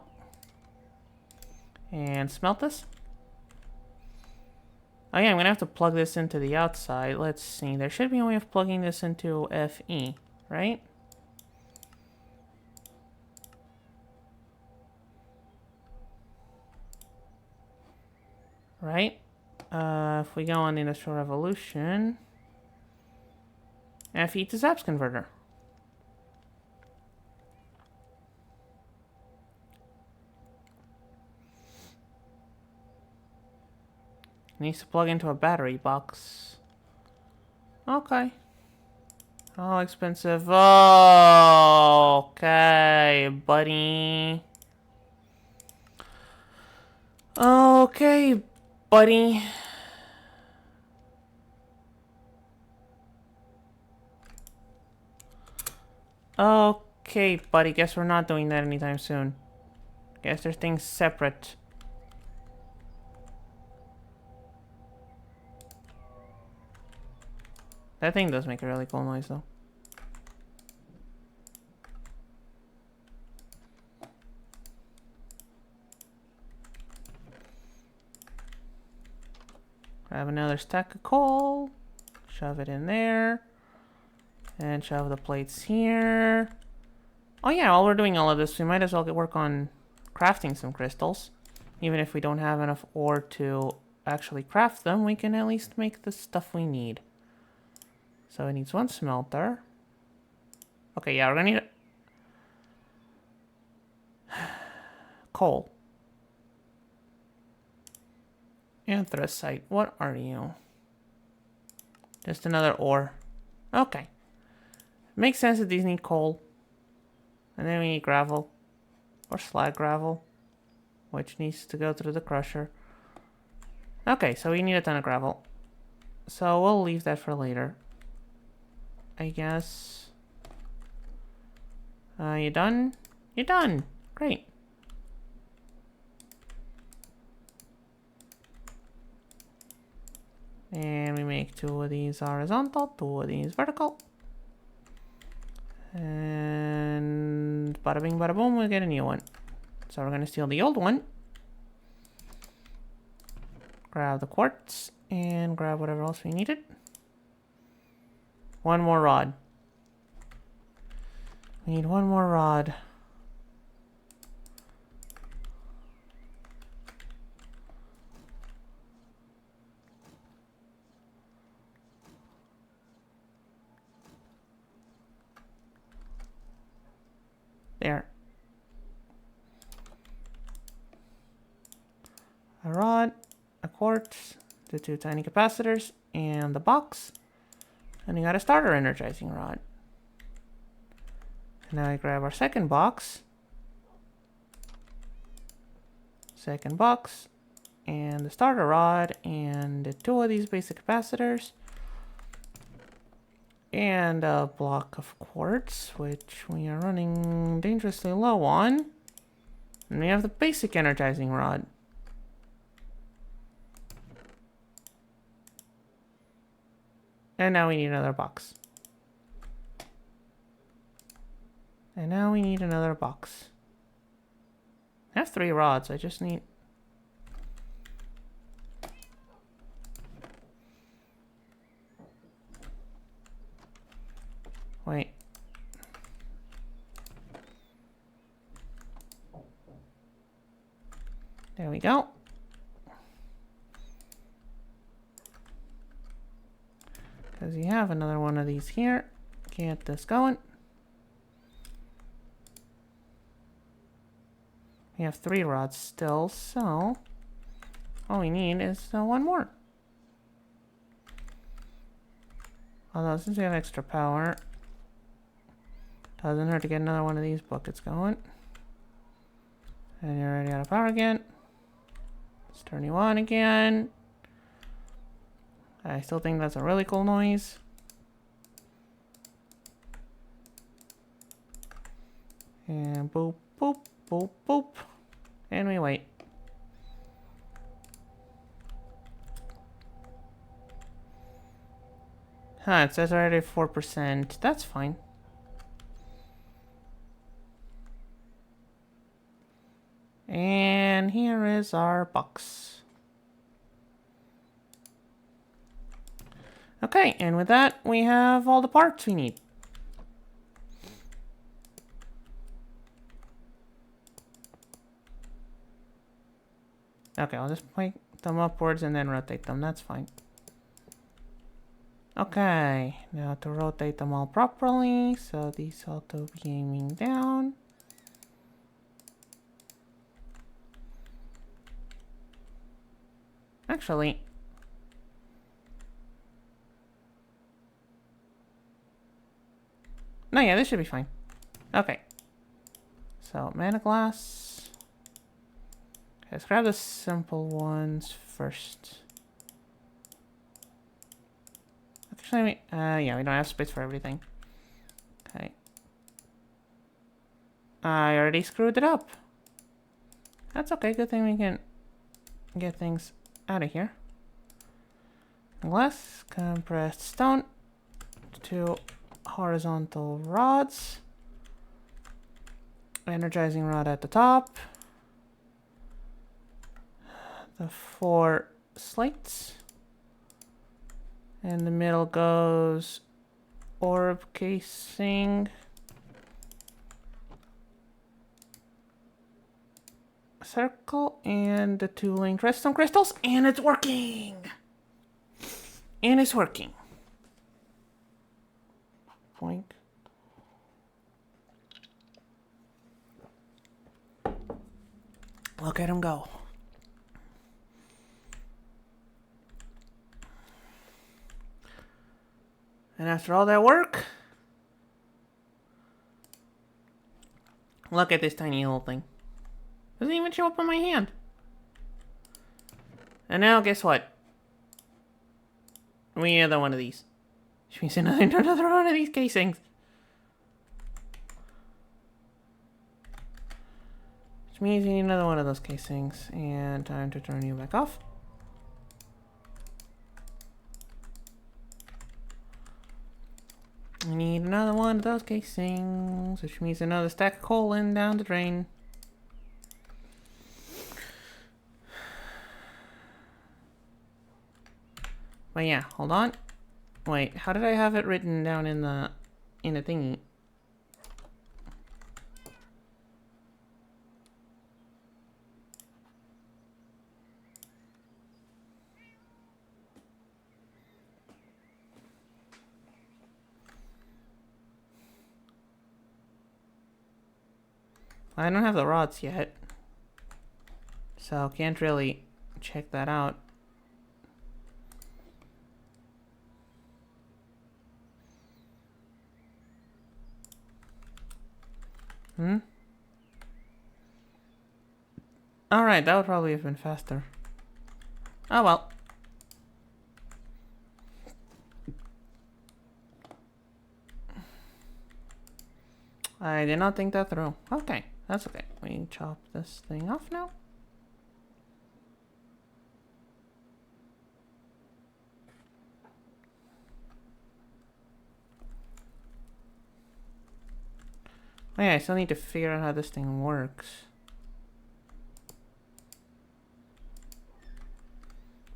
And smelt this. Oh yeah, I'm gonna have to plug this into the outside. Let's see, there should be a way of plugging this into FE, right? Right? If we go on the Industrial Revolution, FE to Zaps converter. Needs to plug into a battery box. Okay. How expensive? Oh, okay, buddy. Okay, buddy. Okay, buddy. Guess we're not doing that anytime soon. Guess there's things separate. That thing does make a really cool noise, though. Grab another stack of coal. Shove it in there. And shove the plates here. Oh yeah, while we're doing all of this, we might as well get work on crafting some crystals. Even if we don't have enough ore to actually craft them, we can at least make the stuff we need. So it needs one smelter. Okay, yeah, we're gonna need coal. Anthracite, what are you? Just another ore. Okay. Makes sense that these need coal. And then we need gravel. Or slag gravel. Which needs to go through the crusher. Okay, so we need a ton of gravel. So we'll leave that for later. I guess. You done? You're done. Great. And we make 2 of these horizontal, 2 of these vertical. And bada bing, bada boom, we get a new one. So we're going to steal the old one. Grab the quartz and grab whatever else we needed. 1 more rod. We need 1 more rod. There. A rod, a quartz, the 2 tiny capacitors, and the box. And we got a starter energizing rod. And now I grab our second box. Second box. And the starter rod, and the 2 of these basic capacitors. And a block of quartz, which we are running dangerously low on. And we have the basic energizing rod. And now we need another box. And now we need another box. I have 3 rods, I just need... Wait. There we go. Because you have another one of these here. Get this going. We have 3 rods still, so all we need is 1 more. Although since we have extra power, doesn't hurt to get another one of these buckets going. And you're already out of power again. Let's turn you on again. I still think that's a really cool noise. And boop, boop, boop, boop. And we wait. Huh, it says already 4%. That's fine. And here is our box. Okay, and with that, we have all the parts we need. Okay, I'll just point them upwards and then rotate them. That's fine. Okay, now to rotate them all properly, so these ought to be aiming down. Actually, No, yeah, this should be fine. Okay. So, mana glass. Let's grab the simple ones first. Actually, yeah, we don't have space for everything. Okay. I already screwed it up. That's okay. Good thing we can get things out of here. Glass, compressed stone, 2 horizontal rods, energizing rod at the top, the 4 slates, and the middle goes orb casing, circle, and the 2 linked redstone crystals, and it's working! And it's working. Boink. Look at him go. And after all that work, look at this tiny little thing. Doesn't even show up on my hand. And now guess what? We need another one of these. Which means another one of these casings. Which means we need another one of those casings. And time to turn you back off. We need another one of those casings. Which means another stack of coal in down the drain. But yeah, hold on. Wait, how did I have it written down in the thingy? I don't have the rods yet, so can't really check that out. Alright, that would probably have been faster. Oh well. I did not think that through. Okay, that's okay. We can chop this thing off now. Oh yeah, I still need to figure out how this thing works.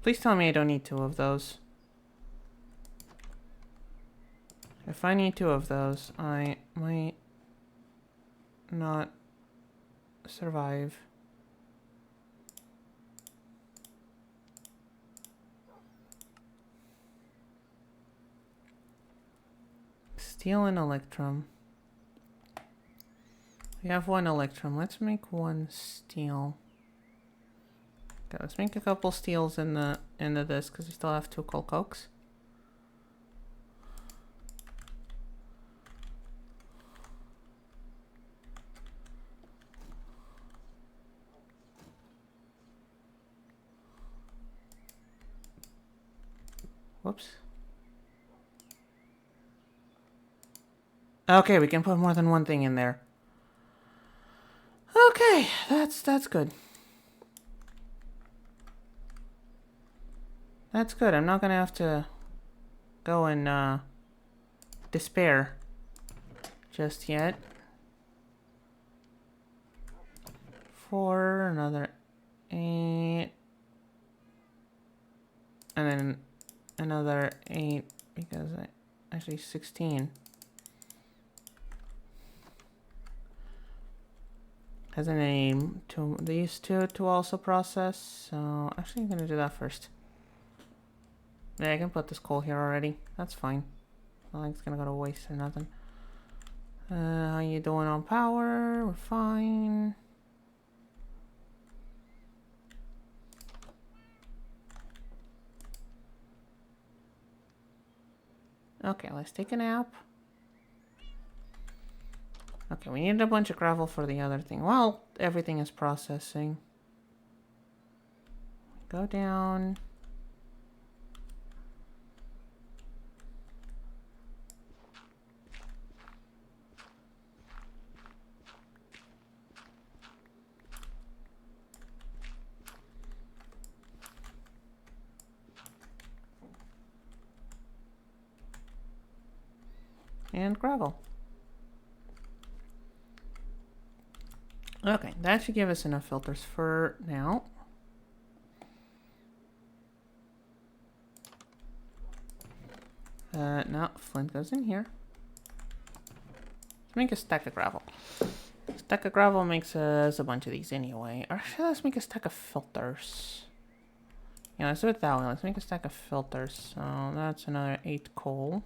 Please tell me I don't need 2 of those. If I need 2 of those, I might not survive. Steel and electrum. We have 1 electrum. Let's make 1 steel. Okay, let's make a couple steels in the end of this because we still have 2 coal cokes. Whoops. Okay, we can put more than 1 thing in there. Okay, that's good. That's good. I'm not gonna have to go and despair just yet. 4, another 8, and then another 8 because actually 16. Has a name to these 2 to also process. So actually I'm gonna do that first. Yeah, I can put this coal here already. That's fine. I don't think it's gonna go to waste or nothing. How you doing on power? We're fine. Okay, let's take a nap. Okay, we need a bunch of gravel for the other thing. Well, everything is processing. Go down. And gravel. Okay, that should give us enough filters for now. No, flint goes in here. Let's make a stack of gravel. A stack of gravel makes us a bunch of these anyway. Or actually, let's make a stack of filters. Yeah, let's do it that way. Let's make a stack of filters. So that's another 8 coal.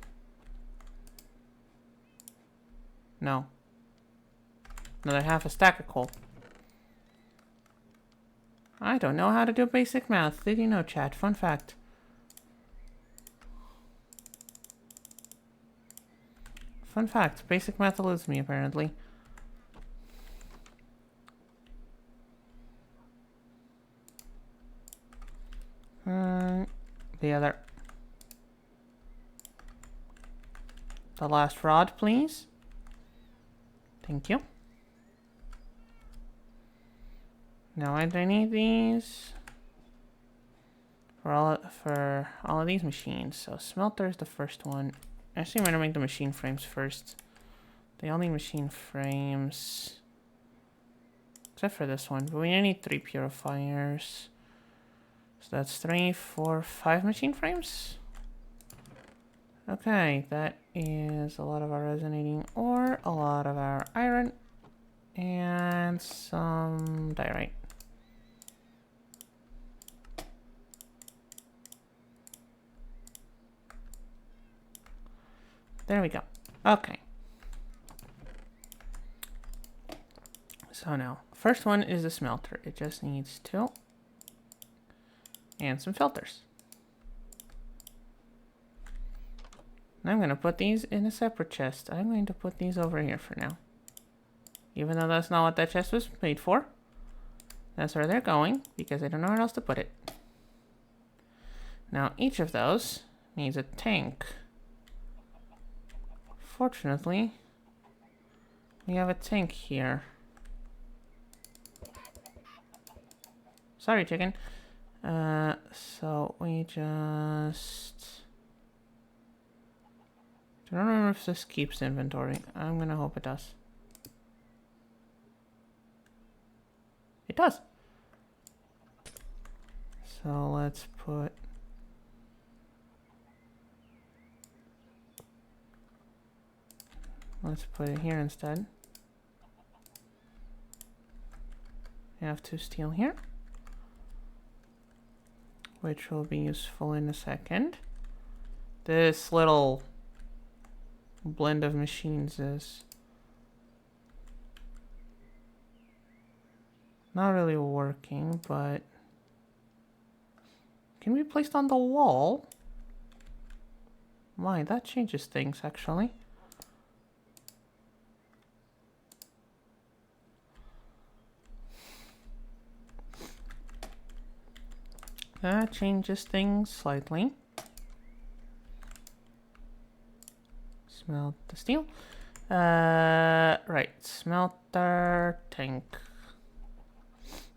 No. Another half a stack of coal. I don't know how to do basic math. Did you know, chat? Fun fact. Fun fact. Basic math eludes me, apparently. The other. The last rod, please. Thank you. Now I need these for all of these machines. So smelter is the first one. Actually, I'm gonna make the machine frames first. They all need machine frames, except for this one. But we need 3 purifiers. So that's 3, 4, 5 machine frames. Okay, that is a lot of our resonating ore, a lot of our iron, and some diorite. There we go. Okay. So now, first one is the smelter. It just needs 2 and some filters. And I'm going to put these in a separate chest. I'm going to put these over here for now. Even though that's not what that chest was made for. That's where they're going, because I don't know where else to put it. Now, each of those needs a tank. Fortunately, we have a tank here. Sorry, chicken. So we just... I don't remember if this keeps inventory. I'm gonna hope it does. It does. So let's put... Let's put it here instead. I have 2 steel here, which will be useful in a second. This little blend of machines is not really working, but can be placed on the wall. My, that changes things actually. That changes things slightly. Smelt the steel. Right, smelter, tank.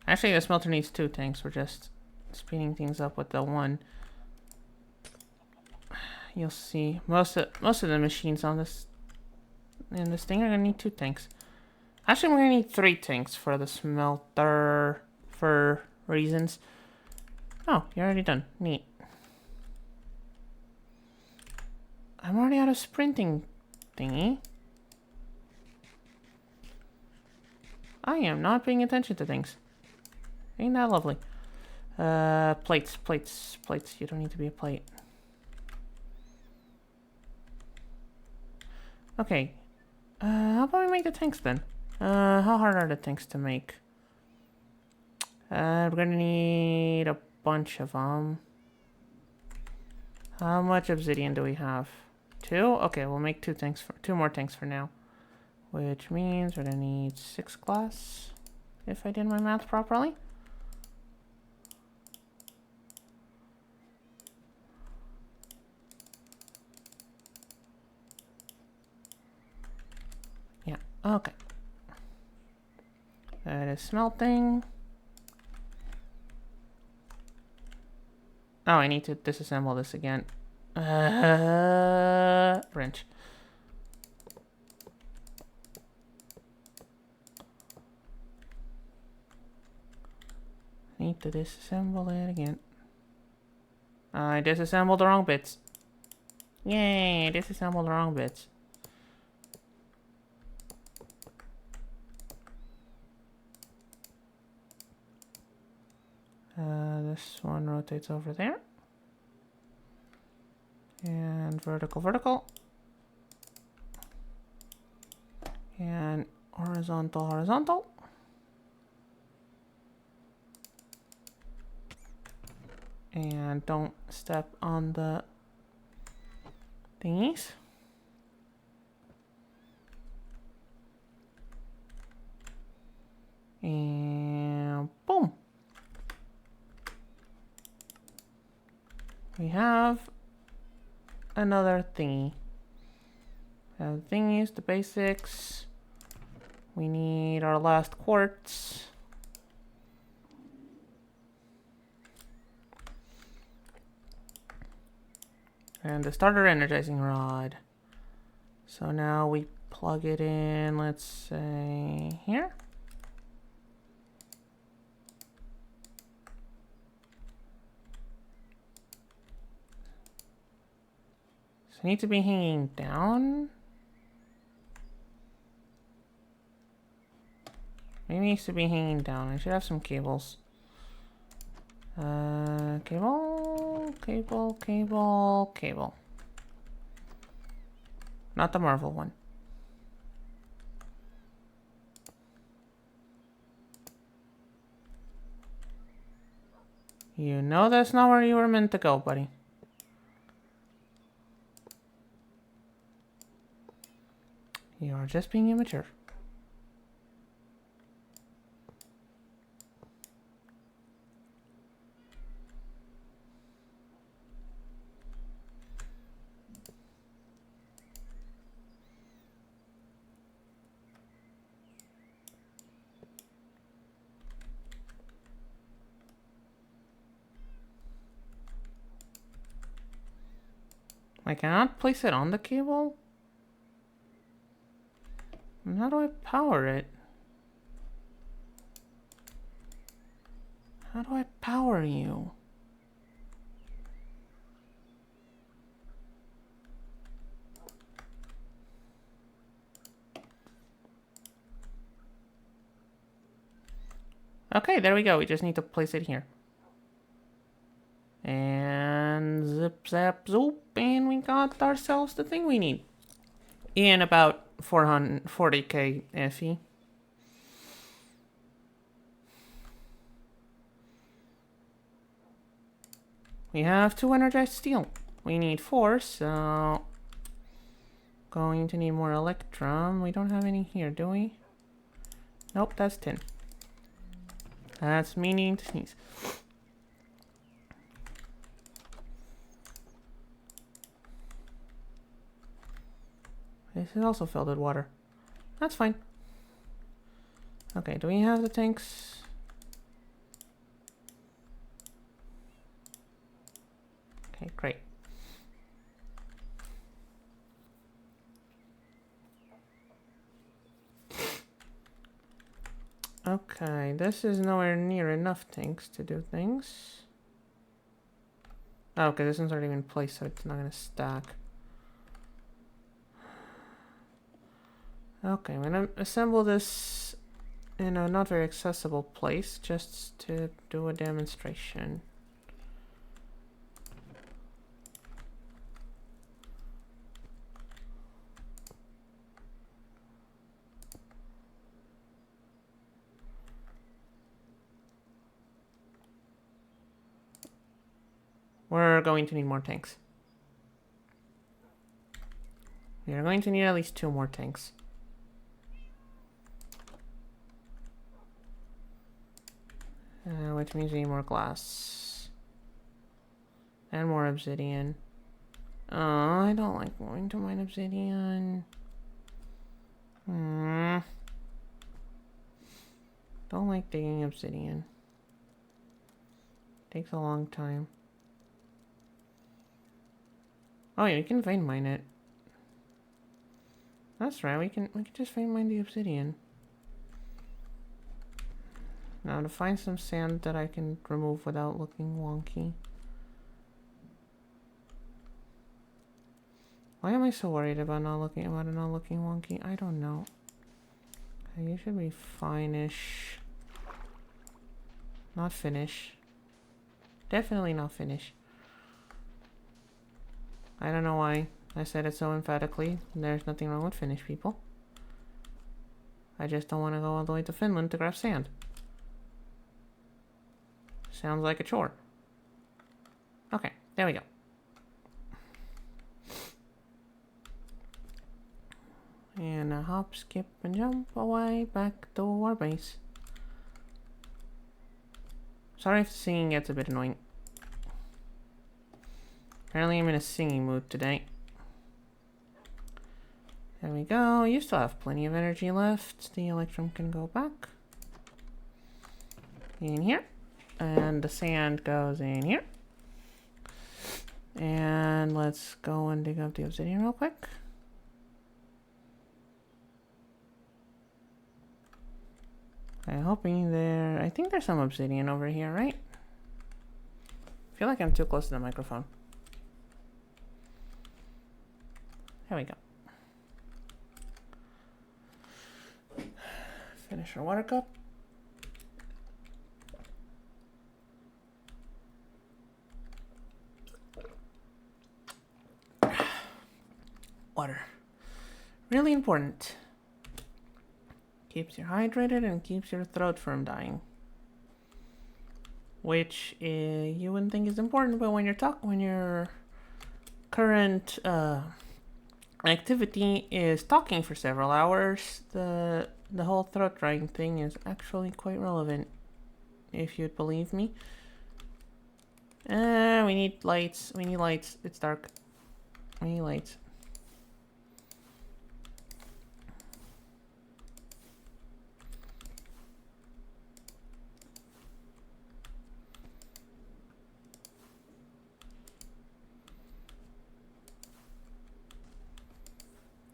Actually, the smelter needs 2 tanks. We're just speeding things up with the one. You'll see most of the machines on this thing are gonna need 2 tanks. Actually, we're gonna need 3 tanks for the smelter for reasons. Oh, you're already done. Neat. I'm already out of sprinting thingy. I am not paying attention to things. Ain't that lovely? Plates. You don't need to be a plate. Okay. How about we make the tanks then? How hard are the tanks to make? We're gonna need a bunch of them. How much obsidian do we have? 2? Okay, we'll make 2 more tanks for now. which means we're gonna need 6 glass, if I did my math properly. Yeah, okay. That is smelting. Oh, I need to disassemble this again. Wrench. Need to disassemble it again. I disassembled the wrong bits. Yay, disassembled the wrong bits. This one rotates over there. And vertical, vertical. And horizontal, horizontal. And don't step on the thingies. And boom. We have another thingy. The thingies, the basics. We need our last quartz. And the starter energizing rod. So now we plug it in, let's say here. So it needs to be hanging down. Maybe it needs to be hanging down. I should have some cables. Cable, cable, cable, cable. Not the Marvel one. You know that's not where you were meant to go, buddy. You are just being immature. I cannot place it on the cable? And how do I power it? How do I power you? Okay, there we go. We just need to place it here. And zip, zap, zoop, and we got ourselves the thing we need. In about 440k FE. We have 2 energized steel. We need 4, so going to need more electrum. We don't have any here, do we? Nope, that's tin. That's me needing to sneeze. This is also filled with water. That's fine. Okay, do we have the tanks? Okay, great. Okay, this is nowhere near enough tanks to do things. Oh, okay, this one's already been placed, so it's not gonna stack. Okay, I'm gonna assemble this in a not very accessible place just to do a demonstration. We're going to need more tanks. We are going to need at least 2 more tanks. which means we need more glass. And more obsidian. Oh, I don't like going to mine obsidian. Don't like digging obsidian. Takes a long time. Oh yeah, we can vein mine it. That's right, we can just vein mine the obsidian. Now to find some sand that I can remove without looking wonky. Why am I so worried about it not looking wonky? I don't know. Okay, you should be fine-ish. Not finish. Definitely not finish. I don't know why I said it so emphatically. There's nothing wrong with Finnish people. I just don't want to go all the way to Finland to grab sand. Sounds like a chore. Okay, there we go. And a hop, skip, and jump away back to our base. Sorry if the singing gets a bit annoying. Apparently I'm in a singing mood today. There we go. You still have plenty of energy left. The electrum can go back. In here. And the sand goes in here. And let's go and dig up the obsidian real quick. I'm hoping there... I think there's some obsidian over here, right? I feel like I'm too close to the microphone. There we go. Finish our water cup. Water. Really important. Keeps you hydrated and keeps your throat from dying. Which you wouldn't think is important, but when your current activity is talking for several hours, the whole throat drying thing is actually quite relevant, if you'd believe me. We need lights. We need lights. It's dark. We need lights.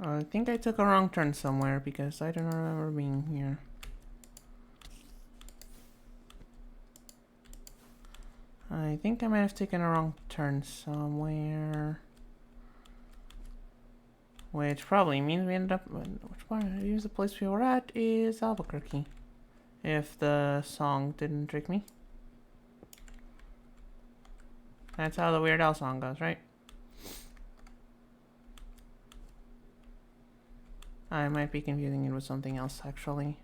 I think I took a wrong turn somewhere because I don't remember being here. I think I might have taken a wrong turn somewhere. Which probably means we ended up... Which part? Here's the place we were at is Albuquerque. If the song didn't trick me. That's how the Weird Al song goes, right? I might be confusing it with something else, actually.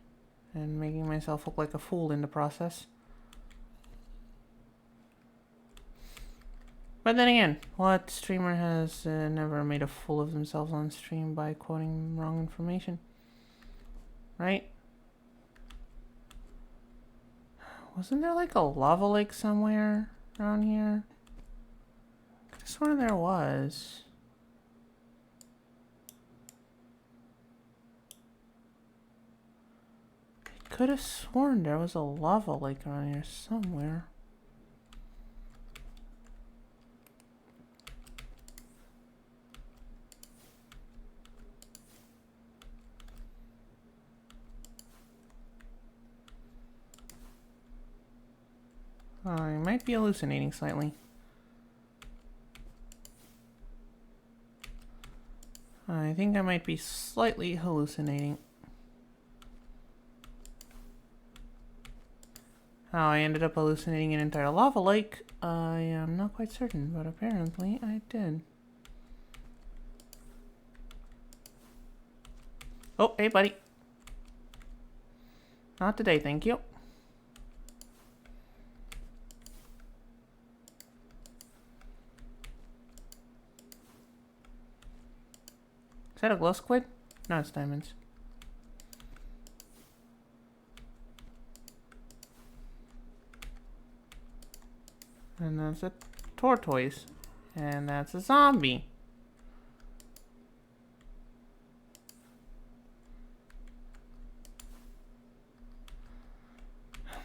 And making myself look like a fool in the process. But then again, what streamer has never made a fool of themselves on stream by quoting wrong information? Right? Wasn't there like a lava lake somewhere around here? I could have sworn there was. I could have sworn there was a lava lake around here somewhere. I might be hallucinating slightly. I think I might be slightly hallucinating. How I ended up hallucinating an entire lava lake, I am not quite certain, but apparently I did. Oh, hey buddy. Not today, thank you. Is that a glow squid? No, it's diamonds. And that's a tortoise. And that's a zombie.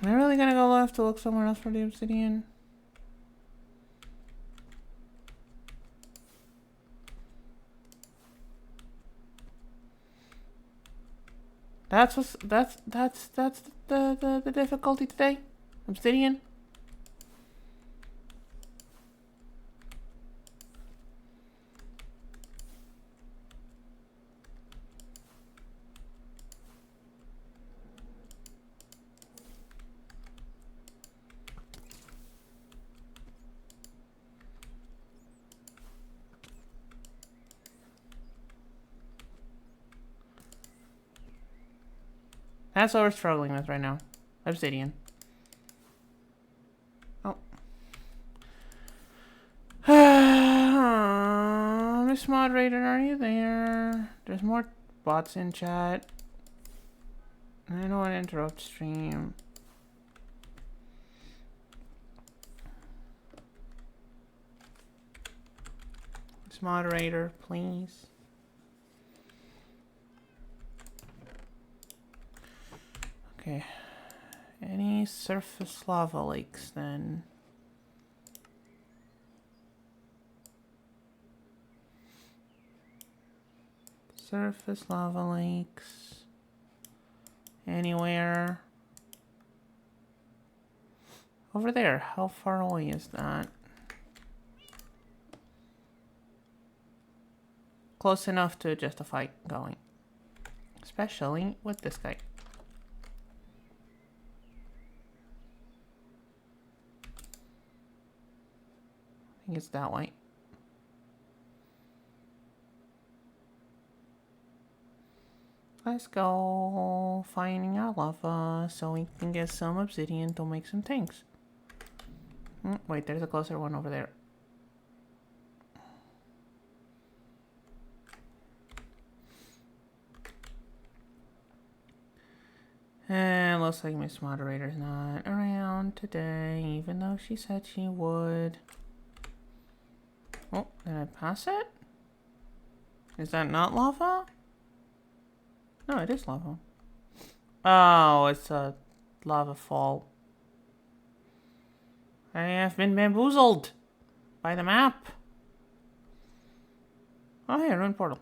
Am I really gonna go left to look somewhere else for the obsidian? That's the difficulty today. Obsidian. That's what we're struggling with right now. Obsidian. Oh. Miss Moderator, are you there? There's more bots in chat. I don't want to interrupt stream. Miss Moderator, please. Okay. Any surface lava lakes then? Surface lava lakes. Anywhere. Over there. How far away is that? Close enough to justify going. Especially with this guy. I think it's that way. Let's go finding our lava so we can get some obsidian to make some things. Wait, there's a closer one over there. And looks like Miss Moderator's not around today, even though she said she would. Oh, did I pass it? Is that not lava? No, it is lava. Oh, it's a lava fall. I have been bamboozled by the map. Oh, hey, ruined portal.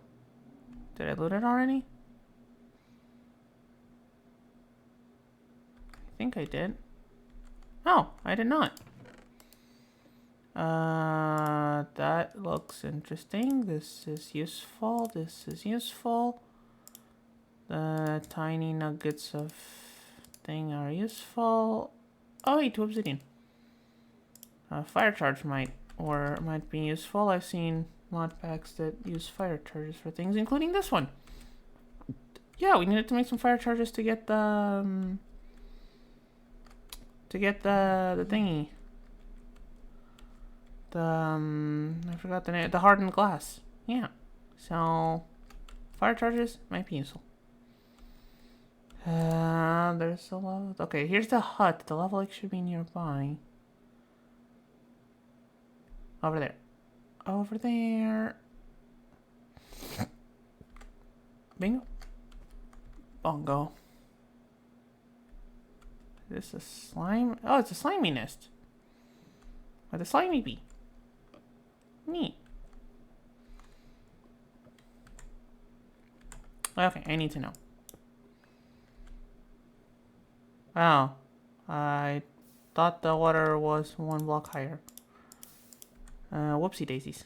Did I loot it already? I think I did. Oh, I did not. That looks interesting. This is useful. This is useful. The tiny nuggets of thing are useful. Oh, wait, 2 obsidian. Fire charge might be useful. I've seen mod packs that use fire charges for things, including this one. Yeah, we needed to make some fire charges to get the thingy. I forgot the name. The hardened glass. Yeah. So fire charges might be useful. There's a level. Okay, here's the hut. The level like should be nearby. Over there. Over there. Bingo. Bongo. Is this a slime? Oh, it's a slimy nest. With a slimy bee. Neat. Okay, I need to know. Oh, I thought the water was 1 block higher. Whoopsie daisies.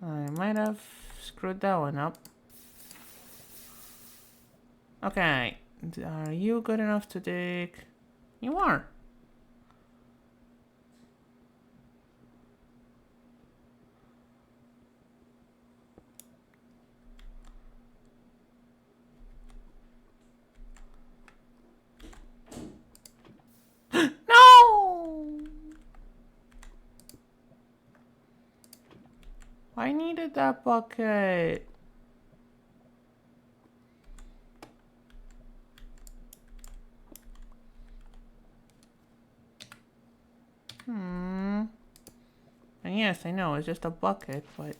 I might have screwed that one up. Okay, are you good enough to dig? You are. No! I needed that bucket. And yes, I know, it's just a bucket, but...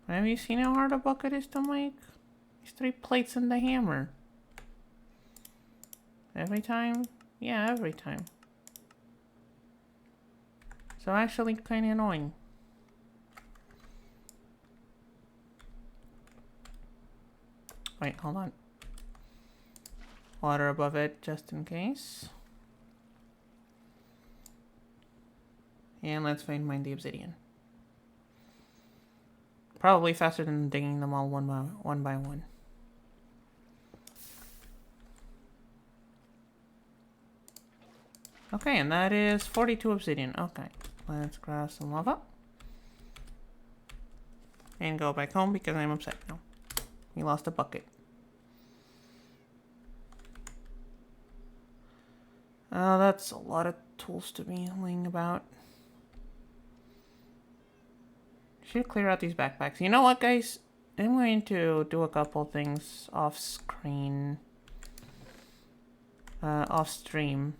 Have you seen how hard a bucket is to make? These 3 plates and the hammer. Every time? Yeah, every time. So actually kind of annoying. Wait, hold on. Water above it, just in case. And let's find the obsidian. Probably faster than digging them all one by one. Okay, and that is 42 obsidian. Okay, let's grab some lava. And go back home because I'm upset now. We lost a bucket. Oh, that's a lot of tools to be laying about. Should clear out these backpacks. You know what, guys? I'm going to do a couple things off screen. Off stream.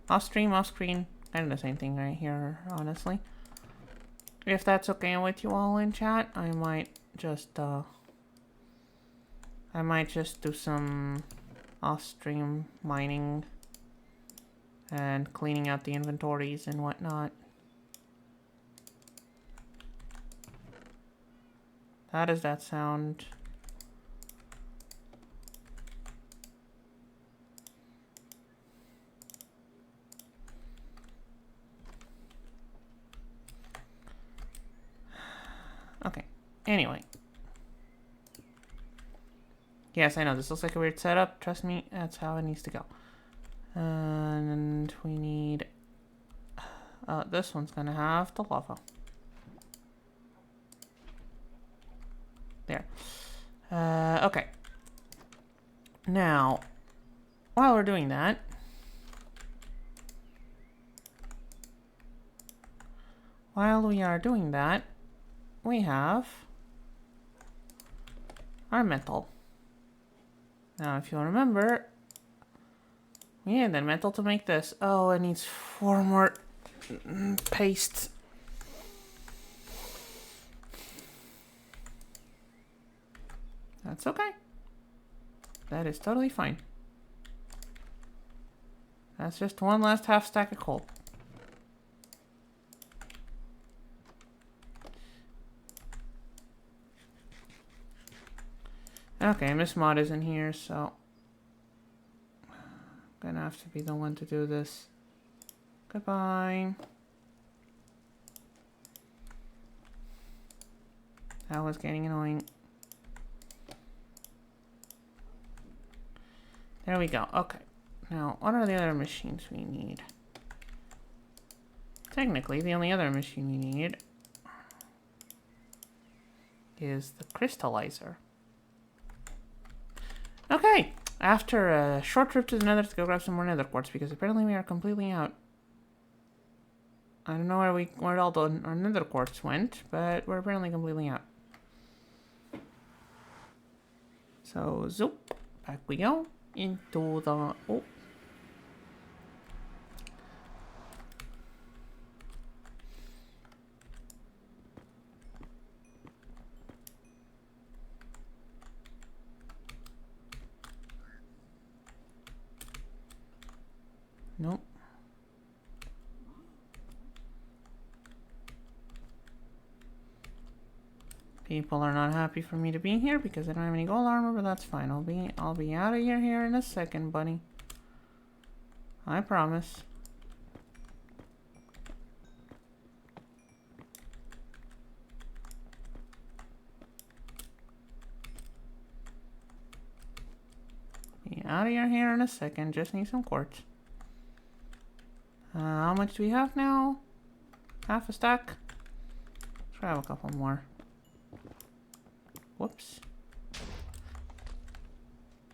Off stream, off screen. Kind of the same thing right here, honestly. If that's okay with you all in chat, I might just do some off-stream mining and cleaning out the inventories and whatnot. How does that sound? Okay, anyway. Yes, I know, this looks like a weird setup. Trust me, that's how it needs to go. And we need... this one's gonna have the lava. There. Okay. Now, while we're doing that... we have our metal. Now, if you'll remember, we need that metal to make this. Oh, it needs 4 more paste. That's okay. That is totally fine. That's just 1 last half stack of coal. Okay, Miss Mod isn't here, so I'm gonna have to be the one to do this. Goodbye. That was getting annoying. There we go. Okay. Now, what are the other machines we need? Technically, the only other machine we need is the crystallizer. Okay, after a short trip to the nether to go grab some more nether quartz, because apparently we are completely out. I don't know where all our nether quartz went, but we're apparently completely out. So, zoop, back we go into the... Oh. Nope. People are not happy for me to be here because I don't have any gold armor, but that's fine. I'll be out of here in a second, buddy. I promise. Be out of here in a second. Just need some quartz. How much do we have now? Half a stack? Let's grab a couple more. Whoops.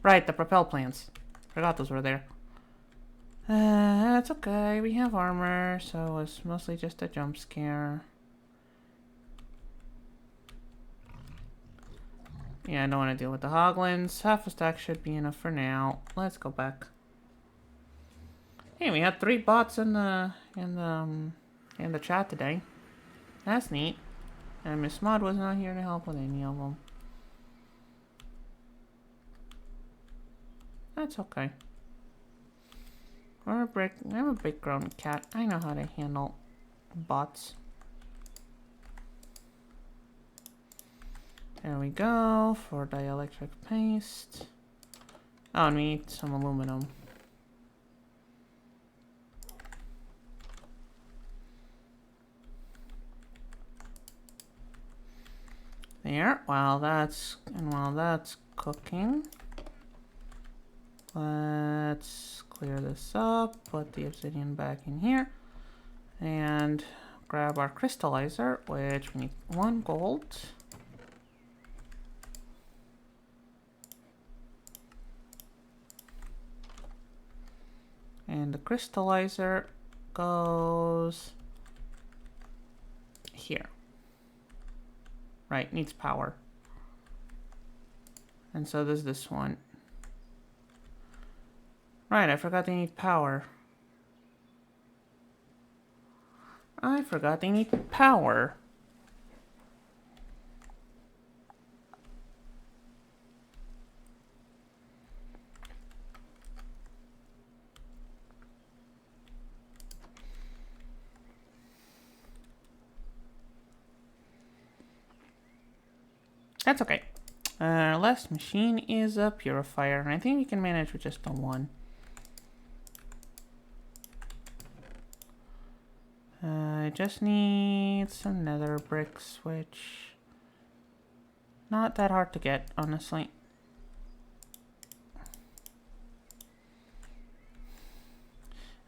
Right, the propel plants. Forgot those were there. That's okay. We have armor, so it's mostly just a jump scare. Yeah, I don't want to deal with the hoglins. Half a stack should be enough for now. Let's go back. Hey, we had 3 bots in the chat today. That's neat. And Miss Mod was not here to help with any of them. That's okay. I'm a big grown cat. I know how to handle bots. There we go for dielectric paste. Oh, and we need some aluminum. There. While that's cooking, let's clear this up. Put the obsidian back in here, and grab our crystallizer, which we need 1 gold. And the crystallizer goes here. Right, needs power. And so does this one. Right, I forgot they need power. That's okay. Our last machine is a purifier, and I think we can manage with just the 1. I just need some nether bricks, which not that hard to get, honestly.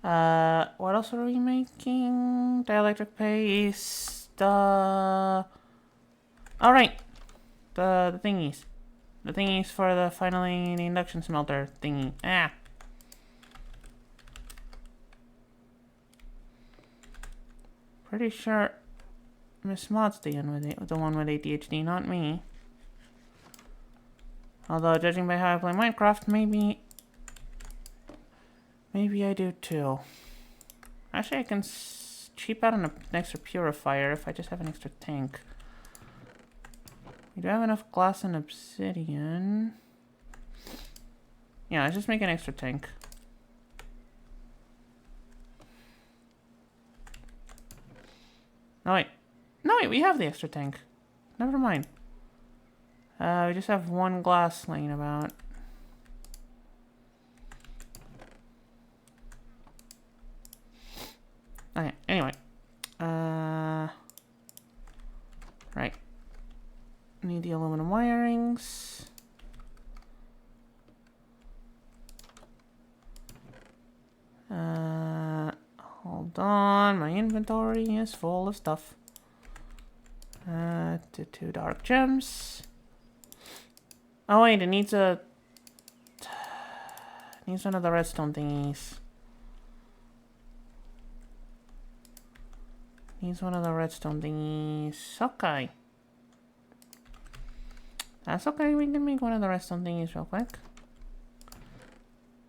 What else are we making? Dielectric paste. All right. The thingies. The thingies for the finally the induction smelter thingy. Ah. Pretty sure Miss Mod's the one with ADHD, not me. Although, judging by how I play Minecraft, maybe I do too. Actually, I can cheap out on an extra purifier if I just have an extra tank. We do have enough glass and obsidian. Yeah, let's just make an extra tank. No, wait. No, wait, we have the extra tank. Never mind. We just have 1 glass laying about. Okay, anyway. Right. Need the aluminum wirings. Hold on, my inventory is full of stuff. 2 dark gems. Oh wait, it needs one of the redstone thingies. Okay. That's okay, we can make one of the redstone thingies real quick.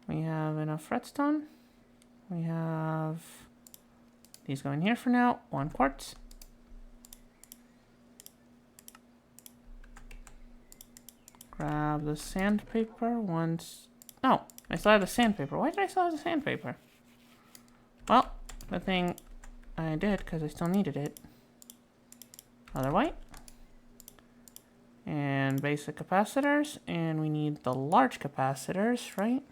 We have enough redstone. We have these going here for now. 1 quartz. Grab the sandpaper once. Oh, I still have the sandpaper. Why did I still have the sandpaper? Well, the thing I did because I still needed it. Other white. And basic capacitors. And we need the large capacitors, right?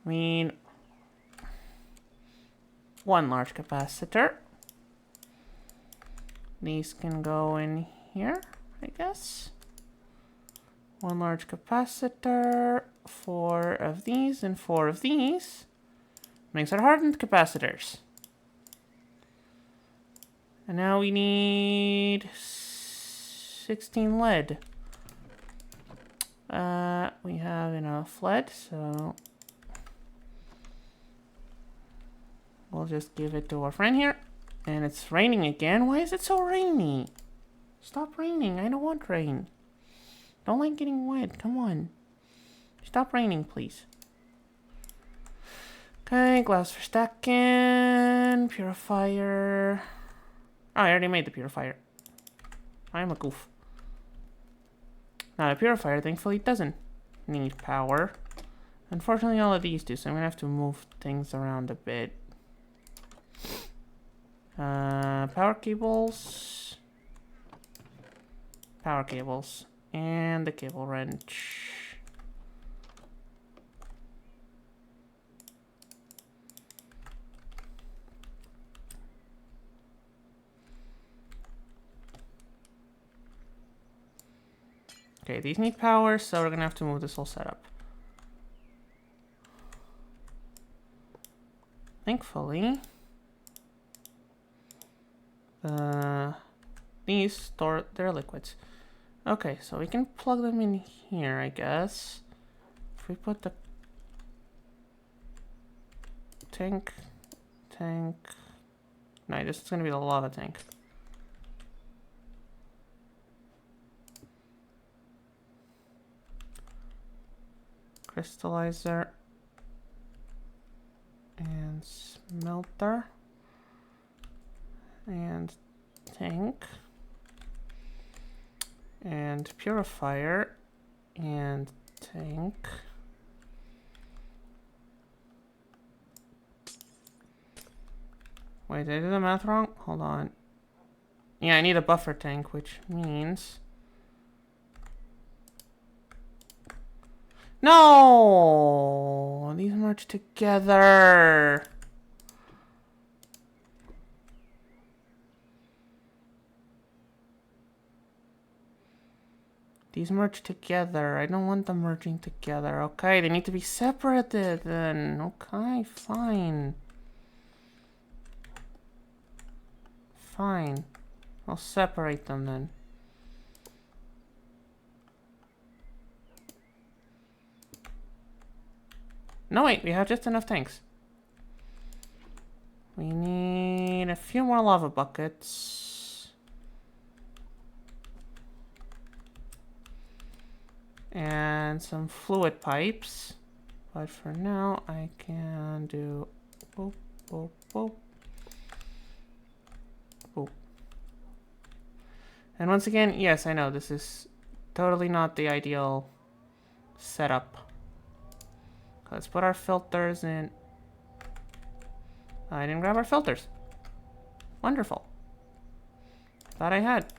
We need 1 large capacitor. These can go in here, I guess. 1 large capacitor, 4 of these, and 4 of these. Makes our hardened capacitors. And now we need 16 lead. We have enough lead, so we'll just give it to our friend here. And it's raining again. Why is it so rainy? Stop raining. I don't want rain. Don't like getting wet. Come on. Stop raining, please. Okay, glass for stacking. Purifier. Oh, I already made the purifier. I'm a goof. Now the purifier thankfully doesn't need power. Unfortunately, all of these do, so I'm gonna have to move things around a bit. Power cables. Power cables. And the cable wrench. Okay, these need power, so we're gonna have to move this whole setup. Thankfully, these store their liquids. Okay, so we can plug them in here, I guess. If we put the tank. No, this is gonna be the lava tank. Crystallizer. And smelter. And tank. And purifier. And tank. Wait, did I do the math wrong? Hold on. Yeah, I need a buffer tank, which means... No! These merge together. These merge together. I don't want them merging together. Okay, they need to be separated then. Okay, fine. Fine. I'll separate them then. No, wait, we have just enough tanks. We need a few more lava buckets. And some fluid pipes. But for now, I can do boop, boop, boop. Boop. And once again, yes, I know this is totally not the ideal setup. Let's put our filters in. I didn't grab our filters. Wonderful. Thought I had.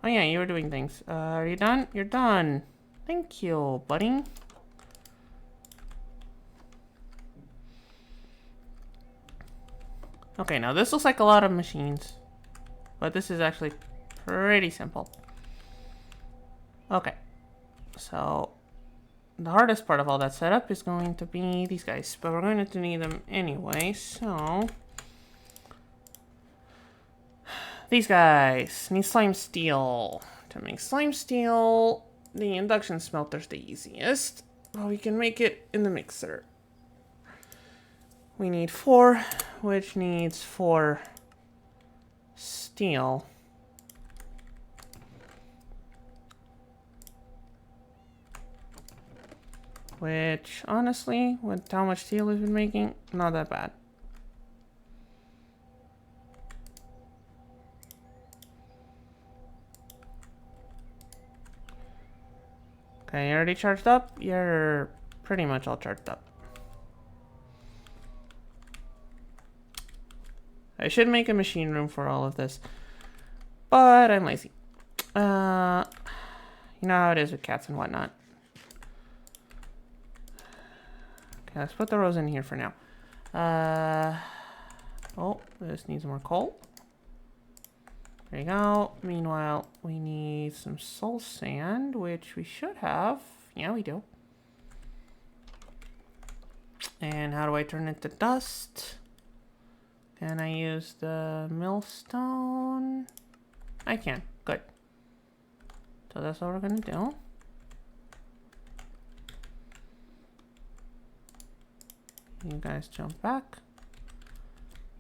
Oh yeah, you were doing things. Are you done? You're done. Thank you, buddy. Okay, now this looks like a lot of machines. But this is actually pretty simple. Okay. So... the hardest part of all that setup is going to be these guys, but we're going to need them anyway, so... these guys need slime steel. To make slime steel, the induction smelter's the easiest, but we can make it in the mixer. We need 4, which needs 4 steel. Which, honestly, with how much steel we've been making, not that bad. Okay, you already charged up? You're pretty much all charged up. I should make a machine room for all of this, but I'm lazy. You know how it is with cats and whatnot. Okay, let's put the rows in here for now. Oh, this needs more coal. There you go. Meanwhile, we need some soul sand, which we should have. Yeah, we do. And how do I turn it to dust? Can I use the millstone? I can. Good. So that's what we're gonna do. You guys jump back.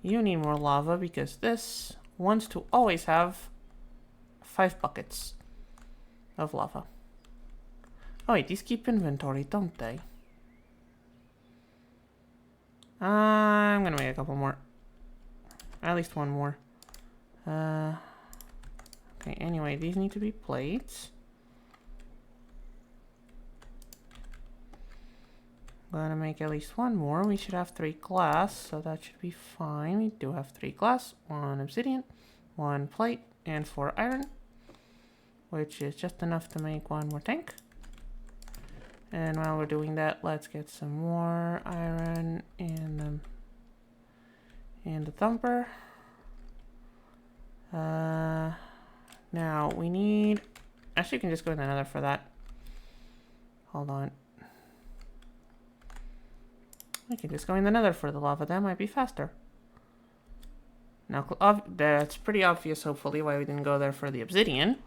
You need more lava because this wants to always have 5 buckets of lava. Oh wait, these keep inventory, don't they? I'm gonna make a couple more. At least one more. Okay, anyway, these need to be plates. Gonna make at least one more. We should have 3 glass, so that should be fine. We do have 3 glass, 1 obsidian, 1 plate, and 4 iron, which is just enough to make 1 more tank. And while we're doing that, let's get some more iron in the thumper. Now we need, actually you can just go in the nether for that. Hold on. We can just go in the nether for the lava, that might be faster. Now that's pretty obvious hopefully why we didn't go there for the obsidian.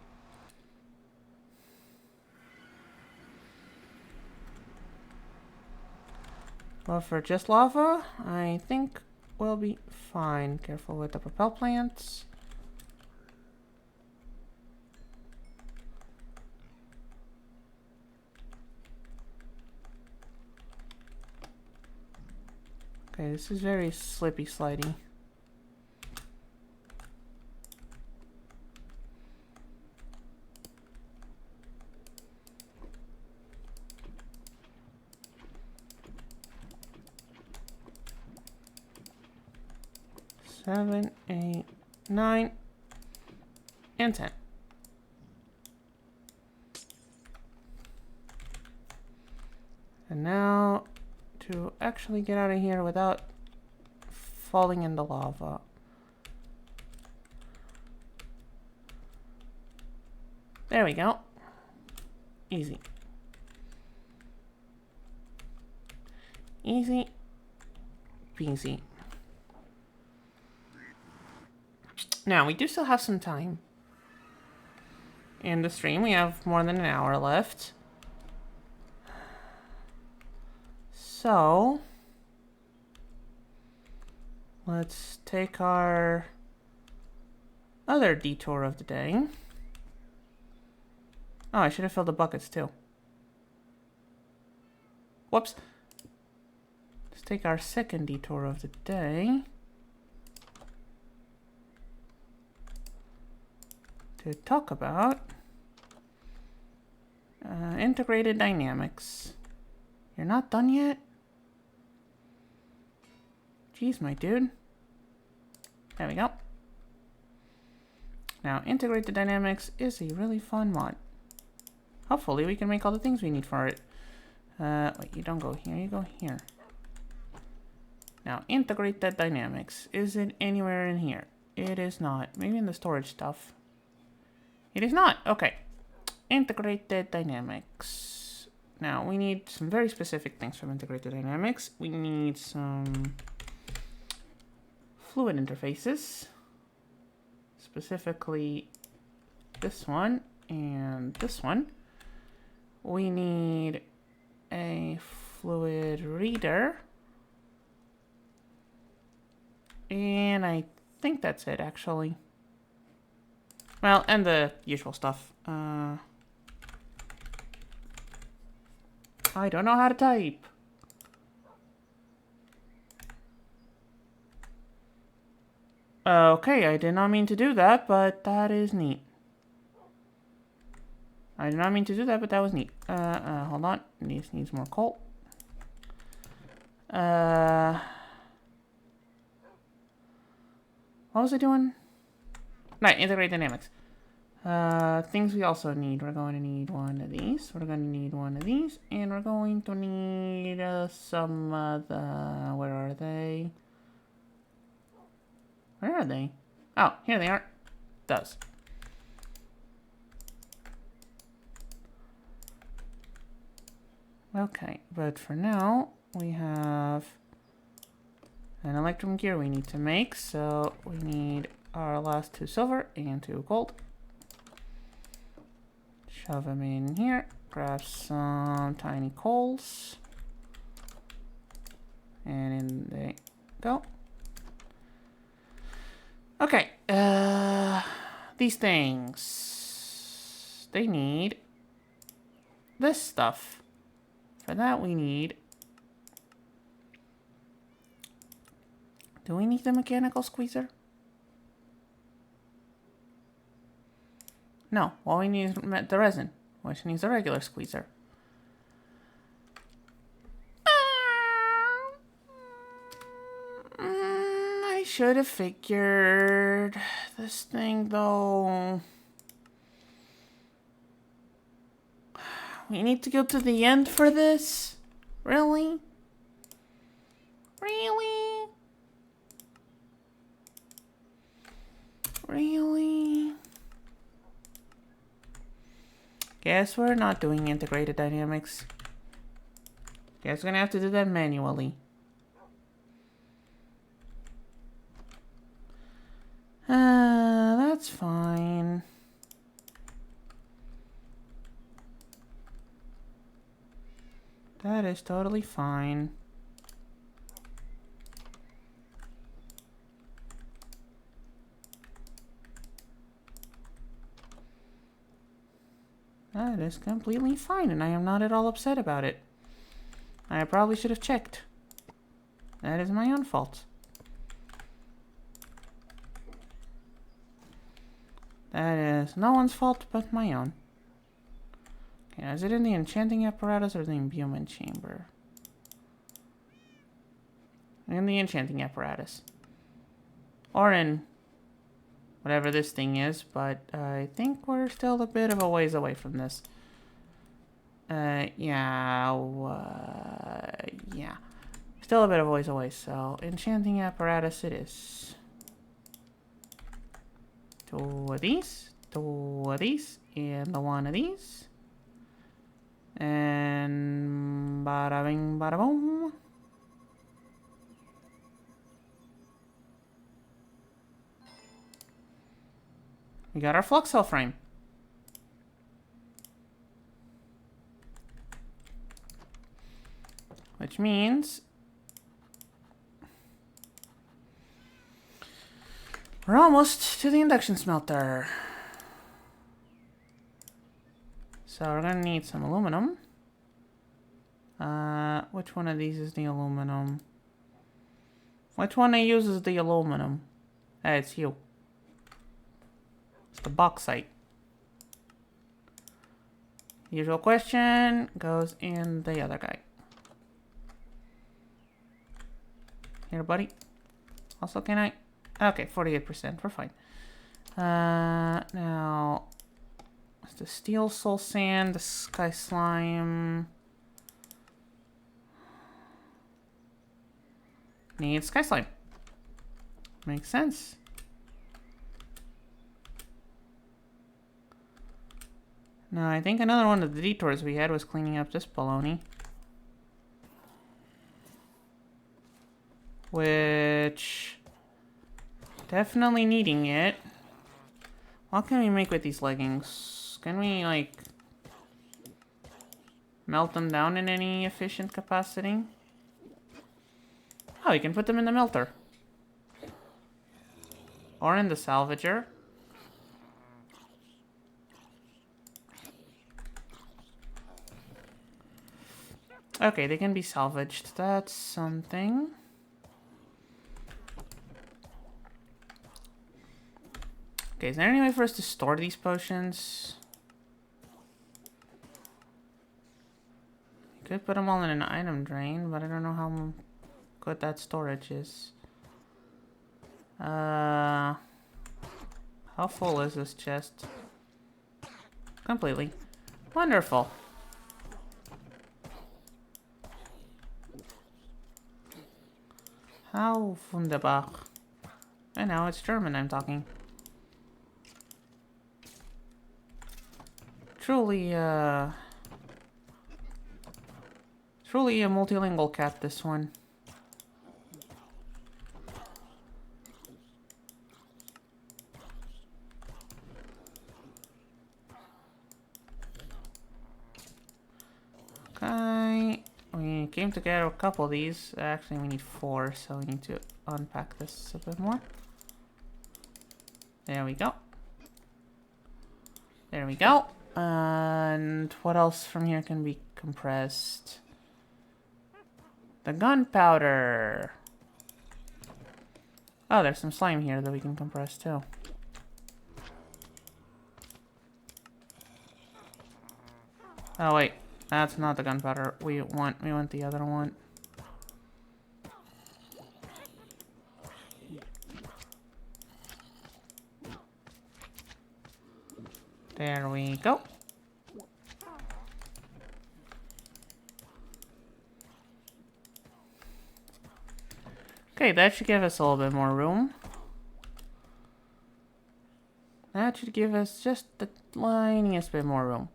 Well, for just lava, I think we'll be fine. Careful with the propel plants. Okay, this is very slippy slidey. Seven, 8, 9, and 10. And now to actually get out of here without falling in the lava. There we go. Easy. Easy peasy. Now, we do still have some time in the stream. We have more than an hour left. So, let's take our other detour of the day. Oh, I should have filled the buckets too. Whoops. Let's take our second detour of the day. To talk about integrated dynamics. You're not done yet? Jeez, my dude. There we go. Now, integrated dynamics is a really fun mod. Hopefully, we can make all the things we need for it. Wait, you don't go here, you go here. Now, integrated dynamics. Is it anywhere in here? It is not. Maybe in the storage stuff. It is not. Okay. Integrated dynamics. Now, we need some very specific things from integrated dynamics. We need some fluid interfaces. Specifically, this one and this one. We need a fluid reader. And I think that's it, actually. Well, and the usual stuff. I don't know how to type. Okay, I did not mean to do that, but that is neat. I did not mean to do that, but that was neat. Hold on. This needs more coal. What was I doing? Right, integrate dynamics. Things we also need. We're going to need one of these. We're going to need one of these. And we're going to need some of the... Where are they? Where are they? Oh, here they are. Those. Okay, but for now, we have an electrum gear we need to make. So we need our last 2 silver and 2 gold. Shove them in here. Grab some tiny coals. And in they go. Okay. These things. They need this stuff. For that we need Do we need the mechanical squeezer? No, all we need is the resin, which needs a regular squeezer. I should have figured this thing, though. We need to go to the end for this? Really? Really? Really? Guess we're not doing integrated dynamics. Guess we're gonna have to do that manually. That's fine. That is totally fine. That is completely fine, and I am not at all upset about it. I probably should have checked. That is my own fault. That is no one's fault but my own. Okay, is it in the enchanting apparatus or the imbuement chamber? In the enchanting apparatus. Or in whatever this thing is, but I think we're still a bit of a ways away from this. Yeah. Still a bit of a ways away, so enchanting apparatus it is. Two of these, and the one of these. And bada bing, bada boom. We got our flux cell frame. Which means we're almost to the induction smelter. So we're gonna need some aluminum. Which one of these is the aluminum? Which one uses the aluminum? Hey, it's you. It's the bauxite. Usual question goes in the other guy. Here, buddy. Also, can I? Okay, 48%. We're fine. Now, it's the steel soul sand, the sky slime. Need sky slime. Makes sense. Now, I think another one of the detours we had was cleaning up this baloney. Which, definitely needing it. What can we make with these leggings? Can we, like, melt them down in any efficient capacity? Oh, you can put them in the melter. Or in the salvager. Okay, they can be salvaged. That's something. Okay, is there any way for us to store these potions? You could put them all in an item drain, but I don't know how good that storage is. How full is this chest? Completely. Wonderful. How wunderbar. And now it's German I'm talking. Truly a multilingual cat, this one. Okay, we came to get a couple of these. Actually, we need 4, so we need to unpack this a bit more. There we go. There we go. And what else from here can be compressed? The gunpowder. Oh, there's some slime here that we can compress too. Oh wait, that's not the gunpowder we want. We want the other one. There we go. Okay, that should give us a little bit more room. That should give us just the tiniest bit more room.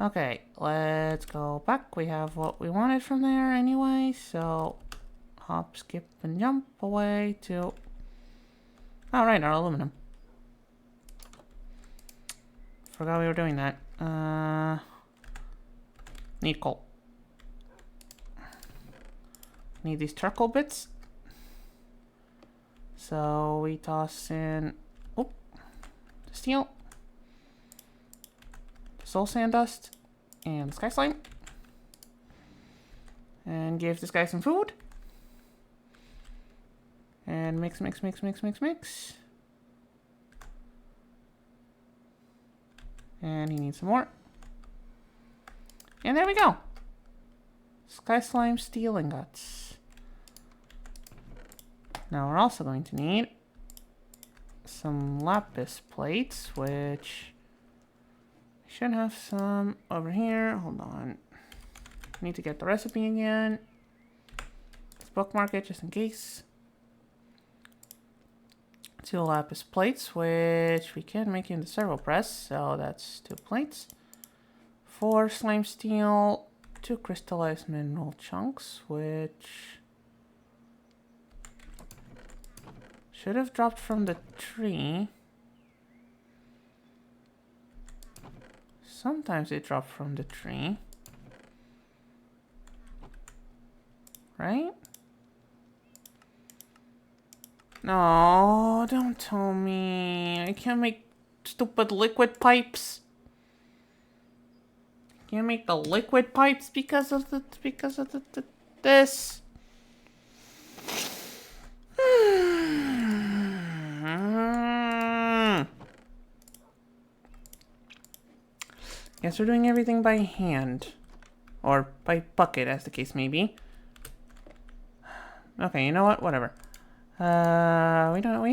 Okay, let's go back. We have what we wanted from there anyway, so hop, skip, and jump away to... Oh, right, our aluminum. Forgot we were doing that. Need coal. Need these charcoal bits. So we toss in... Oh, the steel. The soul sand dust. And the sky slime. And give this guy some food. And mix, mix, mix, mix, mix, mix. And he needs some more. And there we go. Sky slime steel ingots. Now we're also going to need some lapis plates, which I should have some over here. Hold on. Need to get the recipe again. Let's bookmark it just in case. 2 lapis plates, which we can make into servo press, so that's 2 plates. 4 slime steel, 2 crystallized mineral chunks, which should have dropped from the tree. Sometimes they drop from the tree. Right? No, don't tell me. I can't make stupid liquid pipes. Can't make the liquid pipes because of this. Guess we're doing everything by hand. Or by bucket, as the case may be. Okay, you know what? Whatever. We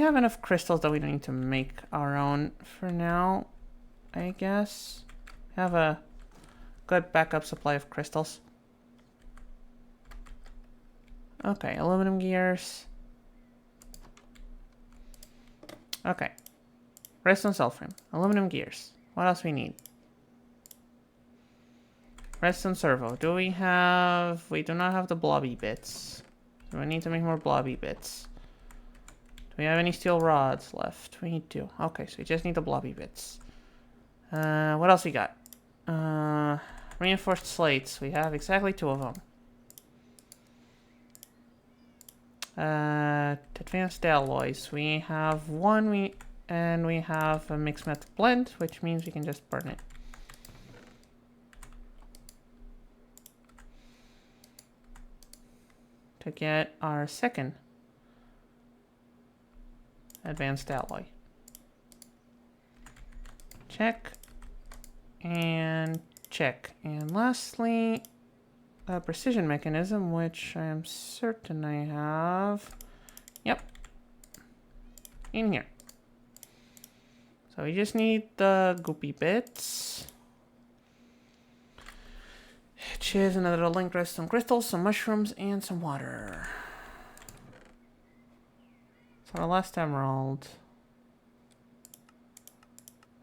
have enough crystals that we don't need to make our own for now, I guess. Have a good backup supply of crystals. Okay, aluminum gears. Okay. Redstone cell frame. Aluminum gears. What else we need? Redstone servo. Do we have... We do not have the blobby bits. Do we need to make more blobby bits? Do we have any steel rods left? We need 2. Okay, so we just need the blobby bits. What else we got? Reinforced slates. We have exactly 2 of them. Advanced alloys. We have 1, and we have a mixed metal blend, which means we can just burn it. To get our second advanced alloy. Check. And check. And lastly, a precision mechanism, which I am certain I have. Yep. In here. So we just need the goopy bits. Which is another link rest, some crystals, some mushrooms, and some water. So our last emerald.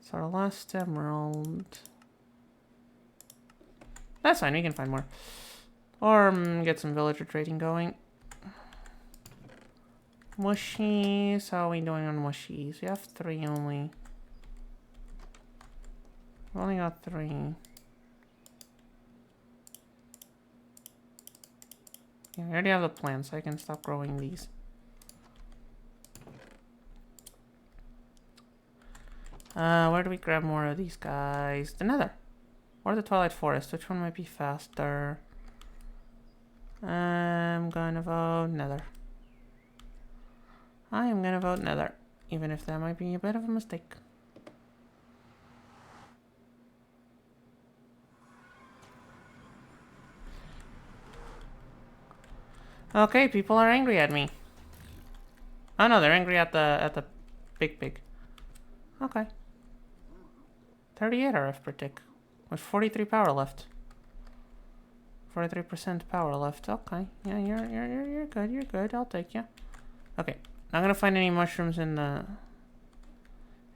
So our last emerald. That's fine, we can find more. Or get some villager trading going. Mushies, how are we doing on mushies? We have 3 only. We've only got 3. Yeah, I already have the plants, so I can stop growing these. Where do we grab more of these guys? The Nether. Or the Twilight Forest. Which one might be faster? I'm gonna vote nether. I am gonna vote nether, even if that might be a bit of a mistake. Okay, people are angry at me. Oh no, they're angry at the big pig. Okay. 38 RF per tick, with 43 power left. 43% power left. Okay, yeah, you're good. You're good. I'll take you. Okay, not gonna find any mushrooms in the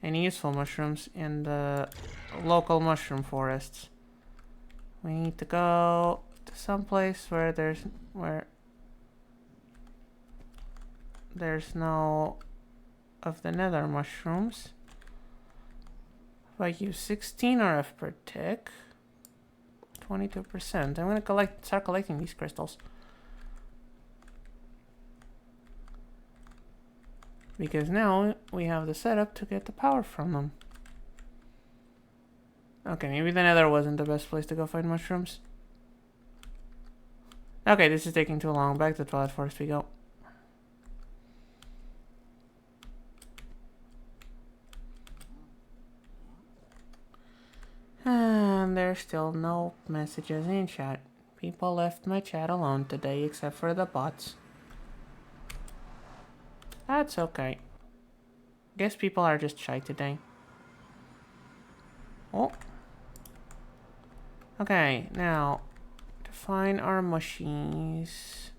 any useful mushrooms in the local mushroom forests. We need to go to some place where there's no of the nether mushrooms. If I use 16 RF per tick, 22%. I'm gonna start collecting these crystals. Because now we have the setup to get the power from them. Okay, maybe the nether wasn't the best place to go find mushrooms. Okay, this is taking too long. Back to the Twilight Forest we go. And there's still no messages in chat. People left my chat alone today, except for the bots. That's okay. Guess people are just shy today. Oh. Okay, now to find our mushies.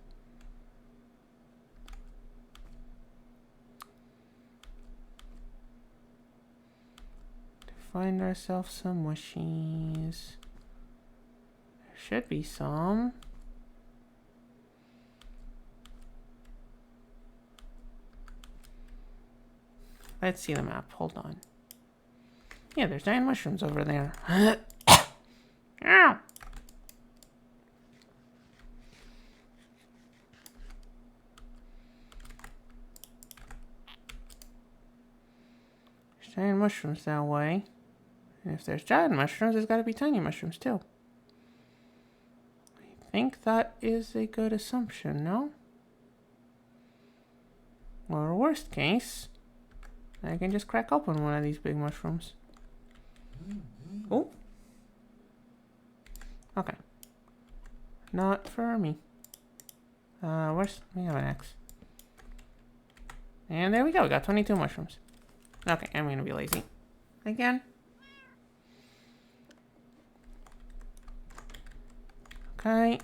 To find ourselves some mushies. There should be some. Let's see the map. Hold on. Yeah, there's giant mushrooms over there. Ow! There's giant mushrooms that way. And if there's giant mushrooms, there's gotta be tiny mushrooms too. I think that is a good assumption, no? Or worst case, I can just crack open one of these big mushrooms. Oh. Okay. Not for me. We have an axe. And there we go, we got 22 mushrooms. Okay, I'm gonna be lazy. Again. Okay.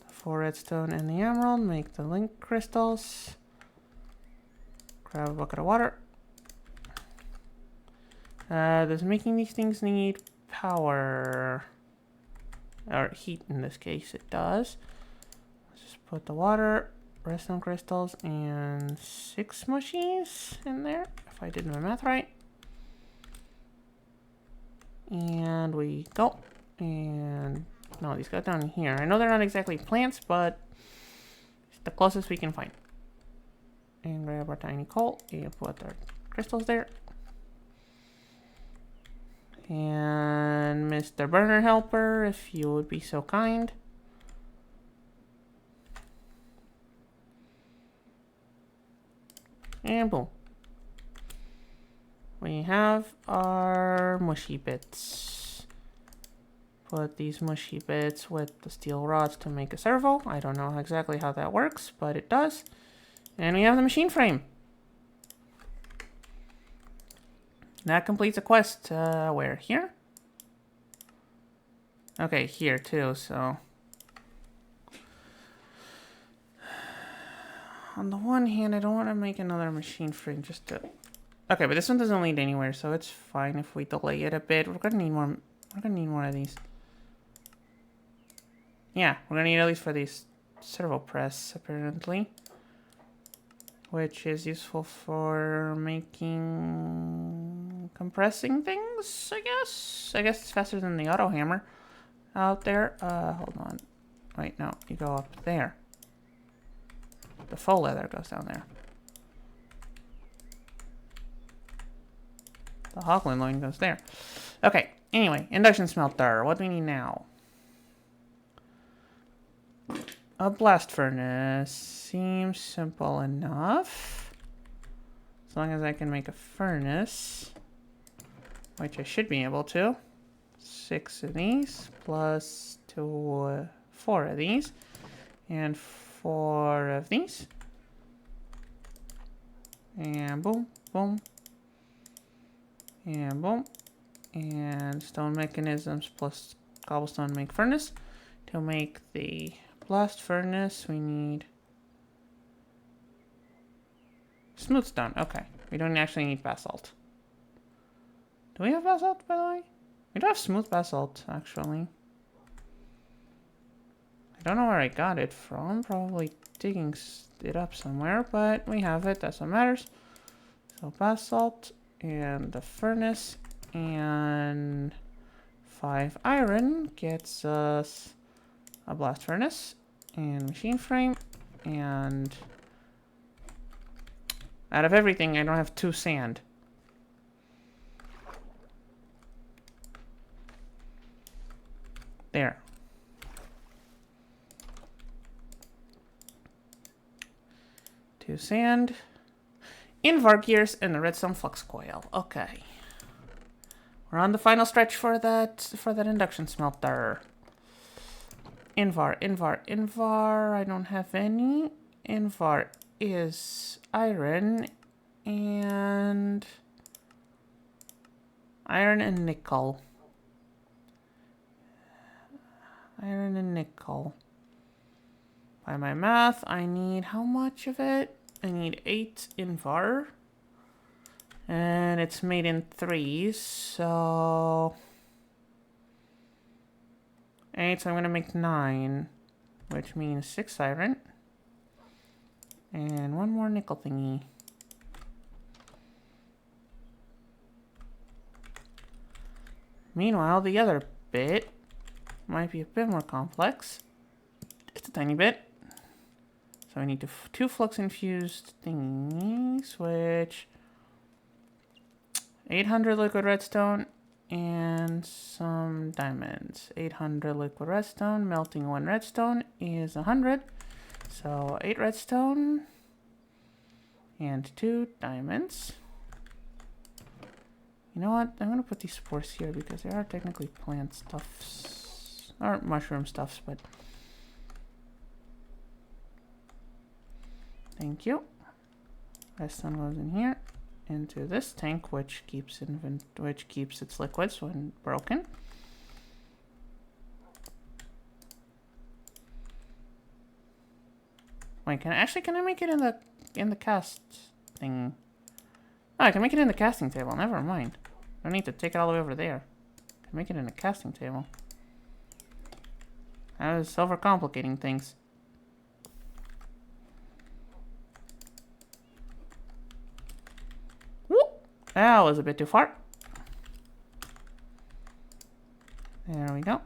The 4 redstone and the emerald make the link crystals. Grab a bucket of water. Does making these things need power? Or heat in this case, it does. Let's just put the water, redstone crystals, and 6 mushies in there, if I did my math right. And we go. And no, these got down here. I know they're not exactly plants, but it's the closest we can find. And grab our tiny coal and put our crystals there. And Mr. Burner Helper, if you would be so kind. And boom. We have our mushy bits. Put these mushy bits with the steel rods to make a servo. I don't know exactly how that works, but it does. And we have the machine frame. That completes a quest. Where? Here? Okay, here too, so. On the one hand, I don't want to make another machine frame just to... Okay, but this one doesn't lead anywhere, so it's fine if we delay it a bit. We're gonna need more. We're gonna need more of these. Yeah, we're gonna need at least for these servo press, apparently. Which is useful for making... compressing things, I guess? I guess it's faster than the auto hammer out there. Hold on. Wait, no, you go up there. The faux leather goes down there. The Hogland loin goes there. Okay, anyway, induction smelter. What do we need now? A blast furnace seems simple enough. As long as I can make a furnace, which I should be able to. 6 of these plus 4 of these and 4 of these. And boom, boom, and boom. And stone mechanisms plus cobblestone make furnace. To make the blast furnace, we need smooth stone. Okay, we don't actually need basalt. Do we have basalt, by the way? We do have smooth basalt, actually. I don't know where I got it from. Probably digging it up somewhere, but we have it. That's what matters. So basalt and the furnace and 5 iron gets us a blast furnace and machine frame, and out of everything I don't have 2 sand. There. Two sand, invar gears, and the redstone flux coil. Okay. We're on the final stretch for that induction smelter. Invar. I don't have any. Invar is iron and nickel. Iron and nickel. By my math, I need how much of it? I need 8 invar. And it's made in 3s, so 8, so I'm gonna make 9, which means 6 iron. And 1 more nickel thingy. Meanwhile, the other bit might be a bit more complex. Just a tiny bit. So I need 2 flux infused thingies, which 800 liquid redstone and some diamonds. 800 liquid redstone, melting 1 redstone is 100. So 8 redstone and 2 diamonds. You know what? I'm gonna put these spores here because they are technically plant stuffs, or mushroom stuffs, but thank you. Redstone goes in here into this tank, which keeps its liquids when broken. Wait, can I make it in the cast thing? Oh, I can make it in the casting table. Never mind. I don't need to take it all the way over there. I can make it in the casting table. I was overcomplicating things. Whoop! That was a bit too far. There we go.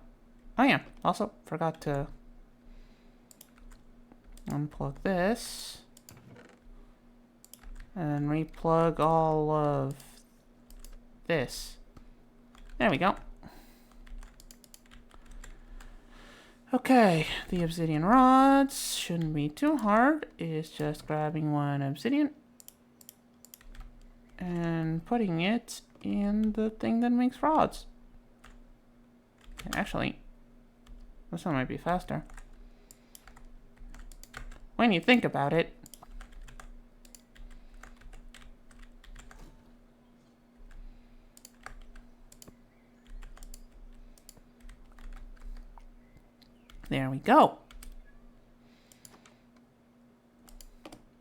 Oh yeah, also forgot to unplug this and replug all of this. There we go. Okay, the obsidian rods shouldn't be too hard. It's just grabbing 1 obsidian and putting it in the thing that makes rods. Actually, this one might be faster. When you think about it. There we go.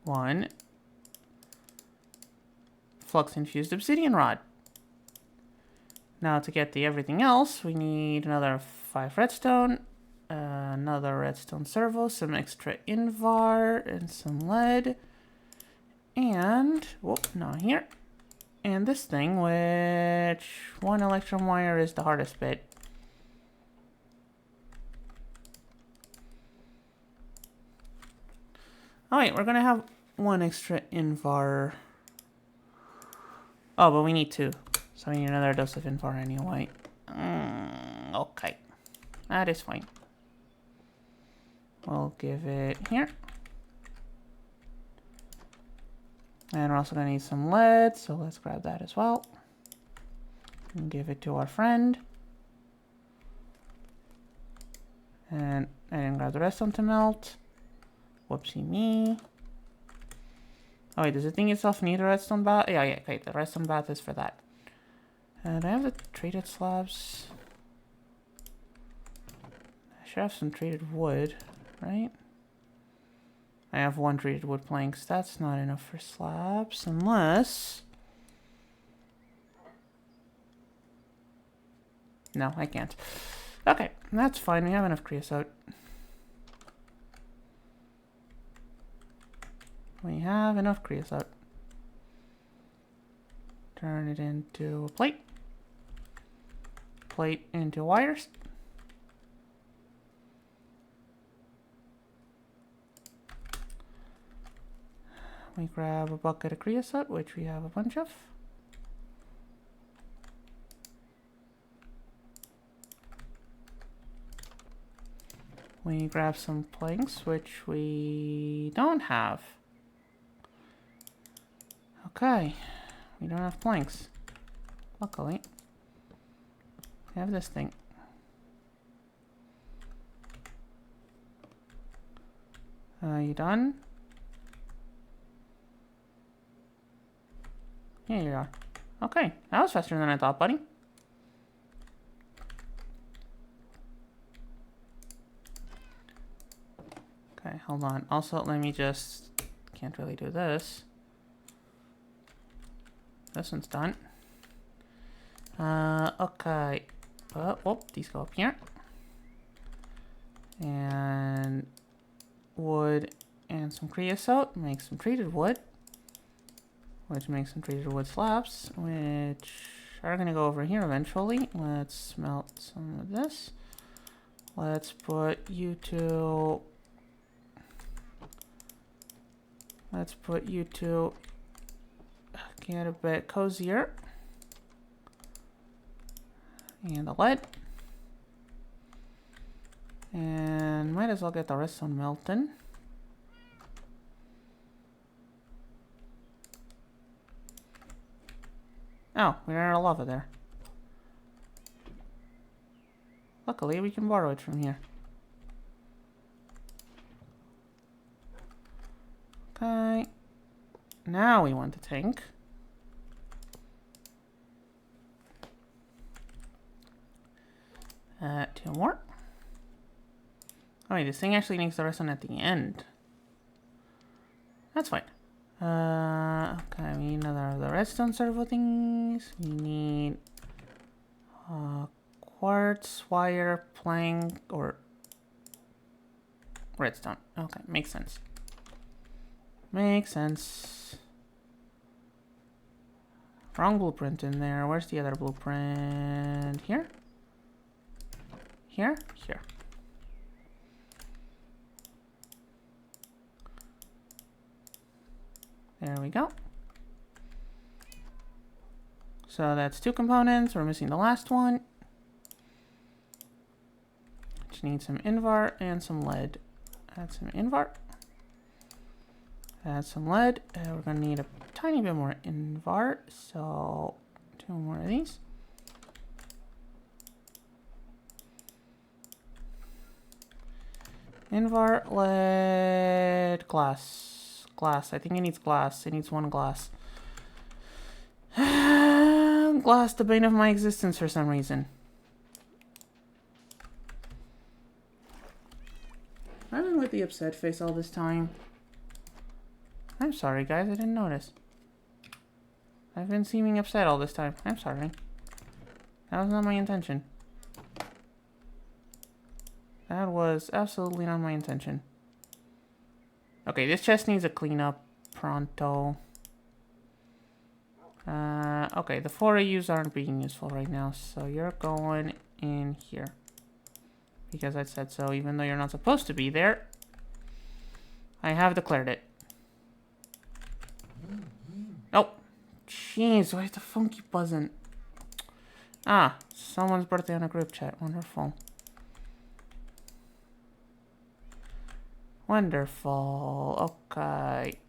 1 flux infused obsidian rod. Now to get the everything else, we need another 5 redstone, another redstone servo, some extra invar, and some lead. And, whoop, not here. And this thing, which 1 electrum wire is the hardest bit. Oh wait, we're gonna have 1 extra invar. Oh, but we need 2. So we need another dose of invar anyway. Okay. That is fine. We'll give it here. And we're also going to need some lead, so let's grab that as well. And give it to our friend. And I didn't grab the redstone to melt. Whoopsie me. Oh wait, does the thing itself need a redstone bath? Yeah, okay, the redstone bath is for that. And I have the treated slabs. I should have some treated wood, right? I have 1 treated wood planks. That's not enough for slabs, unless... No, I can't. Okay, that's fine. We have enough creosote. We have enough creosote. Turn it into a plate. Plate into wires. We grab a bucket of creosote, which we have a bunch of. We grab some planks, which we don't have. Okay, we don't have planks. Luckily, we have this thing. You done? Yeah, you are. Okay, that was faster than I thought, buddy. Okay, hold on. Also, let me just... Can't really do this. This one's done. Okay. Whoop, these go up here. And... wood and some creosote. Make some treated wood. Which makes some treated wood slabs. Which are going to go over here eventually. Let's smelt some of this. Let's put you two... Let's put you two... Get a bit cozier. And the lead. And might as well get the redstone melting. Oh, we ran out of lava there. Luckily, we can borrow it from here. Okay. Now we want the tank. Two more. Oh wait, this thing actually needs the redstone at the end. That's fine. Okay, we need another of the redstone servo things. We need quartz, wire, plank, or redstone. Okay, makes sense. Makes sense. Wrong blueprint in there. Where's the other blueprint? Here? Here? Here. There we go. So that's 2 components. We're missing the last one. Which needs some invar and some lead. Add some invar. Add some lead. We're going to need a tiny bit more invar. So 2 more of these. Invar, lead, glass. Glass. I think it needs glass. It needs 1 glass. Glass, the bane of my existence for some reason. I've been with the upset face all this time. I'm sorry, guys. I didn't notice. I've been seeming upset all this time. I'm sorry. That was not my intention. That was absolutely not my intention. Okay, this chest needs a cleanup pronto. Okay, the 4 AUs aren't being useful right now, so you're going in here. Because I said so, even though you're not supposed to be there. I have declared it. Oh, jeez, why is the funky buzzing? Ah, someone's birthday on a group chat. Wonderful. Wonderful. Okay.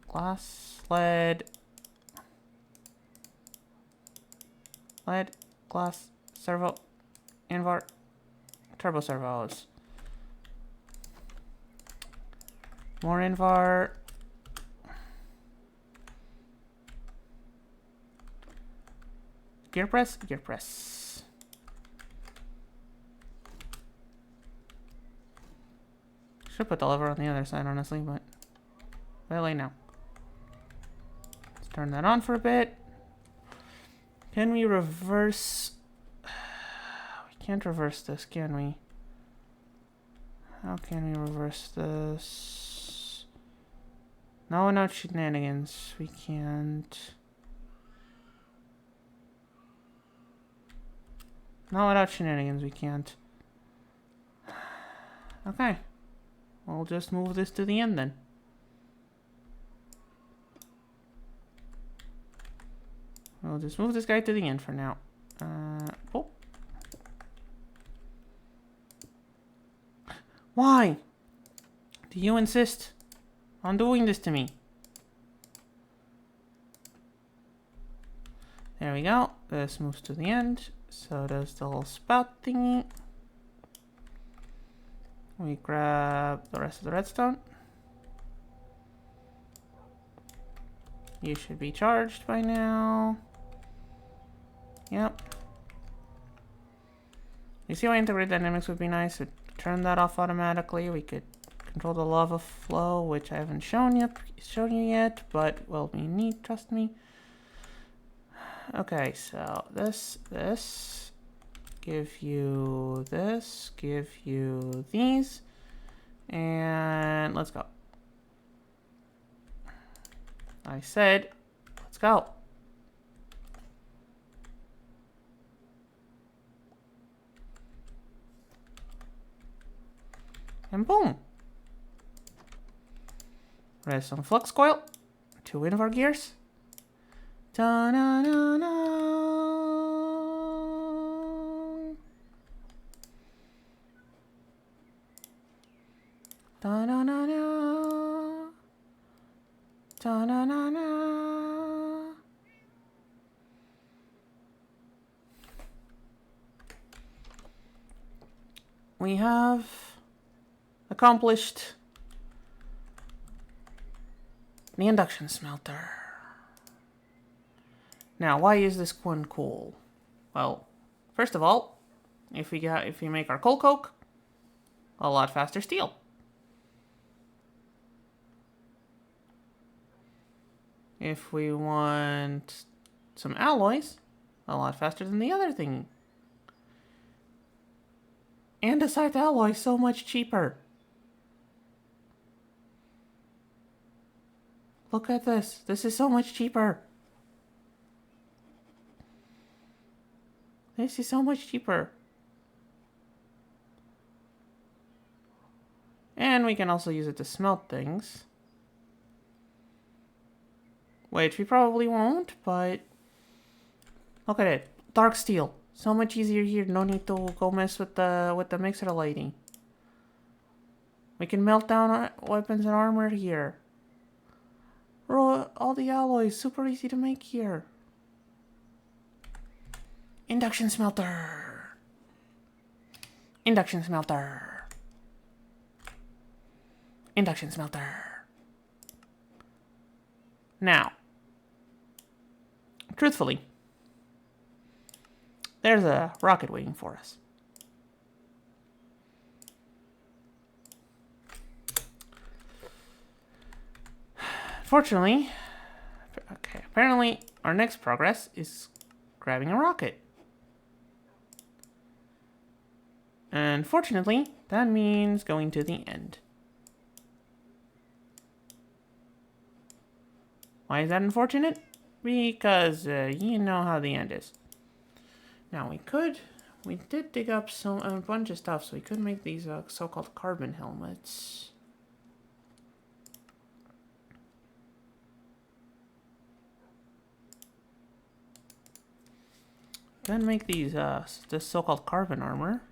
Glass, lead, glass, servo, invert, turbo servos. More invert. Gear press, gear press. Should put the lever on the other side, honestly, but way late now. Let's turn that on for a bit. Can we reverse? We can't reverse this, can we? How can we reverse this? No, without shenanigans. We can't. Not without shenanigans, we can't. Okay. We'll just move this to the end then. We'll just move this guy to the end for now. Oh. Why? Do you insist on doing this to me? There we go. This moves to the end. So does the little spout thingy. We grab the rest of the redstone. You should be charged by now. Yep. You see why integrated dynamics would be nice? We'd turn that off automatically. We could control the lava flow, which I haven't shown you yet, but will be neat, trust me. Okay, so this, give you this, give you these, and let's go. I said, let's go. And boom. There's some flux coil, 2 invar gears. Da-na-na-na. Da-na-na-na. Da-na-na-na. We have accomplished the induction smelter. Now, why is this one cool? Well, first of all, if we make our coal coke, a lot faster steel. If we want some alloys, a lot faster than the other thingy. Andesite alloy, so much cheaper. Look at this. This is so much cheaper. This is so much cheaper. And we can also use it to smelt things. Which we probably won't, but look at it. Dark steel. So much easier here. No need to go mess with the mixer lighting. We can melt down our weapons and armor here. All the alloys, super easy to make here. Induction smelter. Induction smelter. Induction smelter. Now, truthfully, there's a rocket waiting for us. Fortunately, okay, apparently our next progress is grabbing a rocket. Unfortunately, that means going to the end. Why is that unfortunate? Because you know how the end is. Now we did dig up a bunch of stuff, so we could make these so-called carbon helmets. Then make these this so-called carbon armor.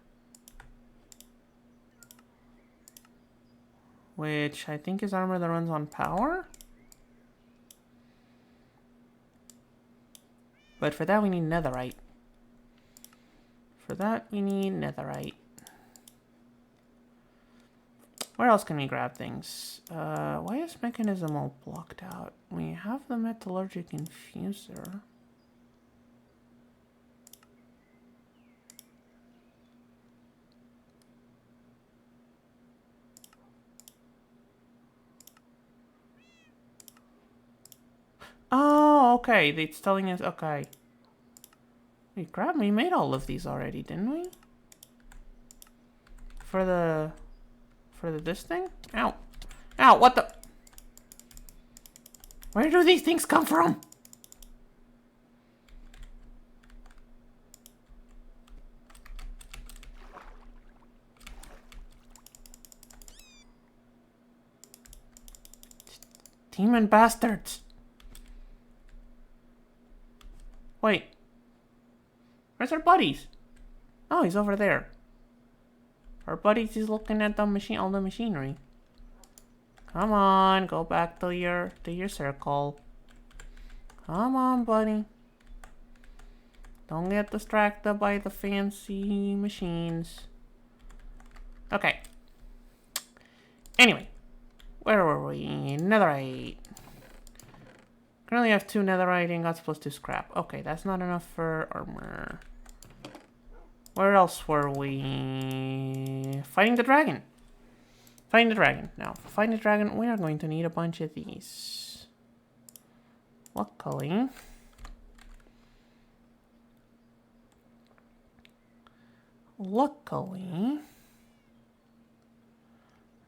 which I think is armor that runs on power. But for that we need netherite. For that we need netherite. Where else can we grab things? Why is mechanism all blocked out? We have the metallurgic infuser. Oh, okay. It's telling us, okay. We made all of these already, didn't we? For the this thing? Ow. Ow, what the? Where do these things come from? Demon bastards. Wait. Where's our buddies? Oh, he's over there. Our buddies is looking at the machine, all the machinery. Come on, go back to your circle. Come on, buddy. Don't get distracted by the fancy machines. Okay. Anyway, where were we? Netherite. Currently have 2 netherite ingots plus 2 scrap. Okay, that's not enough for armor. Where else were we? Fighting the dragon. Fighting the dragon. Now, for fighting the dragon, we are going to need a bunch of these. Luckily.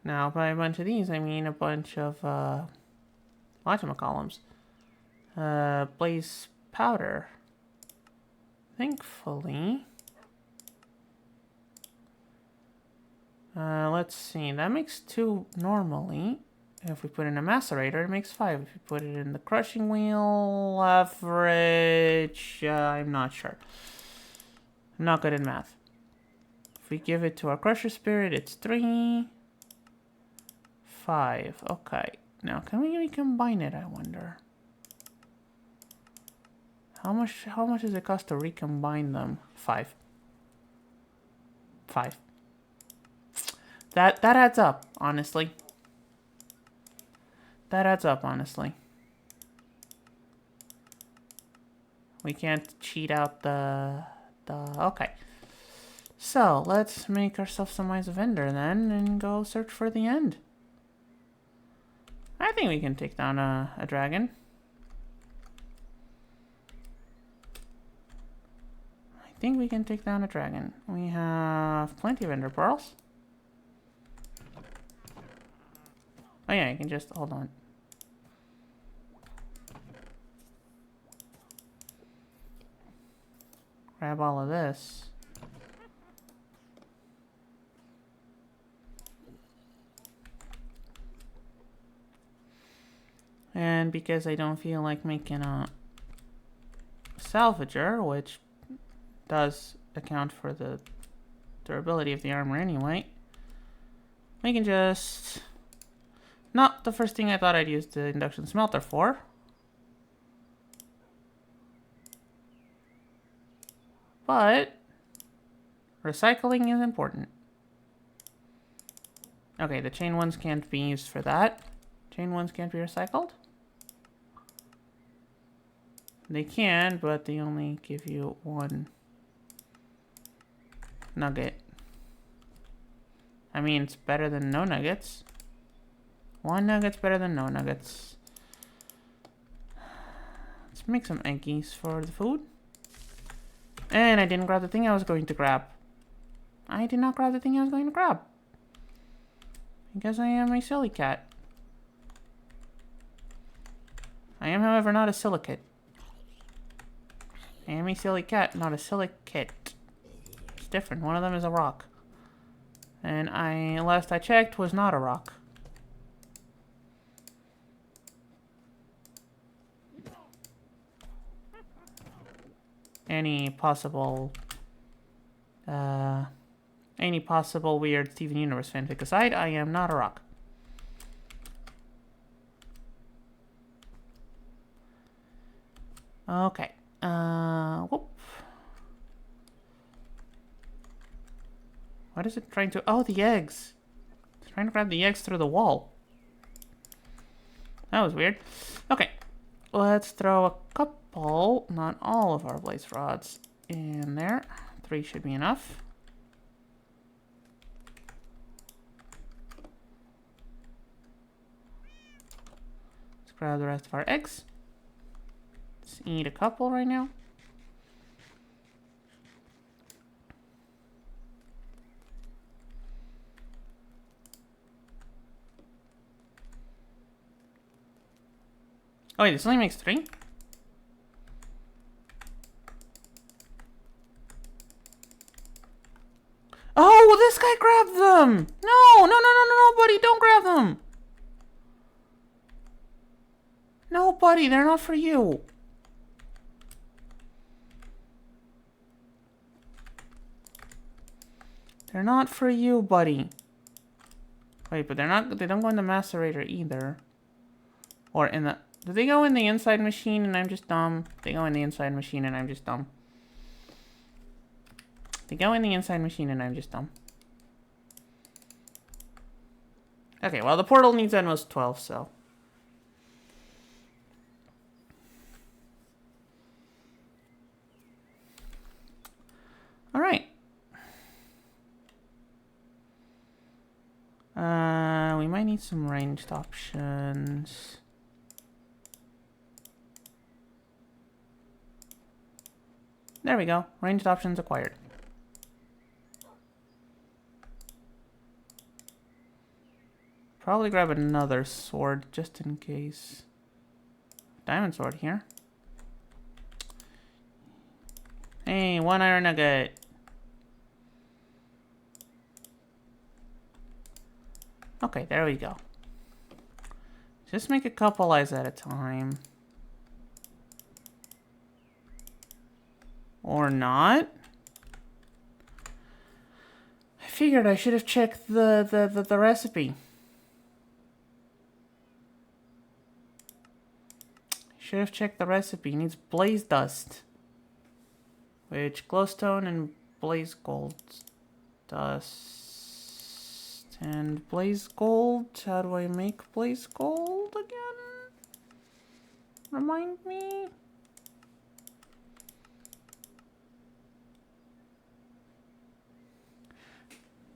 Now, by a bunch of these, I mean a bunch of, columns. Blaze powder. Thankfully. Let's see. That makes 2 normally. If we put in a macerator, it makes 5. If you put it in the crushing wheel, average, I'm not sure. I'm not good at math. If we give it to our crusher spirit, it's 3, 5. Okay. Now, can we recombine it, I wonder? How much does it cost to recombine them? 5. 5. That adds up, honestly. That adds up, honestly. We can't cheat out the okay. So, let's make ourselves some eyes of Ender then and go search for the end. I think we can take down a dragon. I think we can take down a dragon. We have plenty of ender pearls. Oh yeah, you can just, hold on. Grab all of this. And because I don't feel like making a salvager, which does account for the durability of the armor anyway, we can just... Not the first thing I thought I'd use the induction smelter for. But recycling is important. Okay, the chain ones can't be used for that. Chain ones can't be recycled. They can, but they only give you 1 nugget. I mean, it's better than no nuggets. 1 nugget's better than no nuggets. Let's make some eggies for the food. And I didn't grab the thing I was going to grab. I did not grab the thing I was going to grab. Because I am a silly cat. I am, however, not a silicate. I am a silly cat, not a silicate. It's different. One of them is a rock. And last I checked, was not a rock. Any possible weird Steven Universe fanfic aside, I am not a rock. Okay. Whoop. What is it trying to... Oh, the eggs. It's trying to grab the eggs through the wall. That was weird. Okay. Let's throw a couple, not all of our blaze rods in there. 3 should be enough. Let's grab the rest of our eggs. Let's eat a couple right now. Oh wait, this only makes 3? Oh, this guy grabbed them! No, buddy, don't grab them! No, buddy, they're not for you. They're not for you, buddy. Wait, but they don't go in the macerator either. Or in the... Do they go in the inside machine and I'm just dumb? They go in the inside machine and I'm just dumb. They go in the inside machine and I'm just dumb. Okay, well, the portal needs at most 12, so... Alright. We might need some ranged options. There we go. Ranged options acquired. Probably grab another sword just in case. Diamond sword here. Hey, 1 iron nugget. Okay, there we go. Just make a couple eyes at a time. Or not. I figured I should have checked the recipe. Should have checked the recipe. It needs blaze dust. Which glowstone and blaze gold dust. And blaze gold. How do I make blaze gold again? Remind me.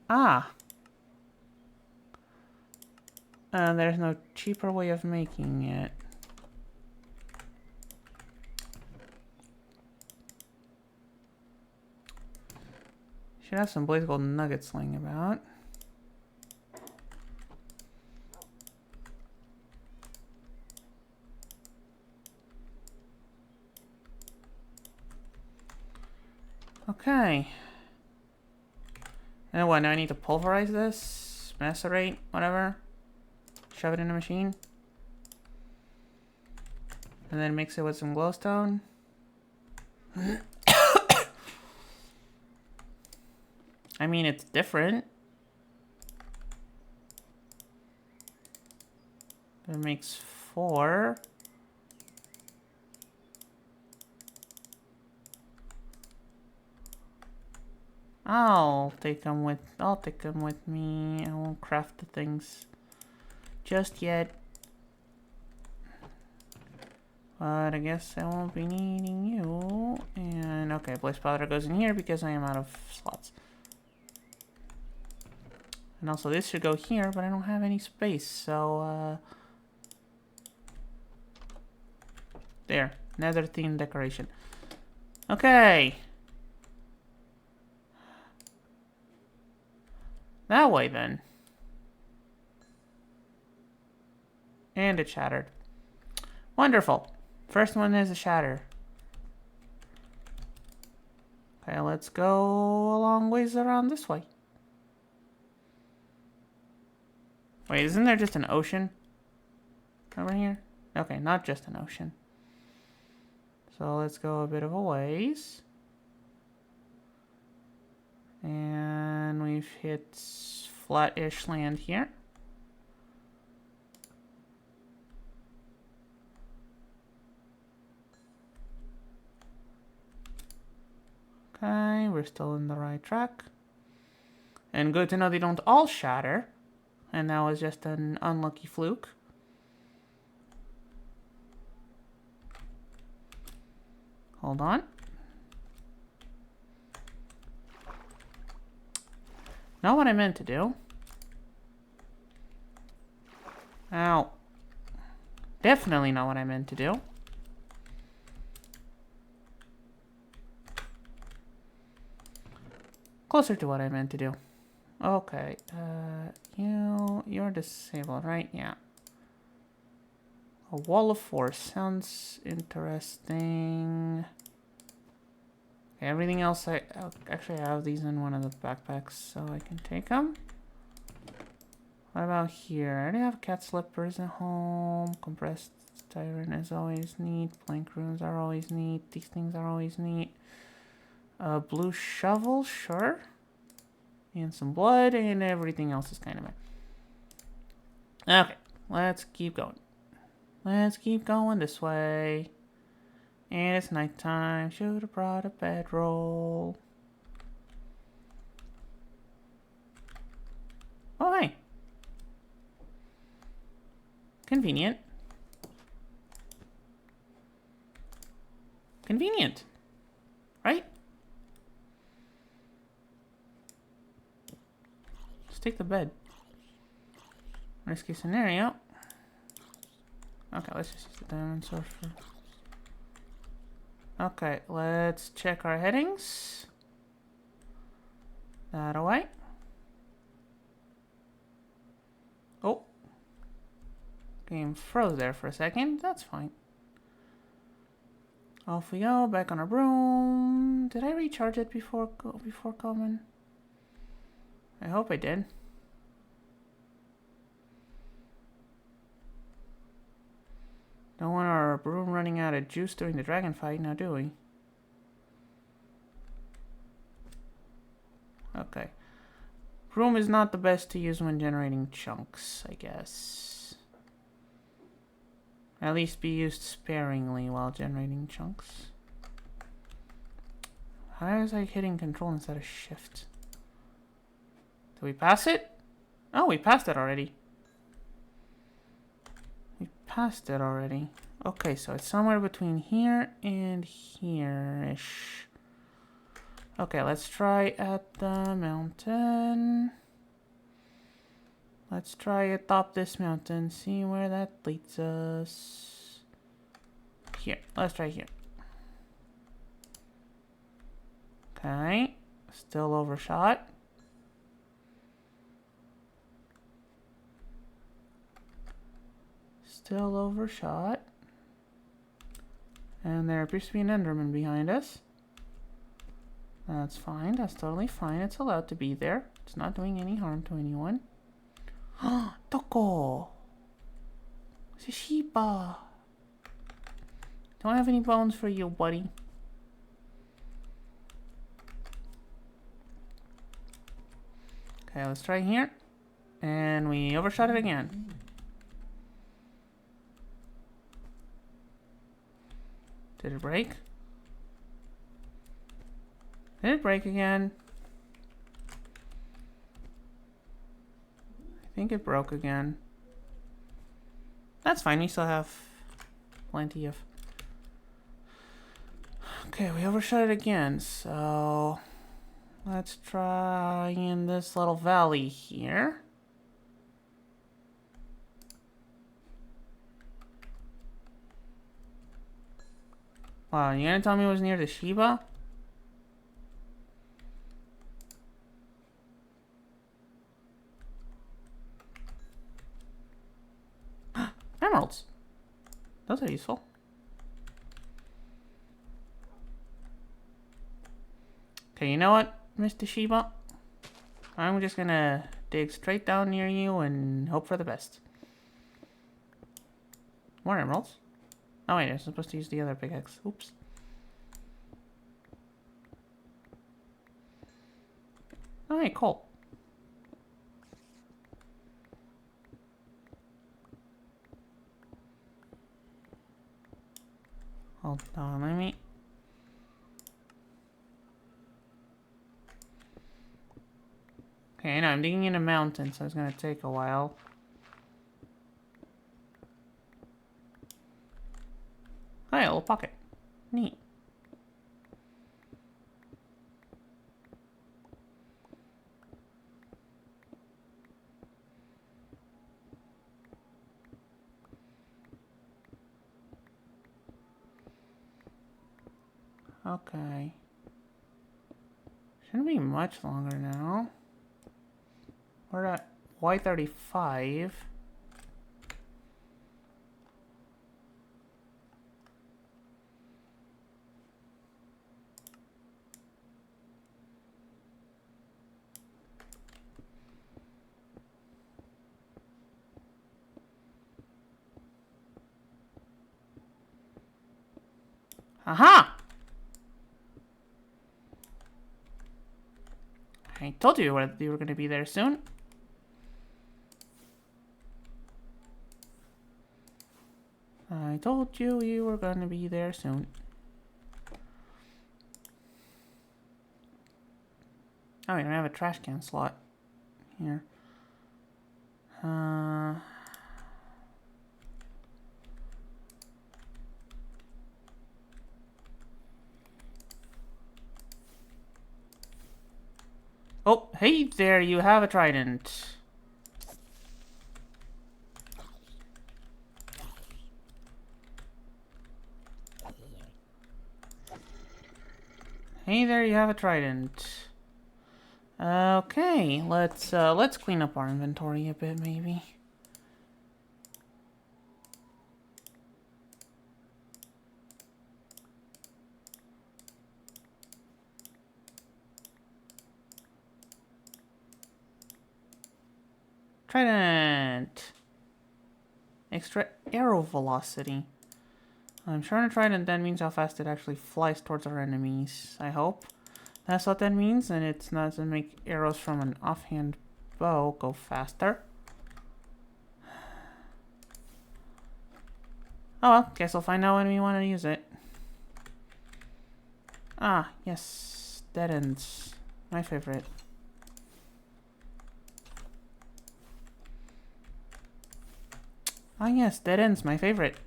Ah. There's no cheaper way of making it. Should have some blaze gold nuggets laying about. Okay. And what, now I need to pulverize this? Macerate? Whatever? Shove it in a machine? And then mix it with some glowstone? I mean, it's different. That makes 4. I'll take them with me. I won't craft the things just yet. But I guess I won't be needing you. And okay, blaze powder goes in here because I am out of slots. And also this should go here, but I don't have any space, so there, nether theme decoration. Okay. That way, then. And it shattered. Wonderful. First one is a shatter. Okay, let's go a long ways around this way. Wait, isn't there just an ocean over here? Okay, not just an ocean. So let's go a bit of a ways. And we've hit flat-ish land here. Okay, we're still in the right track. And good to know they don't all shatter. And that was just an unlucky fluke. Hold on. Not what I meant to do. Ow. Definitely not what I meant to do. Closer to what I meant to do. Okay, you're disabled, right? Yeah. A wall of force sounds interesting. Okay, everything else actually I have these in one of the backpacks, so I can take them. What about here? I already have cat slippers at home. Compressed styrene is always neat. Plank runes are always neat. These things are always neat. Blue shovel, sure. And some blood, and everything else is kind of meh. Okay, let's keep going. Let's keep going this way. And it's nighttime. Should have brought a bedroll. Oh, hey. Convenient. Convenient. Right? Let's take the bed. Worst case scenario. Okay, let's just use the diamond sword for... Okay, let's check our headings. That away. Oh. Game froze there for a second. That's fine. Off we go, back on our broom. Did I recharge it before coming? I hope I did. Don't want our broom running out of juice during the dragon fight, now do we? Okay. Broom is not the best to use when generating chunks, I guess. At least be used sparingly while generating chunks. How is I hitting control instead of shift? Did we pass it? Oh, we passed it already. We passed it already. Okay, so it's somewhere between here and here-ish. Okay, let's try at the mountain. Let's try atop this mountain, see where that leads us. Here, let's try here. Okay, still overshot. Still overshot. And there appears to be an Enderman behind us. That's fine, that's totally fine. It's allowed to be there. It's not doing any harm to anyone. Toko! It's a Shiba! Don't have any bones for you, buddy. Okay, let's try here. And we overshot it again. Did it break? Did it break again? I think it broke again. That's fine, we still have plenty of... Okay, we overshot it again, so... Let's try in this little valley here. Wow, you gonna tell me it was near the Shiba? Emeralds. Those are useful. Okay, you know what, Mr. Shiba? I'm just gonna dig straight down near you and hope for the best. More emeralds. Oh wait, I'm supposed to use the other pickaxe. Oops. Oh hey, coal. Hold on, let me... Okay, now I'm digging in a mountain, so it's gonna take a while. Hi, a little pocket. Neat. Okay. Shouldn't be much longer now. We're at Y35. Aha! I told you you were going to be there soon. I told you were going to be there soon. Oh, we don't have a trash can slot here. Oh, hey there, you have a trident. Hey there, you have a trident. Okay, let's clean up our inventory a bit, maybe. Trident. Extra arrow velocity. I'm sure on a trident that means how fast it actually flies towards our enemies. I hope that's what that means, and it's not to make arrows from an offhand bow go faster. Oh well, guess we'll find out when we want to use it. Ah, yes, dead ends. My favorite. Ah yes, dead ends, my favorite.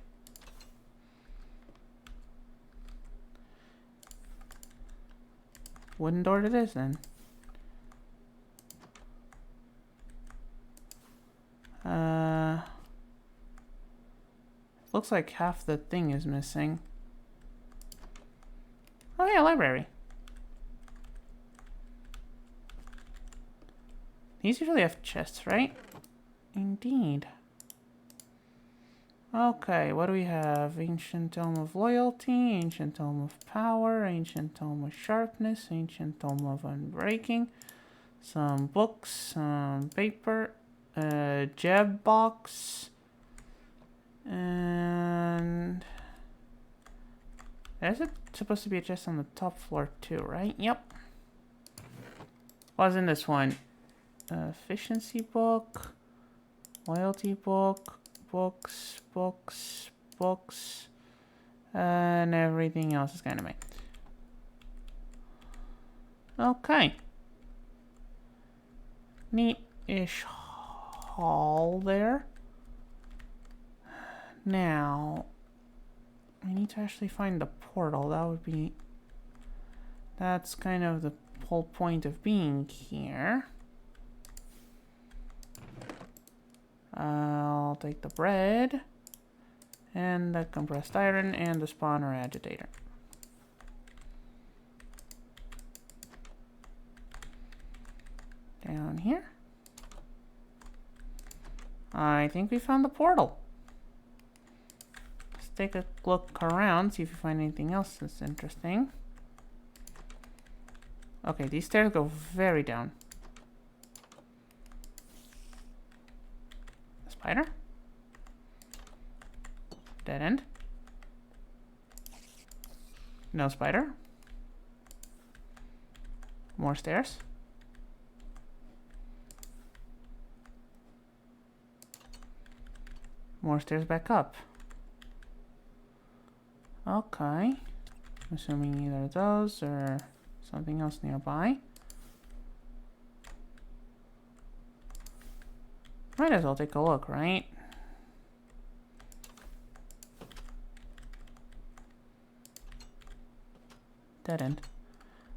Wooden door it is then. Looks like half the thing is missing. Oh yeah, library. These usually have chests, right? Indeed. Okay, what do we have? Ancient Tome of Loyalty, Ancient Tome of Power, Ancient Tome of Sharpness, Ancient Tome of Unbreaking, some books, some paper, a gem box, and there's supposed to be a chest on the top floor too, right? Yep. What's in this one? Efficiency book, loyalty book, books, and everything else is kind of made. Okay. Neat-ish haul there. Now, I need to actually find the portal. That's kind of the whole point of being here. I'll take the bread and the compressed iron and the spawner agitator. Down here. I think we found the portal. Let's take a look around, see if we find anything else that's interesting. Okay, these stairs go very down. A spider? Dead end. No spider. More stairs. More stairs back up. Okay. I'm assuming either those or something else nearby. Might as well take a look, right? Dead end.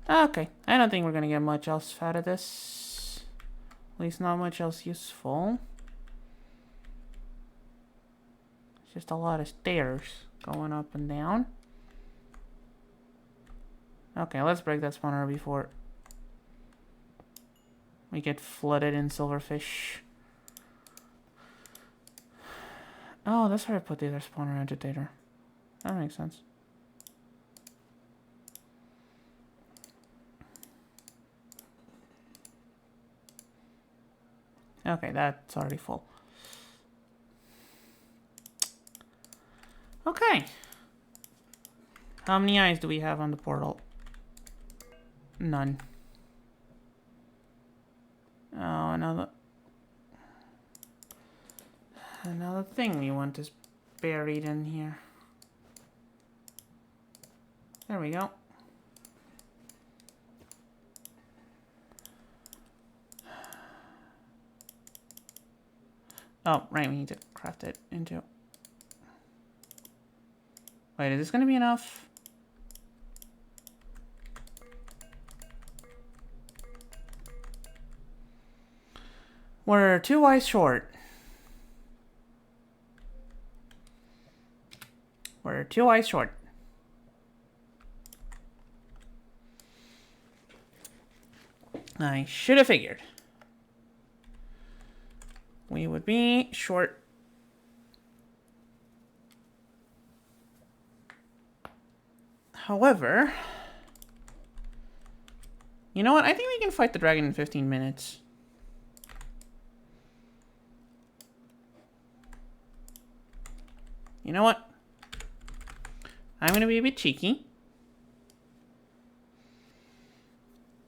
Okay, I don't think we're gonna get much else out of this. At least not much else useful. It's just a lot of stairs going up and down. Okay, let's break that spawner before we get flooded in silverfish. Oh, that's where I put the other spawner agitator. That makes sense. Okay, that's already full. Okay. How many eyes do we have on the portal? None. Oh, another thing we want is buried in here. There we go. Oh, right, we need to craft it into... Wait, is this gonna be enough? We're 2 eyes short. We're 2 eyes short. I should have figured. We would be short. However, you know what? I think we can fight the dragon in 15 minutes. You know what? I'm going to be a bit cheeky.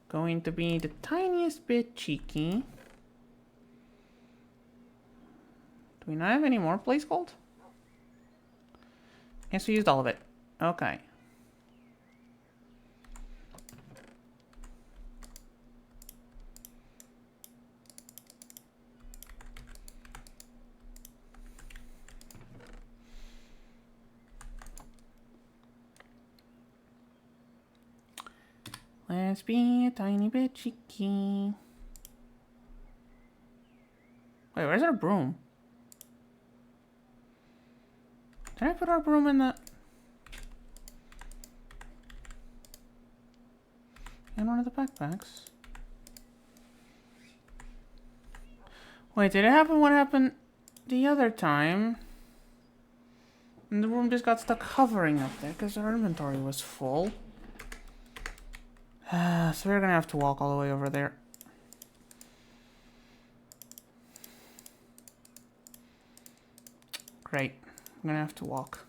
Going to be the tiniest bit cheeky. Do we not have any more place gold? Yes, we used all of it. Okay. Let's be a tiny bit cheeky. Wait, where's our broom? Did I put our broom in the... in one of the backpacks? Wait, did it happen what happened the other time? And the broom just got stuck hovering up there because our inventory was full. So we're gonna have to walk all the way over there. Great. I'm gonna have to walk.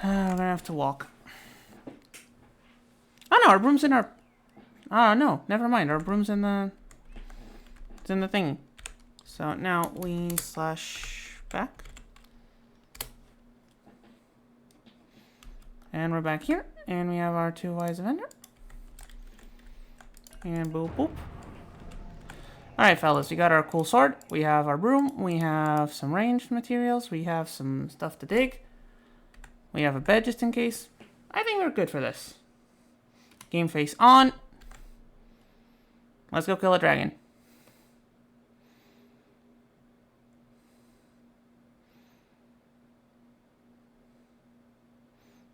I'm gonna have to walk. Oh no, our broom's in our... Oh no, never mind. Our broom's in the... It's in the thing. So now we slash back. And we're back here. And we have our 2 eyes of ender. And boop boop. Alright, fellas, we got our cool sword. We have our broom. We have some ranged materials. We have some stuff to dig. We have a bed just in case. I think we're good for this. Game face on. Let's go kill a dragon.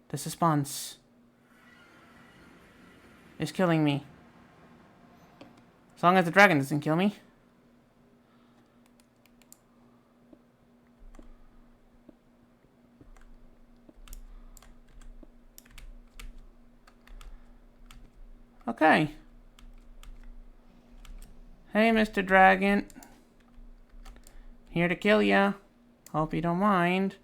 The suspense is killing me. As long as the dragon doesn't kill me. Okay. Hey, Mr. Dragon. Here to kill ya. Hope you don't mind.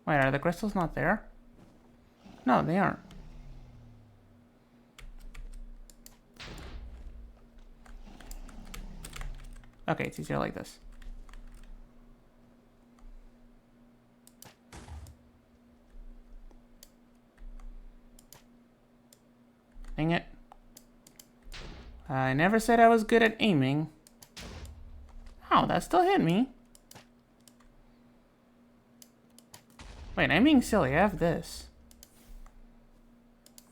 Wait, are the crystals not there? No, they aren't. Okay, it's easier like this. Dang it. I never said I was good at aiming. Oh, that still hit me. Wait, I'm being silly. I have this.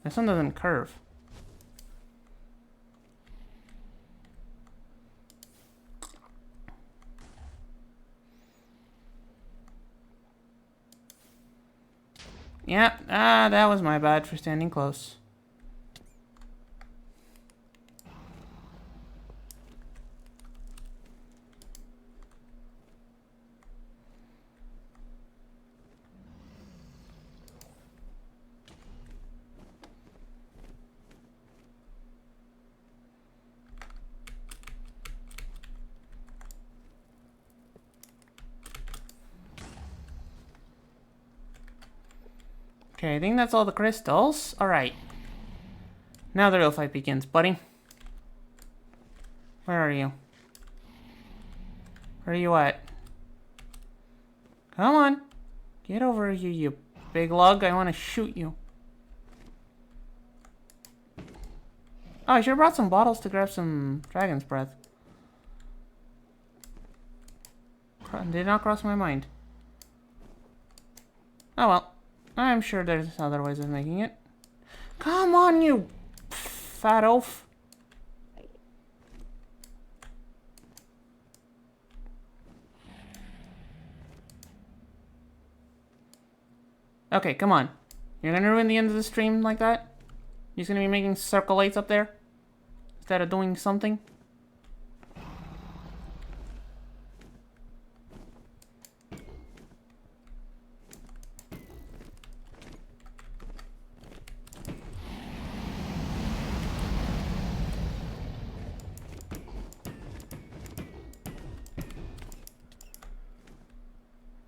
This one doesn't curve. Yeah, that was my bad for standing close. Okay, I think that's all the crystals. Alright. Now the real fight begins, buddy. Where are you? Where are you at? Come on. Get over here, you big lug. I want to shoot you. Oh, I should have brought some bottles to grab some dragon's breath. Did not cross my mind. Oh well. I'm sure there's other ways of making it. Come on, you fat oaf. Okay, come on. You're gonna ruin the end of the stream like that? You're just gonna be making circle lights up there? Instead of doing something?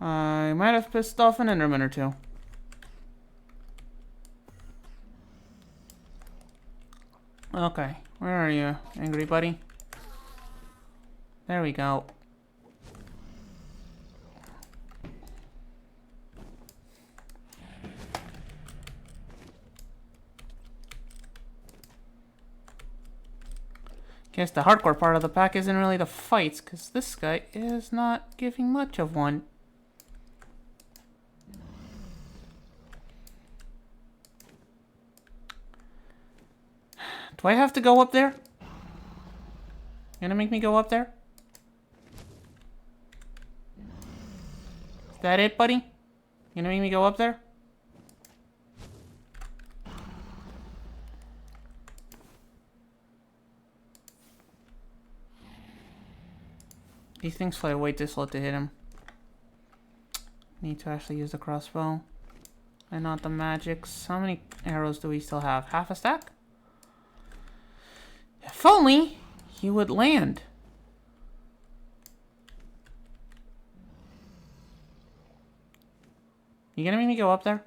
I might have pissed off an Enderman or two. Okay, where are you, angry buddy? There we go. Guess the hardcore part of the pack isn't really the fights, because this guy is not giving much of one. Do I have to go up there? You gonna make me go up there? Is that it, buddy? You gonna make me go up there? These things fly way too slow to hit him. Need to actually use the crossbow. And not the magics. How many arrows do we still have? Half a stack? If only he would land. You gonna make me go up there?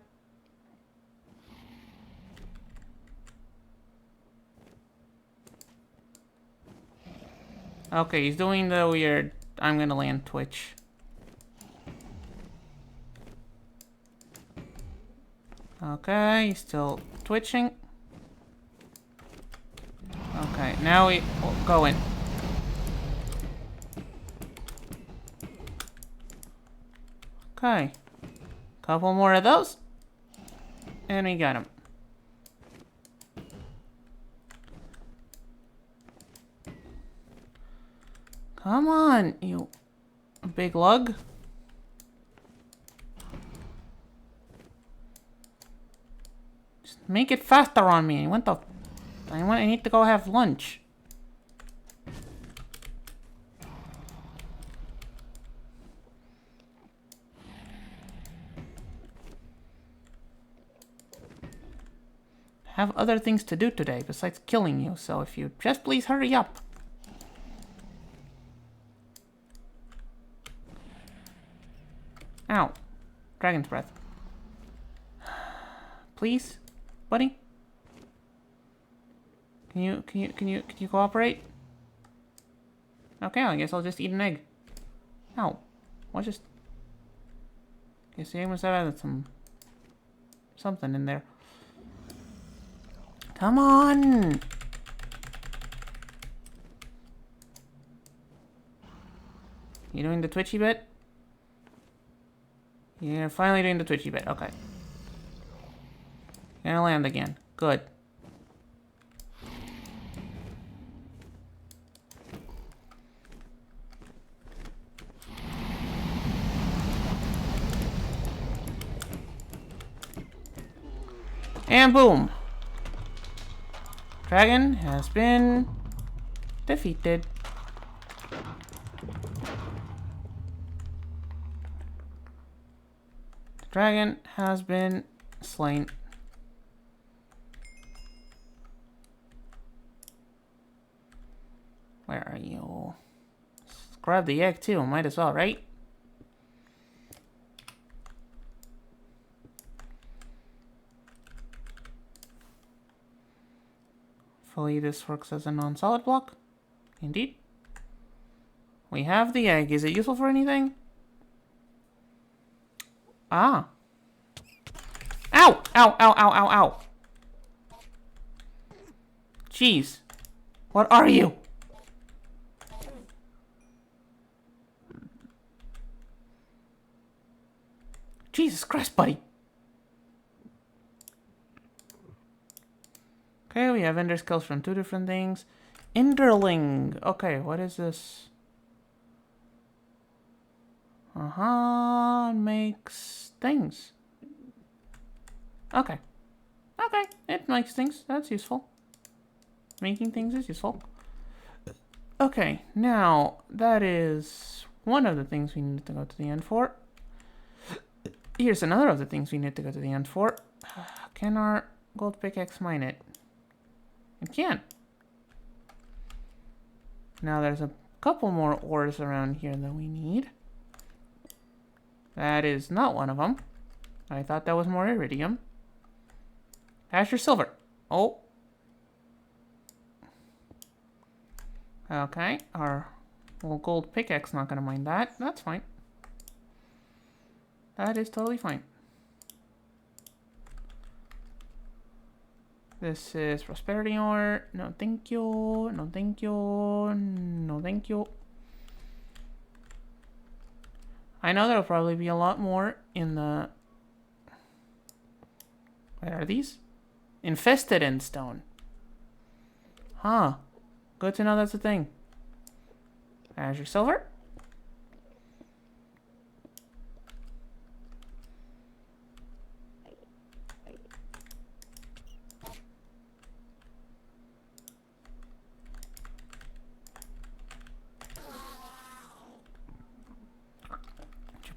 Okay, he's doing the weird I'm gonna land twitch. Okay, he's still twitching. Okay, now we go in. Okay. Couple more of those. And we got him. Come on, you big lug. Just make it faster on me. I need to go have lunch. Have other things to do today besides killing you, so if you just please hurry up. Ow. Dragon's breath. Please, buddy? Can you cooperate? Okay, I guess I'll just eat an egg. Ow. What just... Guess the egg must have added something in there. Come on! You doing the twitchy bit? You're finally doing the twitchy bit. Okay. You're gonna land again. Good. And boom! Dragon has been defeated. The dragon has been slain. Where are you? Let's grab the egg too, might as well, right? Hopefully this works as a non-solid block. Indeed. We have the egg. Is it useful for anything? Ah. Ow! Ow, ow, ow, ow, ow. Jeez. What are you? Jesus Christ, buddy. Okay, we have ender skills from 2 different things. Enderling. Okay, what is this? Makes things. Okay. Okay, it makes things. That's useful. Making things is useful. Okay, now that is one of the things we need to go to the end for. Here's another of the things we need to go to the end for. Can our gold pickaxe mine it? It can. Now there's a couple more ores around here that we need. That is not one of them. I thought that was more iridium. Azure silver. Oh. Okay, our little gold pickaxe not gonna mine that. That's fine. That is totally fine. This is prosperity ore. No thank you. No thank you. No thank you. I know there'll probably be a lot more in the... What are these? Infested end stone. Huh. Good to know that's a thing. Azure silver.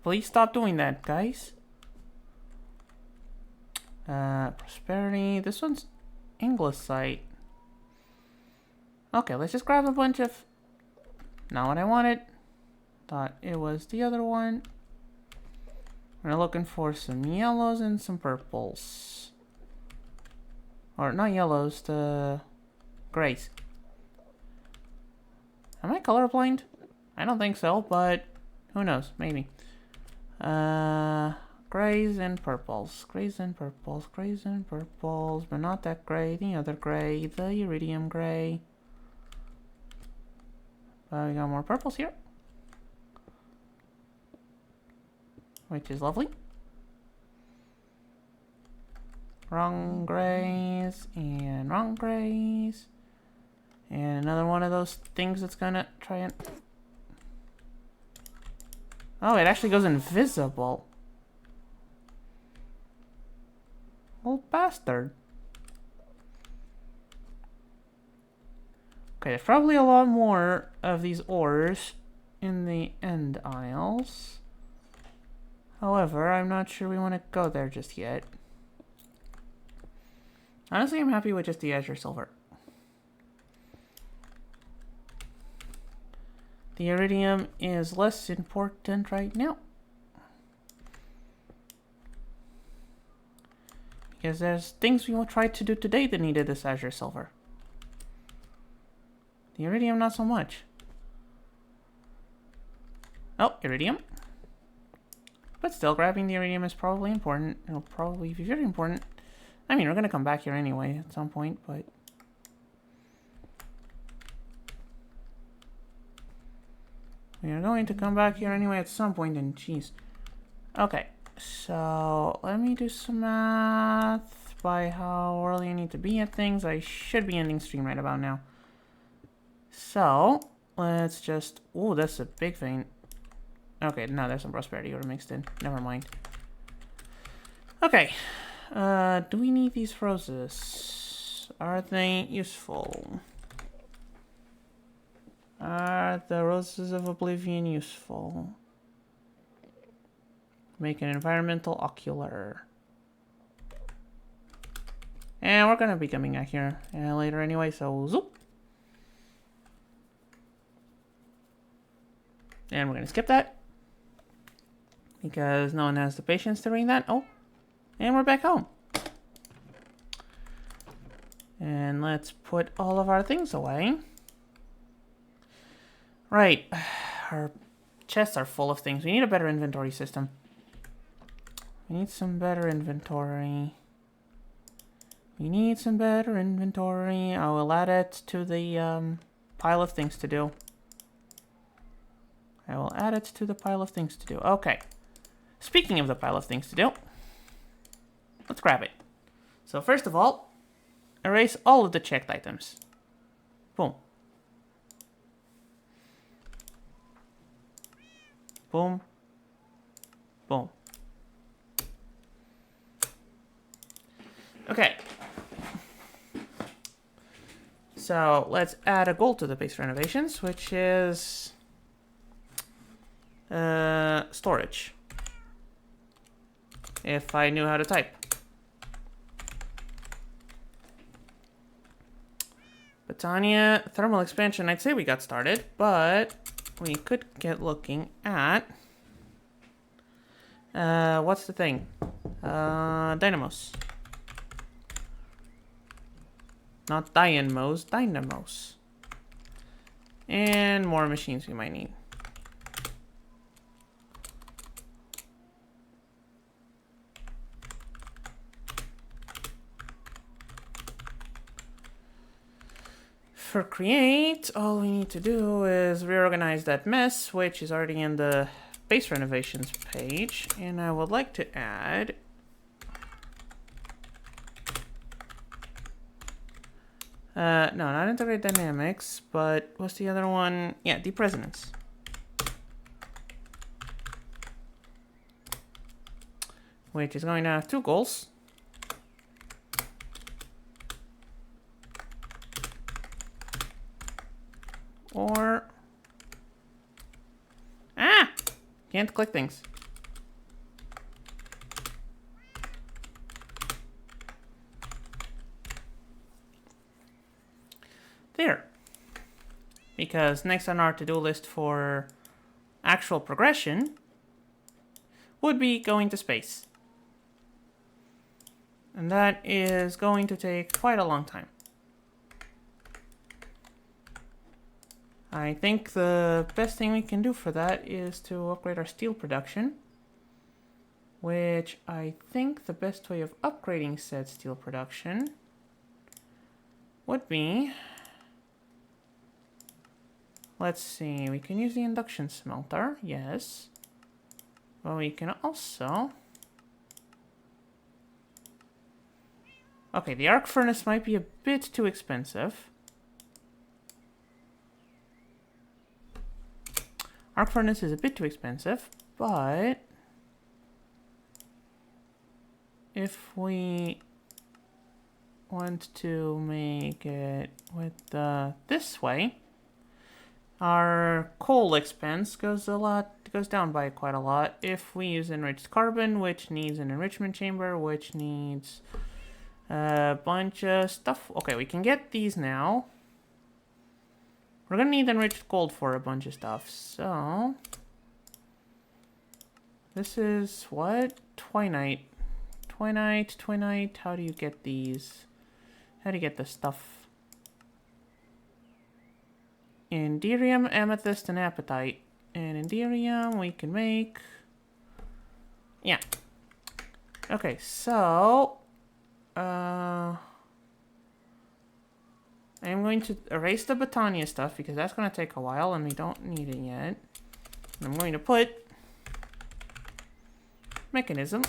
Please stop doing that, guys. Prosperity. This one's Anglicite. Okay, let's just grab a bunch of... Not what I wanted. Thought it was the other one. We're looking for some yellows and some purples. Or not yellows, the grays. Am I colorblind? I don't think so, but who knows? Maybe. Grays and purples. Grays and purples. Grays and purples. But not that gray. The other gray. The iridium gray. We got more purples here. Which is lovely. Wrong grays. And wrong grays. And another one of those things that's gonna try and... Oh, it actually goes invisible. Old bastard. Okay, there's probably a lot more of these ores in the end aisles. However, I'm not sure we want to go there just yet. Honestly, I'm happy with just the Azure Silver. The iridium is less important right now. Because there's things we will try to do today that needed this Azure Silver. The iridium, not so much. Oh, iridium. But still, grabbing the iridium is probably important. It'll probably be very important. I mean, we're gonna come back here anyway at some point, but... we are going to come back here anyway at some point, and jeez. Okay, so let me do some math by how early I need to be at things. I should be ending stream right about now. So, let's just... ooh, that's a big thing. Okay, no, there's some prosperity order mixed in. Never mind. Okay, do we need these roses? Are they useful? Are the roses of oblivion useful? Make an environmental ocular. And we're gonna be coming out here later anyway, so zoop. And we're gonna skip that, because no one has the patience to read that. Oh, and we're back home. And let's put all of our things away. Right, our chests are full of things. We need a better inventory system. We need some better inventory. We need some better inventory. I will add it to the pile of things to do. I will add it to the pile of things to do. Okay. Speaking of the pile of things to do, let's grab it. So first of all, erase all of the checked items. Boom. Boom. Boom. Okay. So let's add a goal to the base renovations, which is storage. If I knew how to type. Botania, thermal expansion, I'd say we got started, but we could get looking at what's the thing? Dynamos. Not dynamos, dynamos. And more machines we might need. For create, all we need to do is reorganize that mess, which is already in the base renovations page. And I would like to add no, not integrate dynamics, but what's the other one? Yeah, deep resonance. Which is going to have two goals. Or... ah! Can't click things. There. Because next on our to-do list for actual progression would be going to space. And that is going to take quite a long time. I think the best thing we can do for that is to upgrade our steel production. Which I think the best way of upgrading said steel production would be... let's see, we can use the induction smelter, yes. But we can also... okay, the arc furnace might be a bit too expensive. Arc furnace is a bit too expensive, but if we want to make it with this way, our coal expense goes down by quite a lot. If we use enriched carbon, which needs an enrichment chamber, which needs a bunch of stuff. Okay, we can get these now. We're gonna need enriched gold for a bunch of stuff, so... this is what? Twinite. Twinite. How do you get these? How do you get the stuff? Inderium, amethyst, and apatite. And inderium we can make... yeah. Okay, so... I'm going to erase the Botania stuff because that's going to take a while and we don't need it yet. And I'm going to put mechanism.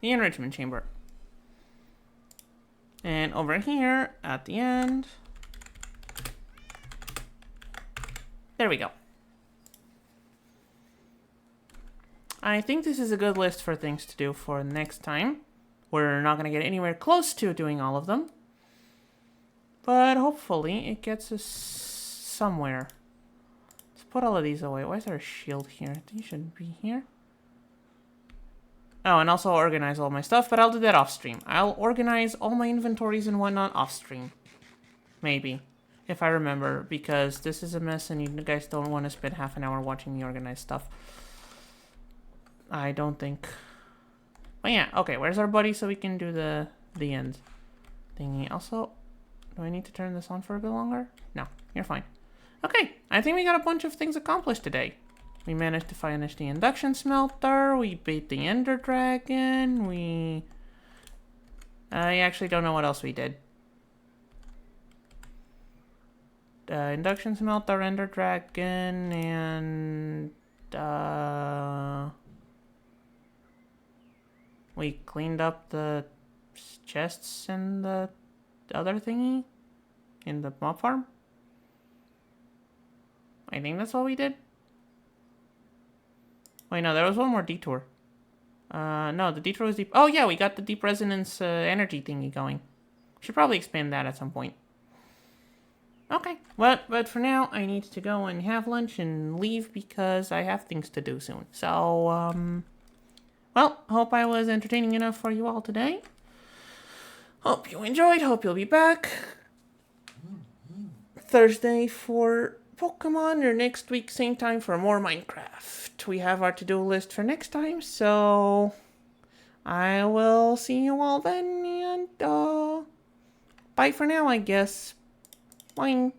The enrichment chamber. And over here at the end. There we go. I think this is a good list for things to do for next time. We're not going to get anywhere close to doing all of them. But hopefully it gets us somewhere. Let's put all of these away. Why is there a shield here? These shouldn't be here. Oh, and also organize all my stuff, but I'll do that off stream. I'll organize all my inventories and whatnot off stream. Maybe. If I remember, because this is a mess and you guys don't want to spend half an hour watching me organize stuff. I don't think. Oh yeah, okay, where's our buddy so we can do the end thingy? Also, do I need to turn this on for a bit longer? No, you're fine. Okay, I think we got a bunch of things accomplished today. We managed to finish the Induction Smelter, we beat the Ender Dragon, I actually don't know what else we did. Induction Smelter, Ender Dragon, and... we cleaned up the chests and the other thingy in the mob farm. I think that's what we did. Wait, no, there was one more detour. No, the detour was deep. Oh, yeah, we got the deep resonance energy thingy going. Should probably expand that at some point. Okay, but for now, I need to go and have lunch and leave because I have things to do soon. So, well, hope I was entertaining enough for you all today. Hope you enjoyed. Hope you'll be back Thursday for Pokemon or next week, same time for more Minecraft. We have our to-do list for next time, so I will see you all then, and bye for now, I guess. Bye.